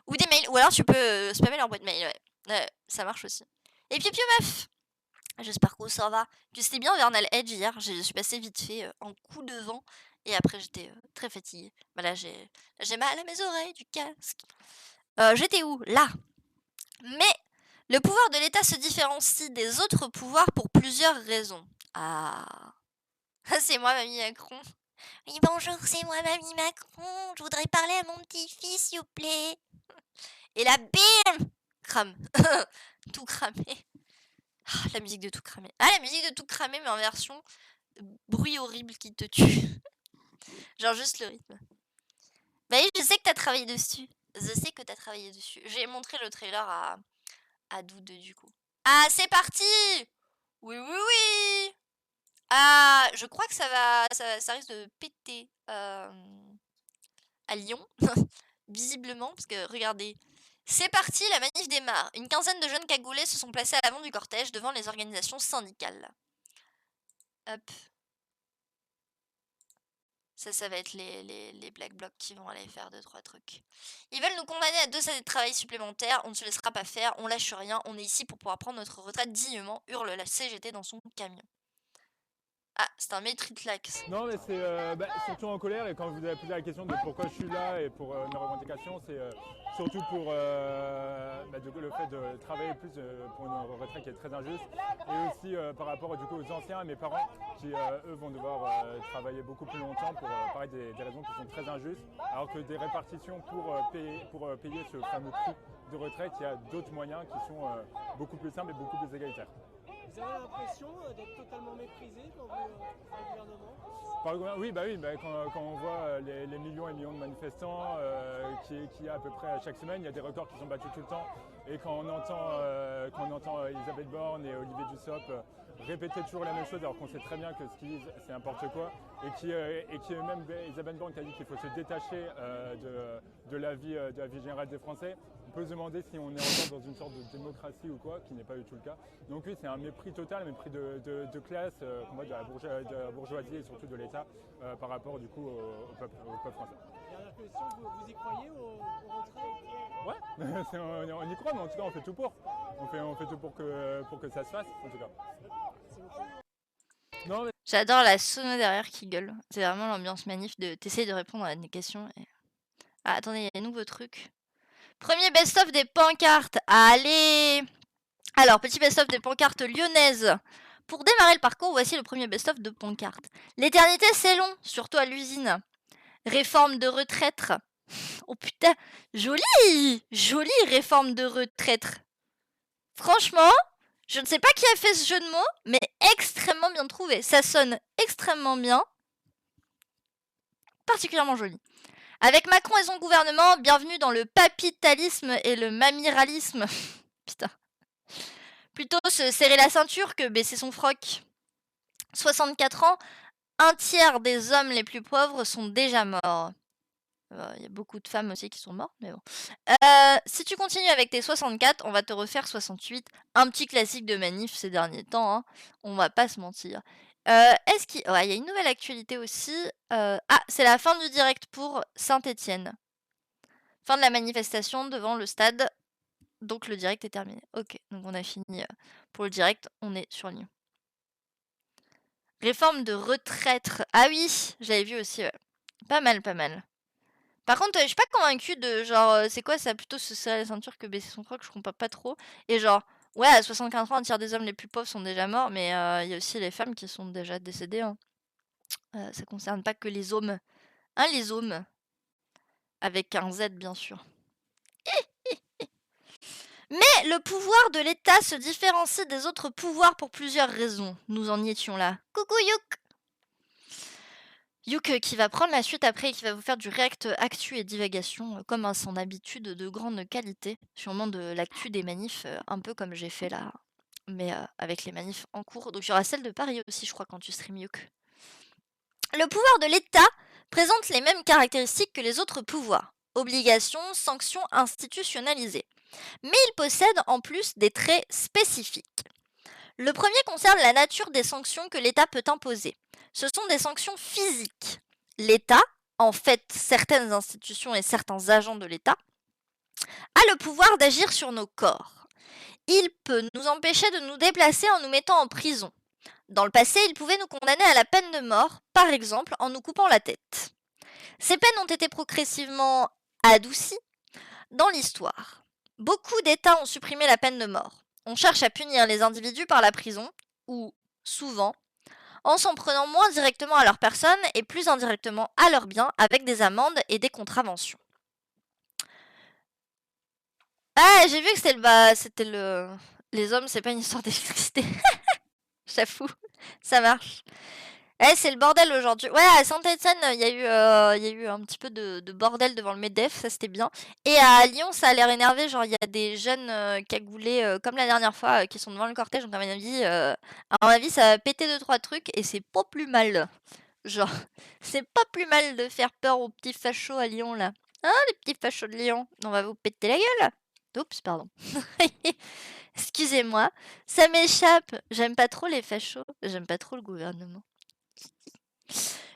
Ou des mails, ou alors tu peux spammer leur boîte mail, ouais. Ça marche aussi. Et puis meuf, j'espère que ça va. Que c'était bien Vernal Edge hier, je suis passée vite fait en coup de vent. Et après, j'étais très fatiguée. Bah là, j'ai mal à mes oreilles du casque. J'étais où? Là. Mais le pouvoir de l'État se différencie des autres pouvoirs pour plusieurs raisons. Ah. C'est moi, Mamie Macron. Oui, bonjour, c'est moi, Mamie Macron. Je voudrais parler à mon petit-fils, s'il vous plaît. Et là, bim! Crame. Tout cramé. Ah, la musique de tout cramé. Ah, la musique de tout cramé, mais en version bruit horrible qui te tue. Genre juste le rythme. Bah oui, je sais que t'as travaillé dessus. J'ai montré le trailer à Doud du coup. Ah, c'est parti! Oui, oui, oui! Ah, je crois que ça risque de péter à Lyon, visiblement, parce que regardez. C'est parti, la manif démarre. Une quinzaine de jeunes cagoulés se sont placés à l'avant du cortège devant les organisations syndicales. Hop. Ça va être les Black Blocs qui vont aller faire 2-3 trucs. Ils veulent nous condamner à 2 années de travail supplémentaires. On ne se laissera pas faire, on lâche rien. On est ici pour pouvoir prendre notre retraite dignement, hurle la CGT dans son camion. Ah, c'est un Matrixlax. Non, mais c'est surtout en colère. Et quand vous avez posé la question de pourquoi je suis là et pour mes revendications, c'est surtout pour le fait de travailler plus pour une retraite qui est très injuste. Et aussi par rapport du coup, aux anciens, mes parents, qui eux vont devoir travailler beaucoup plus longtemps pour pareil, des raisons qui sont très injustes. Alors que des répartitions pour payer ce fameux prix de retraite, il y a d'autres moyens qui sont beaucoup plus simples et beaucoup plus égalitaires. Vous avez l'impression d'être totalement méprisé quand vous au gouvernement? Oui, quand on voit les millions et millions de manifestants qu'il y a à peu près chaque semaine, il y a des records qui sont battus tout le temps. Et quand on entend Elisabeth Borne et Olivier Dussopt répéter toujours la même chose alors qu'on sait très bien que ce qu'ils disent c'est n'importe quoi et qui même Elisabeth Borne qui a dit qu'il faut se détacher de la vie générale des Français. On peut se demander si on est encore dans une sorte de démocratie ou quoi, qui n'est pas du tout le cas. Donc oui, c'est un mépris total, un mépris de classe, qu'on voit de la bourgeoisie et surtout de l'État par rapport du coup au peuple français. Dernière question, vous y croyez au retrait? Ouais, on y croit, mais en tout cas on fait tout pour. On fait tout pour que ça se fasse, en tout cas. Non, mais... J'adore la sono derrière qui gueule. C'est vraiment l'ambiance manif de t'essayes de répondre à des questions. Et... Ah, attendez, il y a un nouveau truc. Premier best-of des pancartes. Allez! Alors, petit best-of des pancartes lyonnaises. Pour démarrer le parcours, voici le premier best-of de pancartes. L'éternité, c'est long, surtout à l'usine. Réforme de retraite. Oh putain, jolie! Jolie réforme de retraite. Franchement, je ne sais pas qui a fait ce jeu de mots, mais extrêmement bien trouvé. Ça sonne extrêmement bien. Particulièrement joli. Avec Macron et son gouvernement, bienvenue dans le papitalisme et le mamiralisme. Putain. Plutôt se serrer la ceinture que baisser son froc. 64 ans, un tiers des hommes les plus pauvres sont déjà morts. Il y a beaucoup de femmes aussi qui sont mortes, mais bon. Si tu continues avec tes 64, on va te refaire 68. Un petit classique de manif ces derniers temps, hein. On va pas se mentir. Est-ce qu'il... Ouais, il y a une nouvelle actualité aussi. Ah, c'est la fin du direct pour Saint-Étienne. Fin de la manifestation devant le stade. Donc le direct est terminé. Ok, donc on a fini pour le direct. On est sur Lyon. Réforme de retraite. Ah oui, j'avais vu aussi. Ouais. Pas mal, pas mal. Par contre, je suis pas convaincue de genre, c'est quoi ça, plutôt se serrer la ceinture que baisser son froc, je comprends pas trop. Et genre, ouais, à 64 ans, un tiers des hommes les plus pauvres sont déjà morts, mais il y a aussi les femmes qui sont déjà décédées. Hein. Ça concerne pas que les hommes. Hein, les hommes. Avec un Z, bien sûr. Mais le pouvoir de l'État se différencie des autres pouvoirs pour plusieurs raisons. Nous en y étions là. Coucou Youk! Youk qui va prendre la suite après et qui va vous faire du react actu et divagation comme à son habitude de grande qualité. Sûrement de l'actu des manifs, un peu comme j'ai fait là, mais avec les manifs en cours. Donc il y aura celle de Paris aussi je crois quand tu stream Youk. Le pouvoir de l'État présente les mêmes caractéristiques que les autres pouvoirs. Obligations, sanctions institutionnalisées. Mais il possède en plus des traits spécifiques. Le premier concerne la nature des sanctions que l'État peut imposer. Ce sont des sanctions physiques. L'État, en fait certaines institutions et certains agents de l'État, a le pouvoir d'agir sur nos corps. Il peut nous empêcher de nous déplacer en nous mettant en prison. Dans le passé, il pouvait nous condamner à la peine de mort, par exemple en nous coupant la tête. Ces peines ont été progressivement adoucies dans l'histoire. Beaucoup d'États ont supprimé la peine de mort. On cherche à punir les individus par la prison, ou, souvent, en s'en prenant moins directement à leur personne et plus indirectement à leurs biens avec des amendes et des contraventions. Ah, j'ai vu que c'était les hommes, c'est pas une histoire d'électricité. J'avoue, ça marche. Eh, c'est le bordel aujourd'hui. Ouais, à Saint-Etienne, il y a eu un petit peu de bordel devant le MEDEF, ça c'était bien. Et à Lyon, ça a l'air énervé. Genre, il y a des jeunes cagoulés, comme la dernière fois, qui sont devant le cortège. Donc, à mon avis, ça va péter deux, trois trucs et c'est pas plus mal. Genre, c'est pas plus mal de faire peur aux petits fachos à Lyon, là. Hein, les petits fachos de Lyon? On va vous péter la gueule. Oups, pardon. Excusez-moi, ça m'échappe. J'aime pas trop les fachos. J'aime pas trop le gouvernement.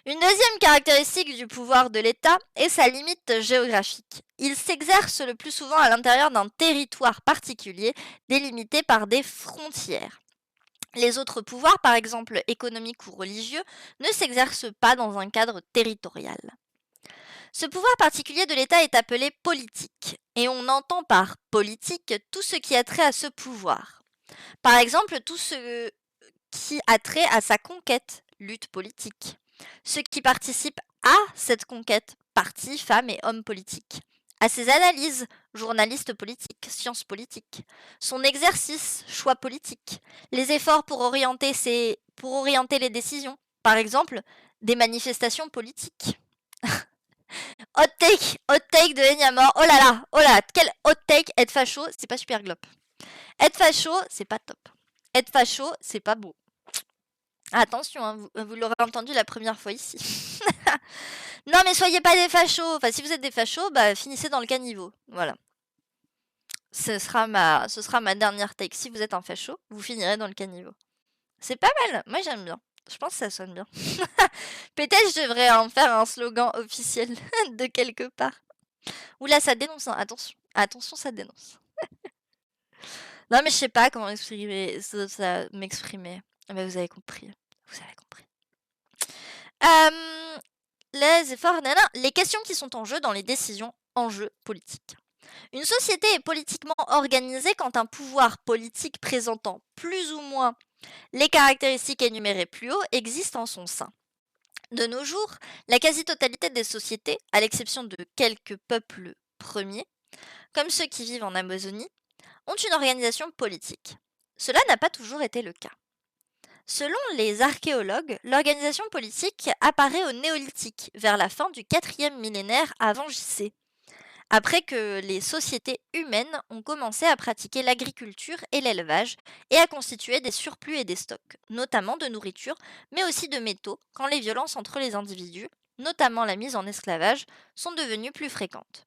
Une deuxième caractéristique du pouvoir de l'État est sa limite géographique. Il s'exerce le plus souvent à l'intérieur d'un territoire particulier, délimité par des frontières. Les autres pouvoirs, par exemple économiques ou religieux, ne s'exercent pas dans un cadre territorial. Ce pouvoir particulier de l'État est appelé politique, et on entend par politique tout ce qui a trait à ce pouvoir. Par exemple, tout ce qui a trait à sa conquête, lutte politique. Ceux qui participent à cette conquête, partis, femmes et hommes politiques. À ses analyses, journalistes politiques, sciences politiques. Son exercice, choix politiques. Les efforts pour orienter les décisions. Par exemple, des manifestations politiques. Hot take de Enyamor. Oh là là, quel hot take, être facho, c'est pas super glop. Être facho, c'est pas top. Être facho, c'est pas beau. Attention, hein, vous l'aurez entendu la première fois ici. Non, mais soyez pas des fachos. Enfin, si vous êtes des fachos, bah, finissez dans le caniveau. Voilà. Ce sera ma dernière take. Si vous êtes un facho, vous finirez dans le caniveau. C'est pas mal. Moi, j'aime bien. Je pense que ça sonne bien. Peut-être je devrais en faire un slogan officiel de quelque part. Oula, ça dénonce, hein. Attention. Attention, ça dénonce. Non, mais je sais pas comment m'exprimer. Mais vous avez compris. Vous avez compris. Les efforts, les questions qui sont en jeu dans les décisions en jeu politiques. Une société est politiquement organisée quand un pouvoir politique présentant plus ou moins les caractéristiques énumérées plus haut existe en son sein. De nos jours, la quasi-totalité des sociétés, à l'exception de quelques peuples premiers, comme ceux qui vivent en Amazonie, ont une organisation politique. Cela n'a pas toujours été le cas. Selon les archéologues, l'organisation politique apparaît au néolithique, vers la fin du 4e millénaire avant JC, après que les sociétés humaines ont commencé à pratiquer l'agriculture et l'élevage et à constituer des surplus et des stocks, notamment de nourriture, mais aussi de métaux, quand les violences entre les individus, notamment la mise en esclavage, sont devenues plus fréquentes.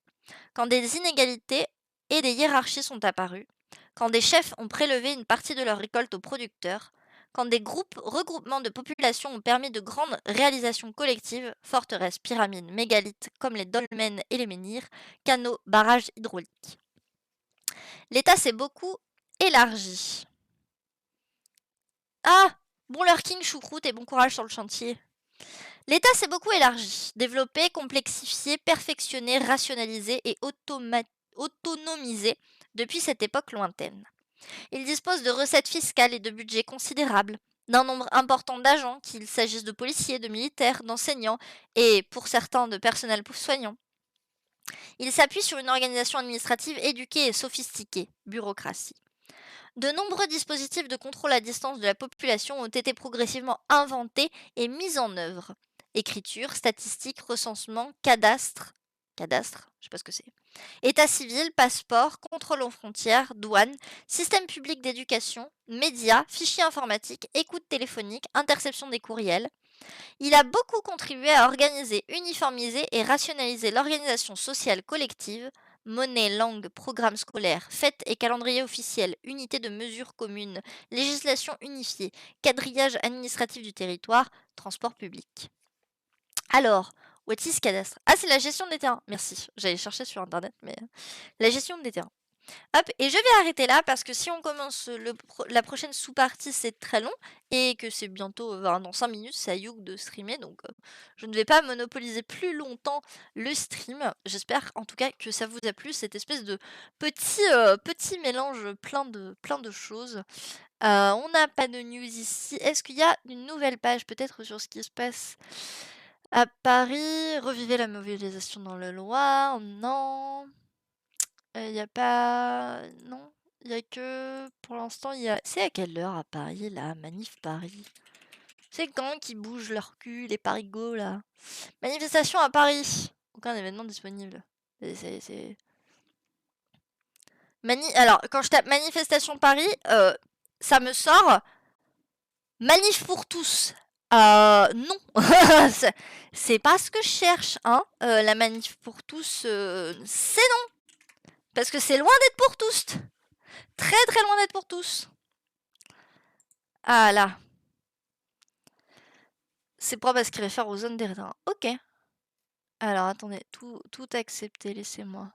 Quand des inégalités et des hiérarchies sont apparues, quand des chefs ont prélevé une partie de leur récolte aux producteurs, quand des regroupements de populations ont permis de grandes réalisations collectives, forteresses, pyramides, mégalithes comme les dolmens et les menhirs, canaux, barrages hydrauliques. L'État s'est beaucoup élargi. Ah, bon leur king choucroute et bon courage sur le chantier. L'État s'est beaucoup élargi, développé, complexifié, perfectionné, rationalisé et autonomisé depuis cette époque lointaine. Il dispose de recettes fiscales et de budgets considérables, d'un nombre important d'agents, qu'il s'agisse de policiers, de militaires, d'enseignants et, pour certains, de personnel soignant. Il s'appuie sur une organisation administrative éduquée et sophistiquée, bureaucratie. De nombreux dispositifs de contrôle à distance de la population ont été progressivement inventés et mis en œuvre. Écriture, statistiques, recensement, cadastre, je sais pas ce que c'est. État civil, passeport, contrôle aux frontières, douane, système public d'éducation, médias, fichiers informatiques, écoute téléphonique, interception des courriels. Il a beaucoup contribué à organiser, uniformiser et rationaliser l'organisation sociale collective, monnaie, langue, programme scolaire, fêtes et calendrier officiel, unité de mesure commune, législation unifiée, quadrillage administratif du territoire, transport public. Alors, what is cadastre? Ah, c'est la gestion des terrains. Merci. J'allais chercher sur internet, mais la gestion des terrains. Hop, et je vais arrêter là parce que si on commence la prochaine sous-partie, c'est très long et que c'est bientôt, dans 5 minutes, c'est à Youk de streamer, donc je ne vais pas monopoliser plus longtemps le stream. J'espère en tout cas que ça vous a plu, cette espèce de petit mélange plein de choses. On n'a pas de news ici. Est-ce qu'il y a une nouvelle page peut-être sur ce qui se passe à Paris? Revivez la mobilisation dans le Loir? Non. Il y a pas... Non, il y a que... Pour l'instant, il y a... C'est à quelle heure à Paris, là? Manif Paris. C'est quand qui bougent leur cul, les parigots, là. Manifestation à Paris. Aucun événement disponible. Alors, quand je tape manifestation Paris, ça me sort manif pour tous. Non. C'est pas ce que je cherche, hein. La manif pour tous, c'est non. Parce que c'est loin d'être pour tous. Très très loin d'être pour tous. Ah là. C'est pas parce qu'il réfère aux zones des retards. Ok. Alors attendez, tout accepté, laissez-moi.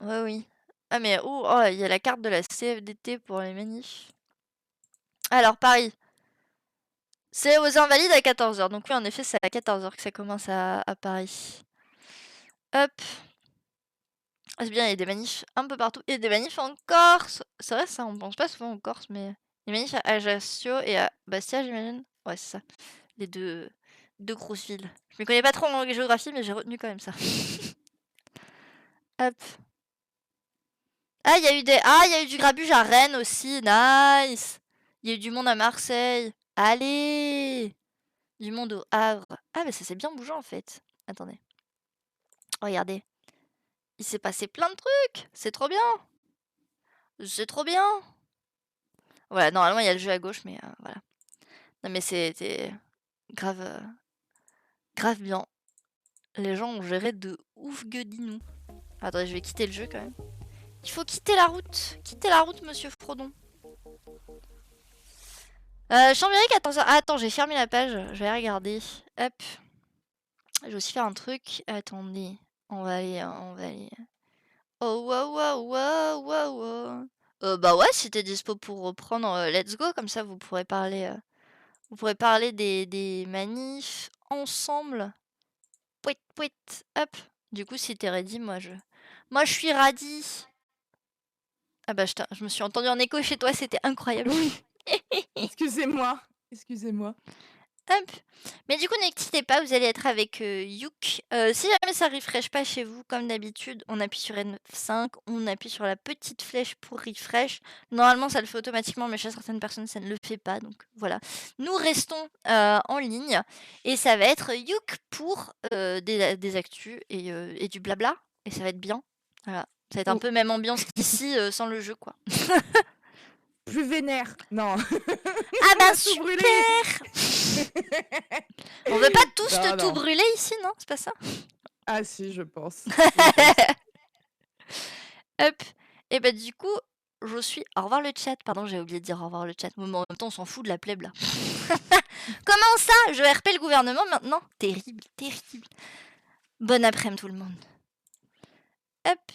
Ouais, oui. Ah mais oh, il y a la carte de la CFDT pour les manifs. Alors Paris. C'est aux Invalides à 14h. Donc oui, en effet, c'est à 14h que ça commence à Paris. Hop. Ah, c'est bien, il y a des manifs un peu partout. Il y a des manifs en Corse. C'est vrai ça, on pense pas souvent en Corse, mais... Les manifs à Ajaccio et à Bastia, j'imagine. Ouais, c'est ça. Les deux grosses villes. Je me connais pas trop en géographie, mais j'ai retenu quand même ça. Hop. Ah, il y a eu du grabuge à Rennes aussi. Nice. Il y a eu du monde à Marseille. Allez. Du monde au Havre. Ah, mais ça s'est bien bougé en fait. Attendez. Regardez. Il s'est passé plein de trucs. C'est trop bien. C'est trop bien. Voilà, normalement il y a le jeu à gauche, mais voilà. Non mais c'était grave, grave bien. Les gens ont géré de ouf gueudinou. Attendez, je vais quitter le jeu quand même. Il faut quitter la route. Quittez la route, monsieur Frodon. Chambéry 14h. Ah, attends, j'ai fermé la page. Je vais regarder. Hop. Je vais aussi faire un truc. Attendez. On va aller. Oh, wow, wow, wow, wow, wow. Bah ouais, si t'es dispo pour reprendre, let's go. Comme ça, vous pourrez parler des manifs ensemble. Pouet, pouet. Hop. Du coup, si t'es ready, moi je suis ready. Ah bah je me suis entendue en écho chez toi, c'était incroyable. Oui. Excusez-moi. Hop. Mais du coup, n'hésitez pas, vous allez être avec Youk. Si jamais ça refresh pas chez vous, comme d'habitude, on appuie sur N5, on appuie sur la petite flèche pour refresh. Normalement, ça le fait automatiquement, mais chez certaines personnes, ça ne le fait pas. Donc voilà. Nous restons en ligne et ça va être Youk pour des actus et du blabla. Et ça va être bien. Voilà. Ça va être un peu même ambiance qu'ici sans le jeu, quoi. Plus vénère. Non. Ah bah super. On veut pas tous tout brûler ici, non? C'est pas ça? Ah si, je pense. Hop. Et bah du coup, je suis... Au revoir le chat. Pardon, j'ai oublié de dire au revoir le chat. Mais en même temps, on s'en fout de la plèbe là. Comment ça? Je RP le gouvernement maintenant? Terrible, terrible. Bon après-midi tout le monde. Hop.